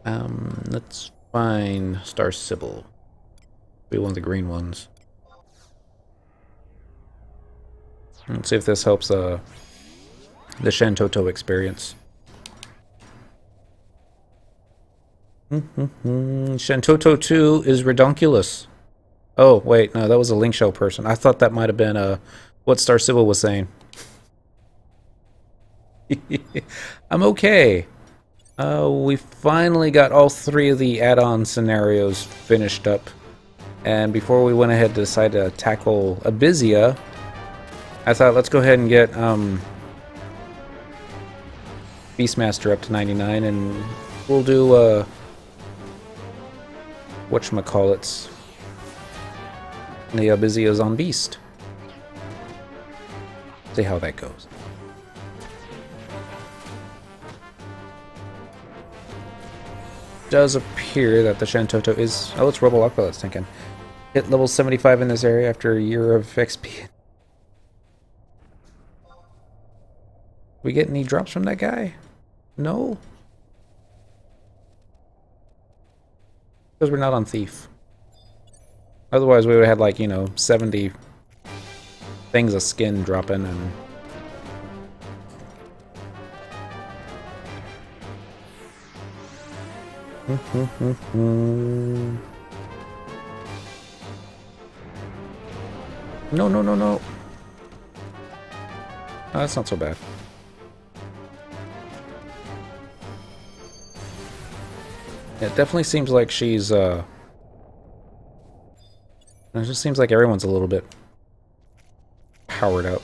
Let's find Star Sybil. Be one of the green ones. Let's see if this helps the Shantotto experience. Shantotto 2 is redonkulous. Oh, wait, no, that was a link shell person. I thought that might have been what Star Sybil was saying. I'm okay. We finally got all 3 of the add-on scenarios finished up. And before we went ahead to decide to tackle Abysia, I thought let's go ahead and get Beastmaster up to 99, and we'll do whatchamacallits, the Abyssia on Beast. See how that goes. Does appear that the Shantotto is... Oh, it's Rebel Aqua that's thinking. Hit level 75 in this area after a year of XP. We get any drops from that guy? No? Because we're not on Thief. Otherwise we would have had, like, you know, 70 things of skin dropping and... No, no, no, no. Oh, that's not so bad. It definitely seems like she's, it just seems like everyone's a little bit powered up.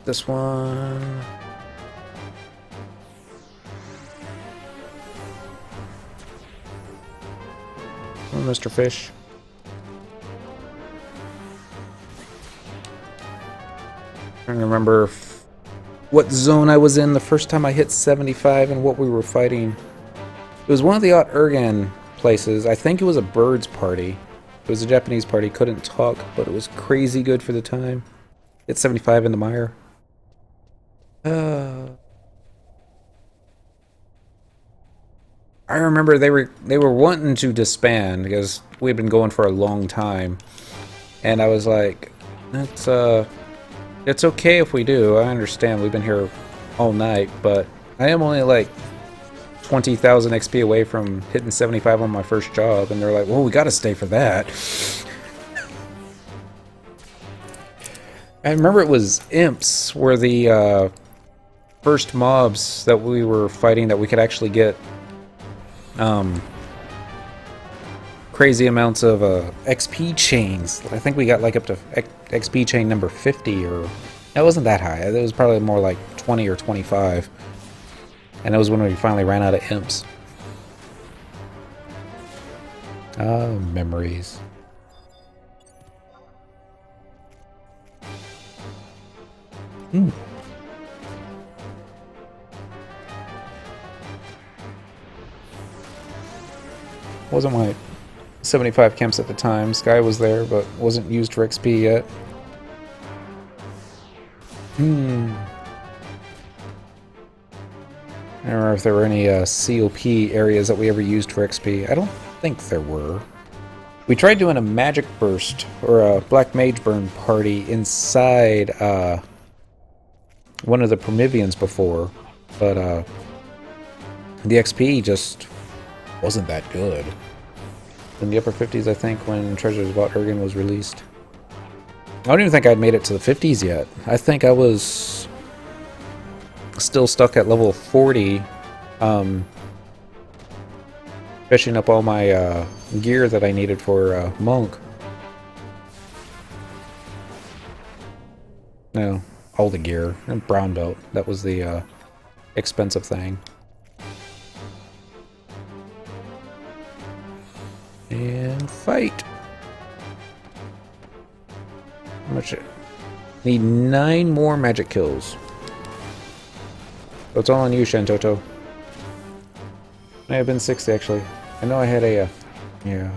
This one... Oh, Mr. Fish. Trying to remember what zone I was in the first time I hit 75 and what we were fighting. It was one of the Ergan places. I think it was a bird's party. It was a Japanese party. Couldn't talk, but it was crazy good for the time. Hit 75 in the mire. I remember they were wanting to disband because we'd been going for a long time, and I was like, it's okay if we do. I understand we've been here all night, but I am only like 20,000 XP away from hitting 75 on my first job, and they're like, well, we got to stay for that. I remember it was imps were the first mobs that we were fighting that we could actually get crazy amounts of XP chains. I think we got like up to XP chain number 50, or it wasn't that high. It was probably more like 20 or 25. And that was when we finally ran out of imps. Oh, memories. Wasn't my 75 camps at the time. Sky was there, but wasn't used for XP yet. I don't remember if there were any COP areas that we ever used for XP. I don't think there were. We tried doing a magic burst or a black mage burn party inside one of the Prometheans before, but the XP just wasn't that good. In the upper 50s, I think, when Treasures of Ergan was released. I don't even think I'd made it to the 50s yet. I think I was still stuck at level 40, fishing up all my gear that I needed for Monk. No, all the gear. And Brown Belt. That was the expensive thing. And fight. How much? Need 9 more magic kills. So it's all on you, Shantotto. May have been 60 actually. I know I had a yeah.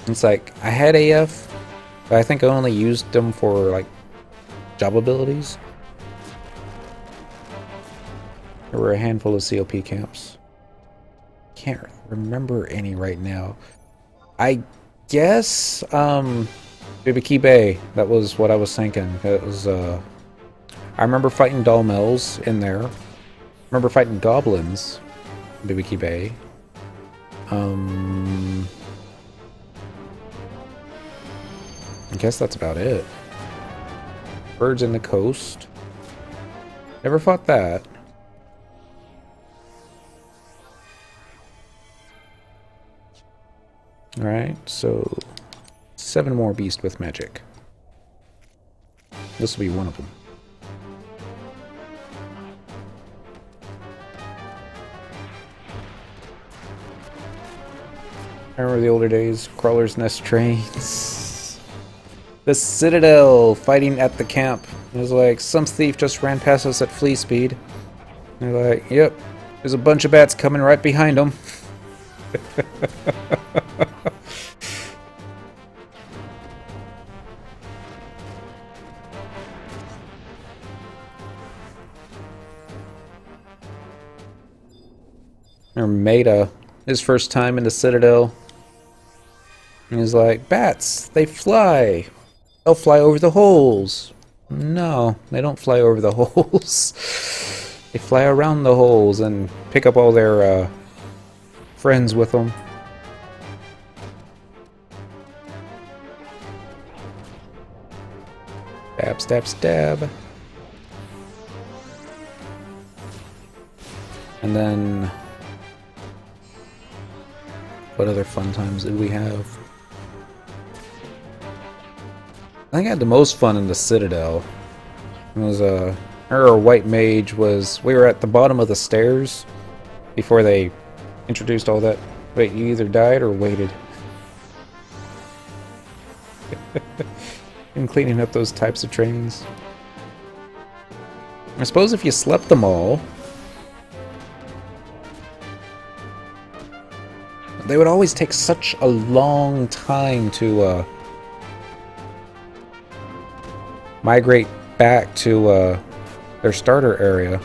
It's like I had AF, but I think I only used them for like job abilities. There were a handful of COP camps. Can't remember any right now. I guess Bibiki Bay. That was what I was thinking. It was I remember fighting Dolmels in there. I remember fighting goblins in Bibiki Bay. I guess that's about it. Birds in the Coast. Never fought that. Alright, so 7 more beasts with magic. This will be one of them. I remember the older days, Crawler's Nest trains. The Citadel fighting at the camp. It was like, some thief just ran past us at flea speed. And they're like, yep, there's a bunch of bats coming right behind them. Or Maida, his first time in the Citadel. And he's like, bats, they fly. They'll fly over the holes. No, they don't fly over the holes. They fly around the holes and pick up all their friends with them. Stab, stab, stab. And then, what other fun times did we have? I think I had the most fun in the Citadel. It was our white mage was, we were at the bottom of the stairs before they introduced all that. Wait, you either died or waited. In cleaning up those types of trains. I suppose if you slept them all, they would always take such a long time to migrate back to their starter area.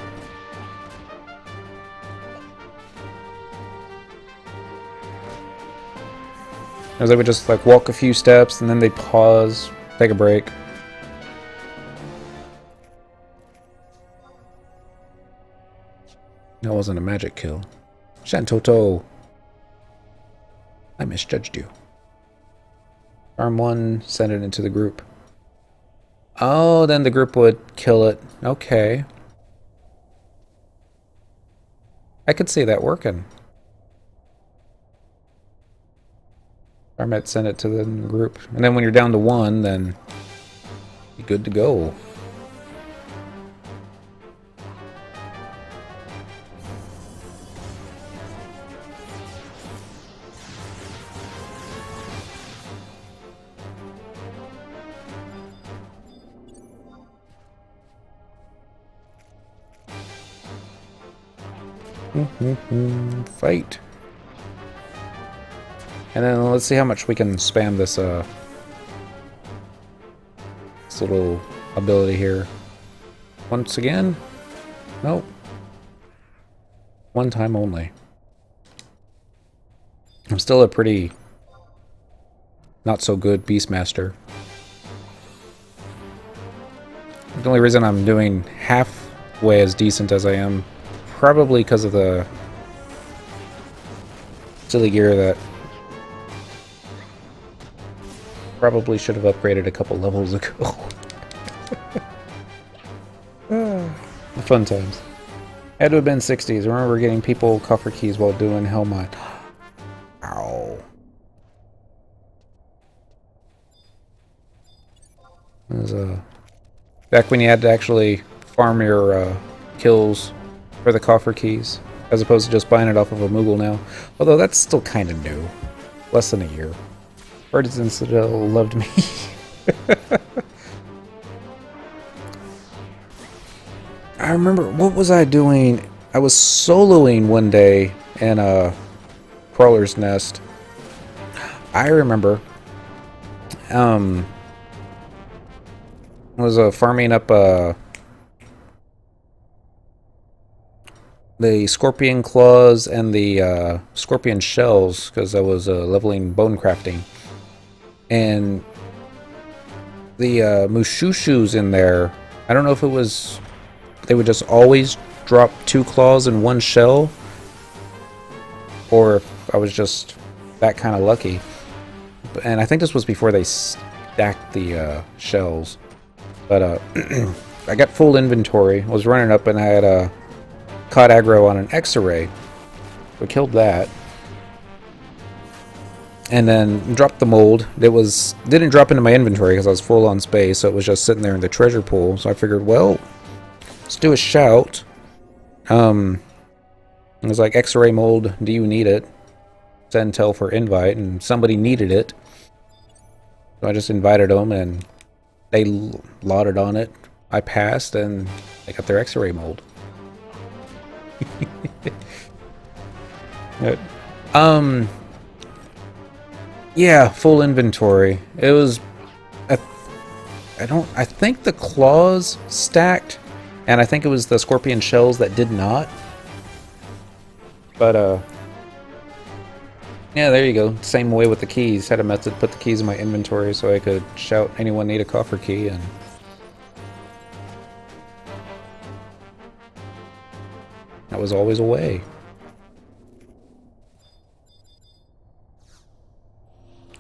As they would just like walk a few steps and then they'd pause, take a break. That wasn't a magic kill. Shantotto, I misjudged you. Farm 1, send it into the group. Oh, then the group would kill it. Okay. I could see that working. I might send it to the group. And then when you're down to 1, then you're good to go. Fight. And then let's see how much we can spam this this little ability here. Once again? Nope. One time only. I'm still a pretty not so good Beastmaster. The only reason I'm doing halfway as decent as I am, probably because of the silly gear that probably should have upgraded a couple levels ago. Fun times. Had to have been 60s. I remember getting people coffer keys while doing Hellmine. Ow. It was back when you had to actually farm your kills for the coffer keys, as opposed to just buying it off of a Moogle now. Although that's still kind of new. Less than a year. Artisan Citadel loved me. I remember, what was I doing? I was soloing one day in a Crawler's Nest. I remember. Was farming up the scorpion claws and the scorpion shells, because I was leveling bone crafting. And the Mushushus in there, I don't know if it was, they would just always drop 2 claws and 1 shell, or if I was just that kind of lucky. And I think this was before they stacked the shells. But I got full inventory, was running up, and I had caught aggro on an X-ray. We killed that. And then dropped the mold. It didn't drop into my inventory because I was full on space, so it was just sitting there in the treasure pool. So I figured, well, let's do a shout. It was like, X-ray mold, do you need it? Send tell for invite, and somebody needed it. So I just invited them, and they lauded on it. I passed, and they got their X-ray mold. Yeah, full inventory. It was, I think the claws stacked, and I think it was the scorpion shells that did not. But yeah, there you go. Same way with the keys. Had a method to put the keys in my inventory so I could shout anyone need a coffer key, and That was always a way.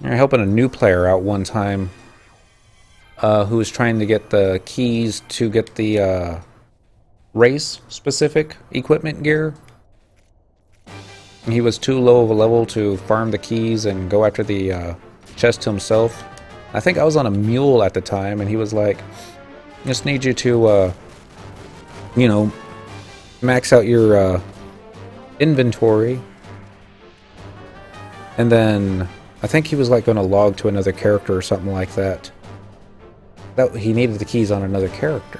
You're helping a new player out one time who was trying to get the keys to get the race-specific equipment gear. He was too low of a level to farm the keys and go after the chest himself. I think I was on a mule at the time, and he was like, just need you to, you know, max out your inventory. And then I think he was like going to log to another character or something like that. He needed the keys on another character.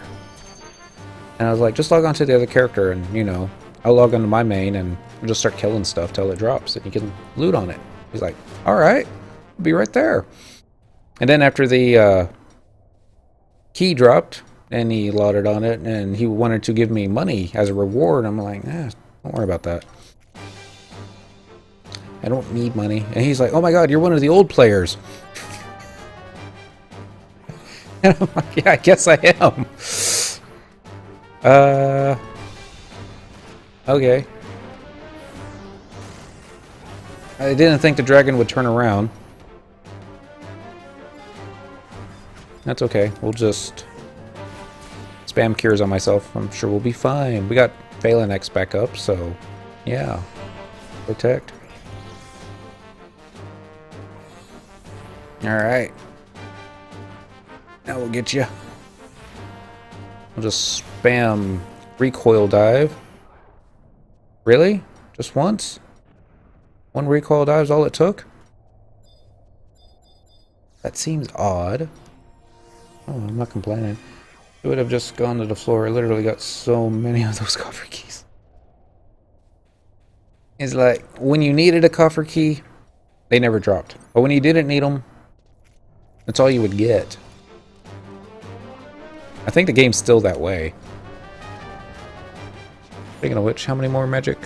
And I was like, just log on to the other character and, you know, I'll log onto my main and we'll just start killing stuff till it drops and you can loot on it. He's like, alright, I'll be right there. And then after the key dropped and he loaded on it and he wanted to give me money as a reward, I'm like, don't worry about that. I don't need money. And he's like, oh my god, you're one of the old players. And I'm like, yeah, I guess I am. Okay. I didn't think the dragon would turn around. That's okay. We'll just spam cures on myself. I'm sure we'll be fine. We got Phelan X back up, so yeah. Protect. Alright. Now we'll get you. We'll just spam recoil dive. Really? Just once? One recoil dive's all it took? That seems odd. Oh, I'm not complaining. It would have just gone to the floor. I literally got so many of those coffer keys. It's like, when you needed a coffer key, they never dropped. But when you didn't need them, that's all you would get. I think the game's still that way. Speaking of which, how many more magic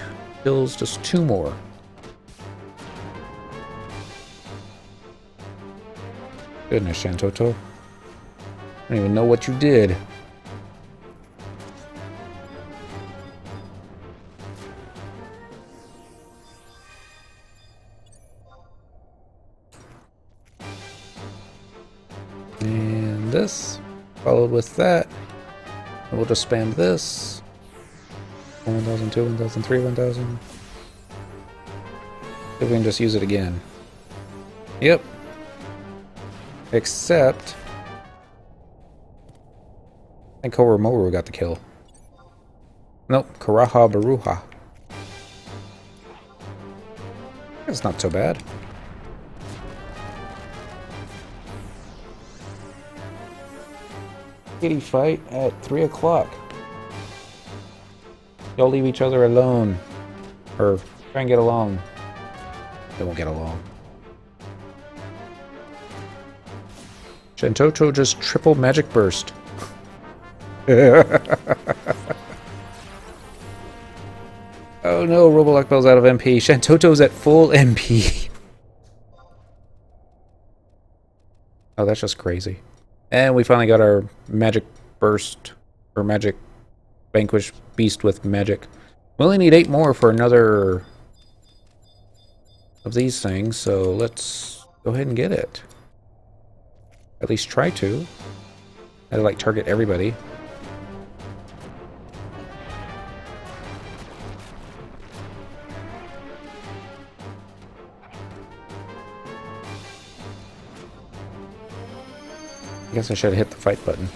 kills? Just 2 more. Goodness, Shantotto. I don't even know what you did. And this, followed with that. And we'll just spam this. 1002, 1003, 1000. If we can just use it again. Yep. Except I think Koromoru got the kill. Nope, Karaha Baruha. That's not so bad. Kitty fight at 3 o'clock. Y'all leave each other alone. Or try and get along. They won't get along. Shantotto just triple magic burst. Oh no, Robolock out of MP. Shantotto's at full MP. Oh, that's just crazy. And we finally got our magic burst, or magic vanquish beast with magic. We only need 8 more for another of these things, so let's go ahead and get it. At least try to. I like target everybody. I guess I should have hit the fight button.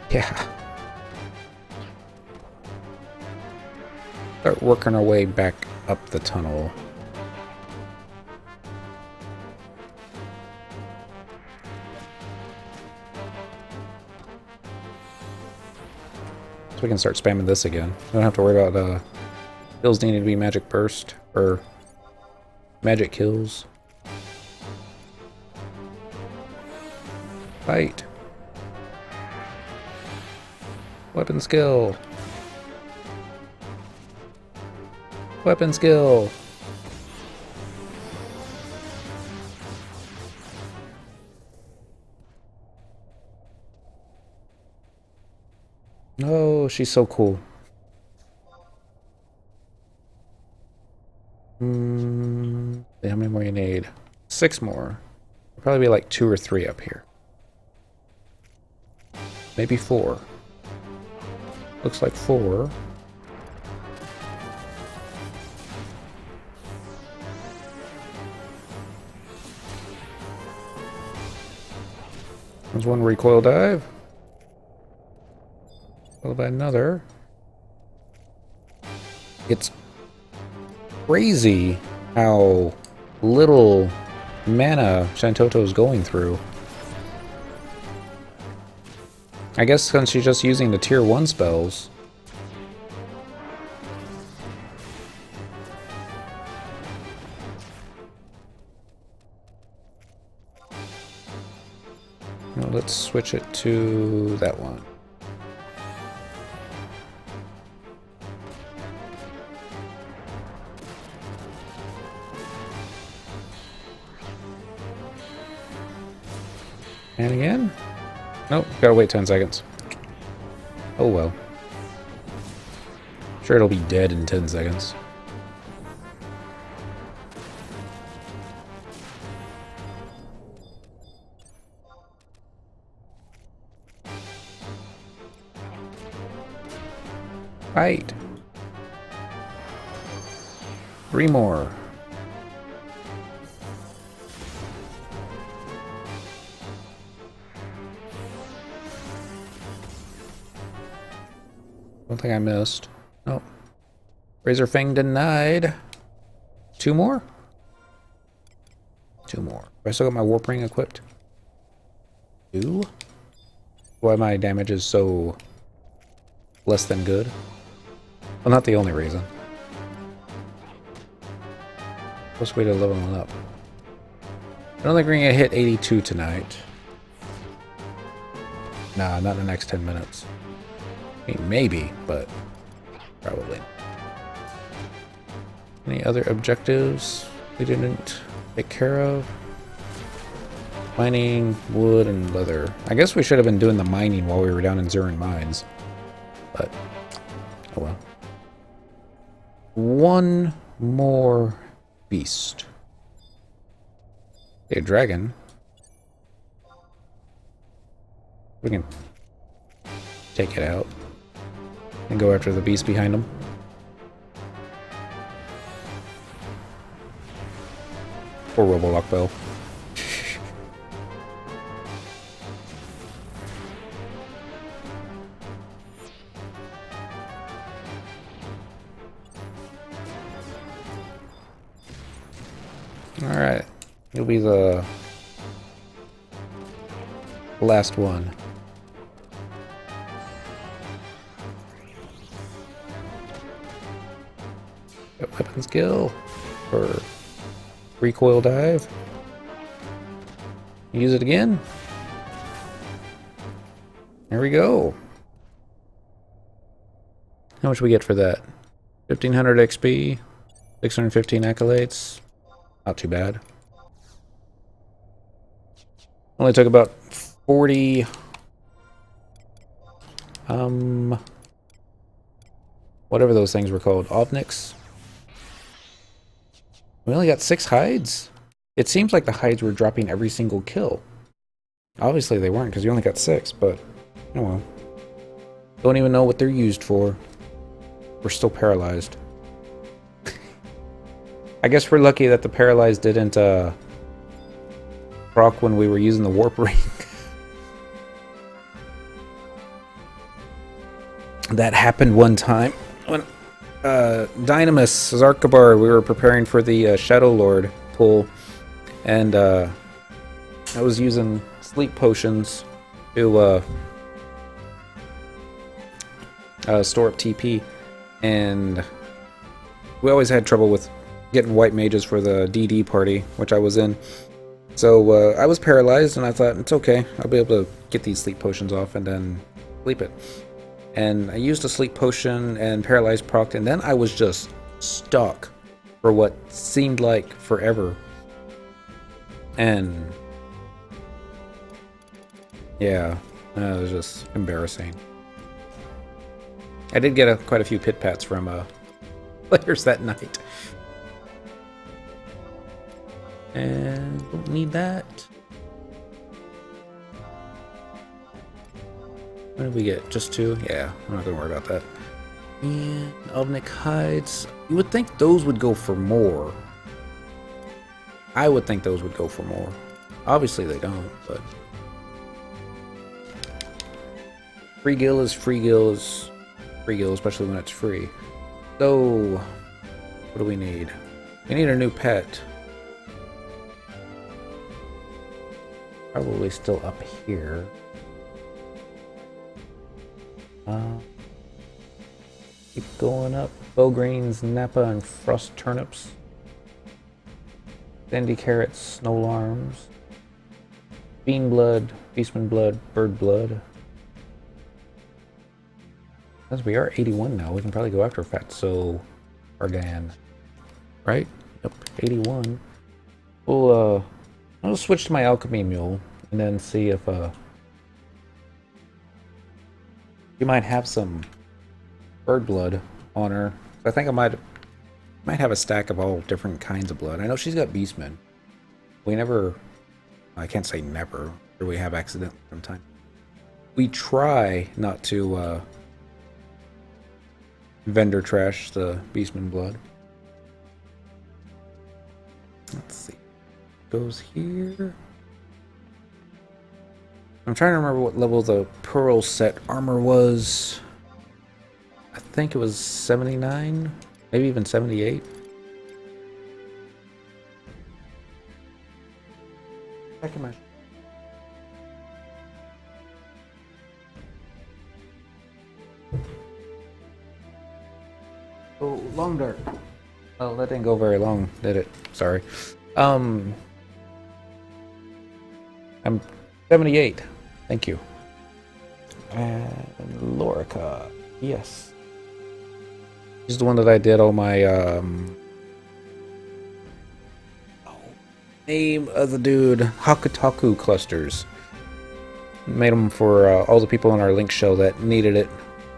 Yeah. Start working our way back up the tunnel. So we can start spamming this again. We don't have to worry about kills needing to be magic burst or magic kills. Fight. Weapon skill. Weapon skill. Oh, she's so cool. How many more you need? 6 more. Probably be like 2 or 3 up here. Maybe 4. Looks like 4. There's one recoil dive. Followed by another. It's crazy how little mana Shantotto is going through. I guess since she's just using the tier 1 spells. Well, let's switch it to that one. And again? Nope, gotta wait 10 seconds. Oh well. Sure, it'll be dead in 10 seconds. Fight! 3 more. Don't think I missed. Nope. Razor Fang denied. 2 more? 2 more. I still got my Warp Ring equipped. 2? Why my damage is so less than good? Well, not the only reason. What's the way to level one up? I don't think we're gonna hit 82 tonight. Nah, not in the next 10 minutes. I mean, maybe, but probably. Any other objectives we didn't take care of? Mining, wood, and leather. I guess we should have been doing the mining while we were down in Zeruhn mines. But, oh well. 1 more beast. A dragon. We can take it out and go after the beast behind him. Poor Robolock Bell. Alright, you'll be the last one. Got weapon skill for recoil dive. Use it again. There we go. How much we get for that? 1500 XP, 615 accolades. Not too bad. Only took about 40 whatever those things were called, Ovniks. We only got 6 hides. It seems like the hides were dropping every single kill. Obviously they weren't because you only got 6, but oh well. Don't even know what they're used for. We're still paralyzed. I guess we're lucky that the paralyzed didn't proc when we were using the warp ring. That happened one time when Dynamis, Zarkabar, we were preparing for the Shadow Lord pull, and I was using sleep potions to store up TP, and we always had trouble with getting white mages for the DD party, which I was in. So I was paralyzed, and I thought, it's okay, I'll be able to get these sleep potions off and then sleep it. And I used a sleep potion and paralyzed proc, and then I was just stuck for what seemed like forever. And yeah, it was just embarrassing. I did get quite a few pit pats from players that night. And don't need that. What did we get? Just 2? Yeah, I'm not gonna worry about that. And Ovnik hides. You would think those would go for more. I would think those would go for more. Obviously they don't, but free gill is free gill is free gill, especially when it's free. So what do we need? We need a new pet. Probably still up here. Keep going up. Bowgreens, Napa, and frost turnips. Sandy carrots, snow larms. Bean blood, beastman blood, bird blood. As we are 81 now, we can probably go after Fatso Argan. Right? Yep, 81. I'll switch to my alchemy mule and then see if you might have some bird blood on her. I think I might have a stack of all different kinds of blood. I know she's got beastmen. We never, I can't say never, or we have accidentally sometimes. We try not to vendor trash the beastman blood. Let's see. Goes here. I'm trying to remember what level the pearl set armor was. I think it was 79, maybe even 78. Check my. Oh, long dart. Oh, that didn't go very long, did it? Sorry. I'm 78. Thank you. And Lorica. Yes. She's the one that I did all my name of the dude, Hakutaku clusters. Made them for all the people on our link show that needed it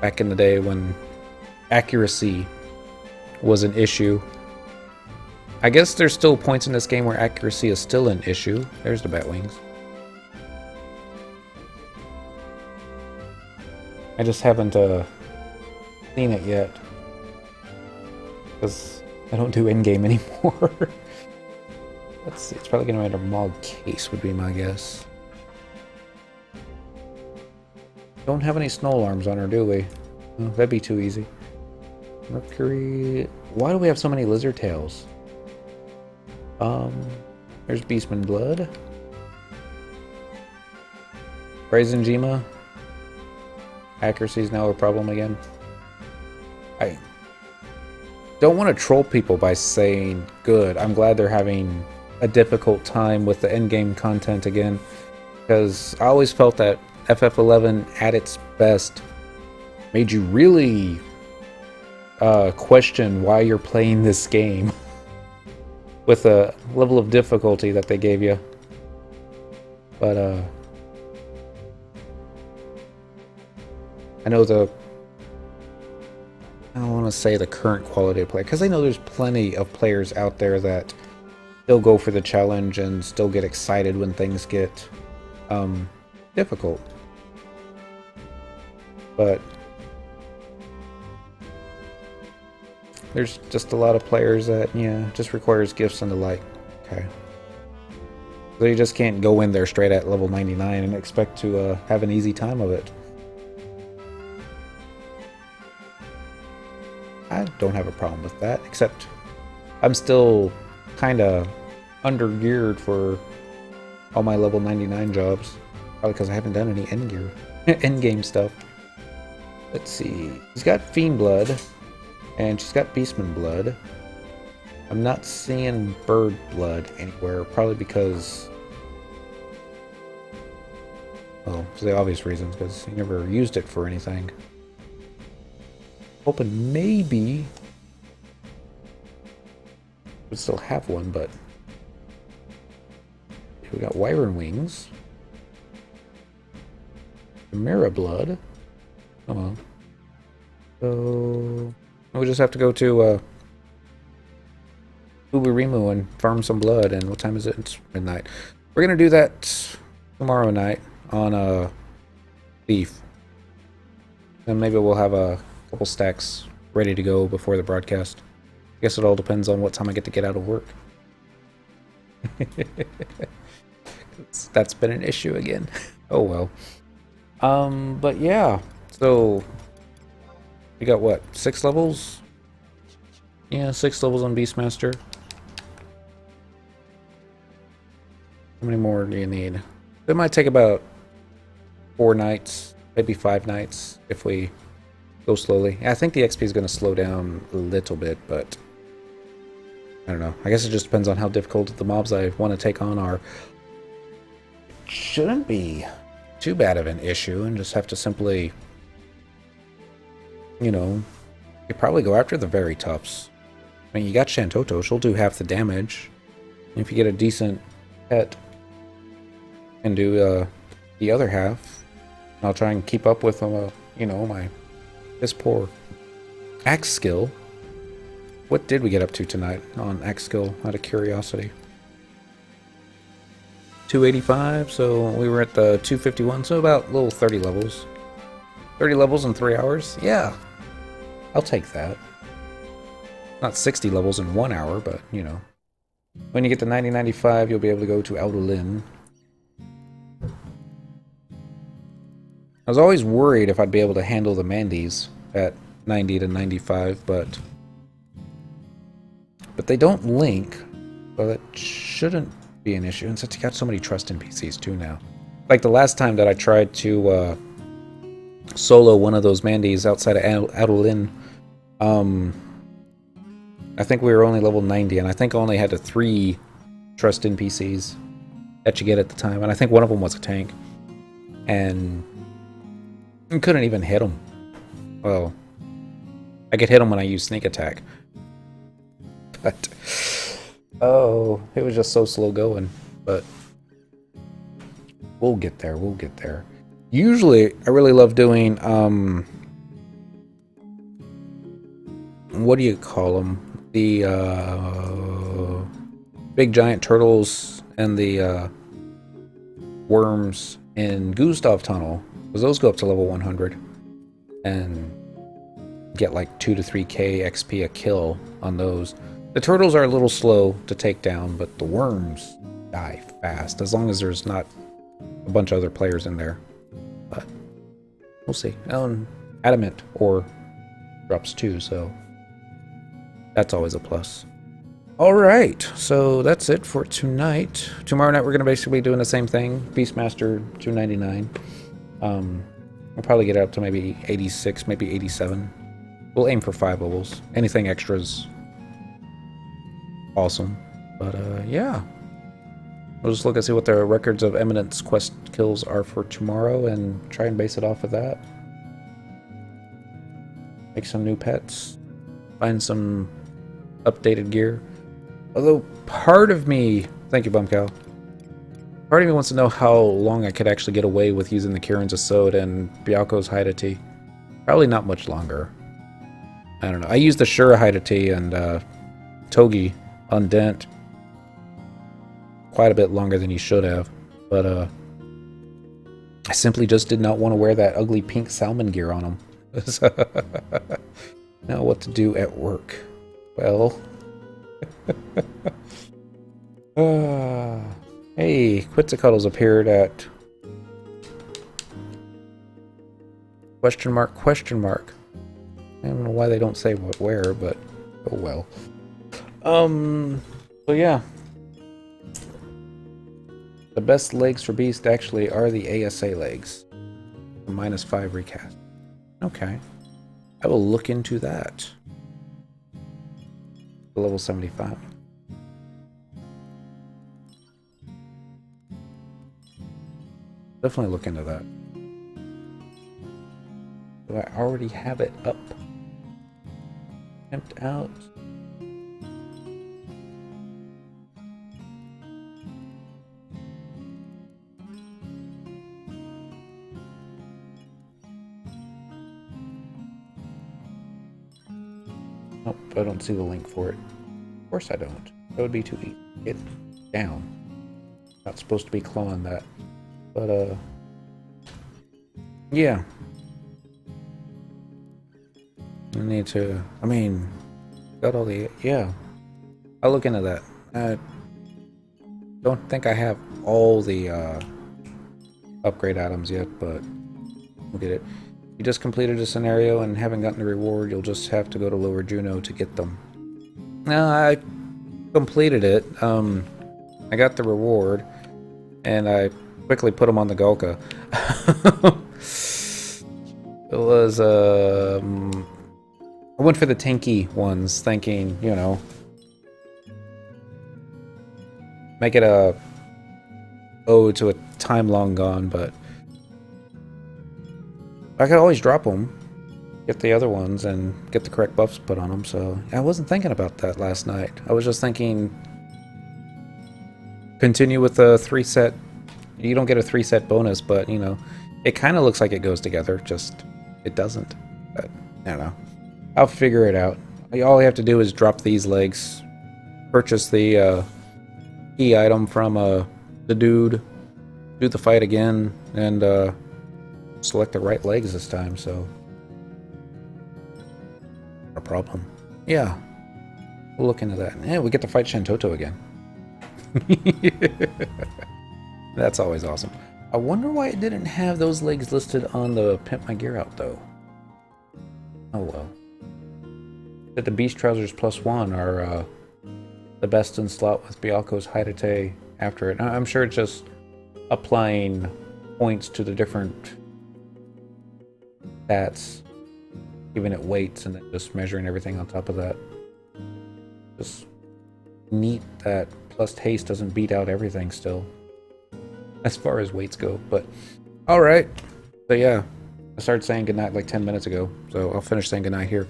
back in the day when accuracy was an issue. I guess there's still points in this game where accuracy is still an issue. There's the Batwings. I just haven't seen it yet. Because I don't do in-game anymore. Let's see, it's probably going to be under Mog Case would be my guess. Don't have any snow alarms on her, do we? Oh, that'd be too easy. Mercury... Why do we have so many lizard tails? There's Beastman Blood. Brazen Jima. Accuracy is now a problem again. I don't want to troll people by saying good. I'm glad they're having a difficult time with the endgame content again, because I always felt that FF11 at its best made you really question why you're playing this game with the level of difficulty that they gave you. But I know I don't want to say the current quality of play, because I know there's plenty of players out there that still go for the challenge and still get excited when things get difficult. But there's just a lot of players that, yeah, just requires gifts and the like. Okay. So you just can't go in there straight at level 99 and expect to have an easy time of it. I don't have a problem with that, except I'm still kind of under-geared for all my level 99 jobs. Probably because I haven't done any endgame stuff. Let's see. She's got Fiend Blood, and she's got Beastman Blood. I'm not seeing Bird Blood anywhere, probably because... well, for the obvious reasons, because he never used it for anything. Hoping maybe would still have one, but we got Wyvern Wings, Chimera Blood. Come on. So we just have to go to Uberimu and farm some blood. And what time is it? It's midnight. We're gonna do that tomorrow night on a Thief. And maybe we'll have a couple stacks ready to go before the broadcast. I guess it all depends on what time I get to get out of work. That's been an issue again. Oh well. But yeah. So we got what? 6 levels? Yeah, 6 levels on Beastmaster. How many more do you need? It might take about 4 nights, maybe 5 nights if we go slowly. I think the XP is going to slow down a little bit, but I don't know. I guess it just depends on how difficult the mobs I want to take on are. It shouldn't be too bad of an issue, and just have to simply, you know, you probably go after the very toughs. I mean, you got Shantotto, she'll do half the damage. And if you get a decent pet, and do the other half, I'll try and keep up with you know, my piss poor axe skill. What did we get up to tonight on axe skill, out of curiosity? 285, so we were at the 251, so about a little 30 levels. 30 levels in 3 hours? Yeah, I'll take that. Not 60 levels in 1 hour, but, you know. When you get to 90-95, you'll be able to go to Audolin. I was always worried if I'd be able to handle the Mandies at 90 to 95, but they don't link, so that shouldn't be an issue. And since you got so many trust NPCs too now. Like the last time that I tried to solo one of those Mandies outside of Audolin, I think we were only level 90, and I think I only had 3 trust NPCs that you get at the time, and I think one of them was a tank. And I couldn't even hit him. Well, I could hit him when I use sneak attack. But, oh, it was just so slow going. But we'll get there, we'll get there. Usually, I really love doing, what do you call them? The, big giant turtles and the, worms in Gustav Tunnel. Because those go up to level 100 and get like 2 to 3k XP a kill on those. The turtles are a little slow to take down, but the worms die fast as long as there's not a bunch of other players in there. But we'll see. And adamant ore drops too, so that's always a plus. Alright, so that's it for tonight. Tomorrow night we're going to basically be doing the same thing. Beastmaster 299. We'll probably get up to maybe 86, maybe 87. We'll aim for 5 levels. Anything extras, awesome. But yeah, we'll just look and see what the records of Eminence quest kills are for tomorrow and try and base it off of that. Make some new pets, find some updated gear. Although part of me, thank you Bumcow, part of me wants to know how long I could actually get away with using the Kirin's Asod and byakko's Hydati. Probably not much longer. I don't know. I used the Shura Hydati and Togi on Dent quite a bit longer than you should have. But I simply just did not want to wear that ugly pink salmon gear on him. Now what to do at work? Well... Hey, Quetzalcoatl's appeared at question mark, question mark. I don't know why they don't say what where, but oh well. So yeah. The best legs for Beast actually are the ASA legs. The -5 recast. Okay. I will look into that. Level 75. Definitely look into that. Do I already have it up? Camped out. Nope, I don't see the link for it. Of course I don't. That would be too easy. Get down. Not supposed to be clawing that. But, yeah. I need to, I mean, got all the, yeah. I'll look into that. I don't think I have all the, upgrade items yet, but we'll get it. You just completed a scenario and haven't gotten the reward, you'll just have to go to Lower Juno to get them. No, I completed it. I got the reward, and I quickly put them on the Gulka. It was, I went for the tanky ones, thinking, you know, make it a ode to a time long gone, but I could always drop them, get the other ones, and get the correct buffs put on them, so I wasn't thinking about that last night. I was just thinking, continue with the 3-set, you don't get a 3-set bonus, but, you know, it kind of looks like it goes together, just, it doesn't. But, I don't know. I'll figure it out. All I have to do is drop these legs, purchase the key item from the dude, do the fight again, and select the right legs this time, so not a problem. Yeah, we'll look into that. Yeah, we get to fight Shantotto again. That's always awesome. I wonder why it didn't have those legs listed on the Pimp My Gear Out, though. Oh well. That the Beast Trousers +1 are the best in slot with byakko's Haidate after it. I'm sure it's just applying points to the different stats, giving it weights, and then just measuring everything on top of that. Just neat that plus haste doesn't beat out everything still, as far as weights go. But alright. So yeah, I started saying goodnight like 10 minutes ago, so I'll finish saying goodnight here.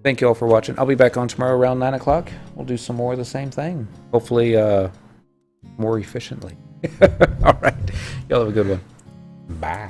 Thank you all for watching. I'll be back on tomorrow around 9 o'clock. We'll do some more of the same thing. Hopefully, more efficiently. Alright. Y'all have a good one. Bye.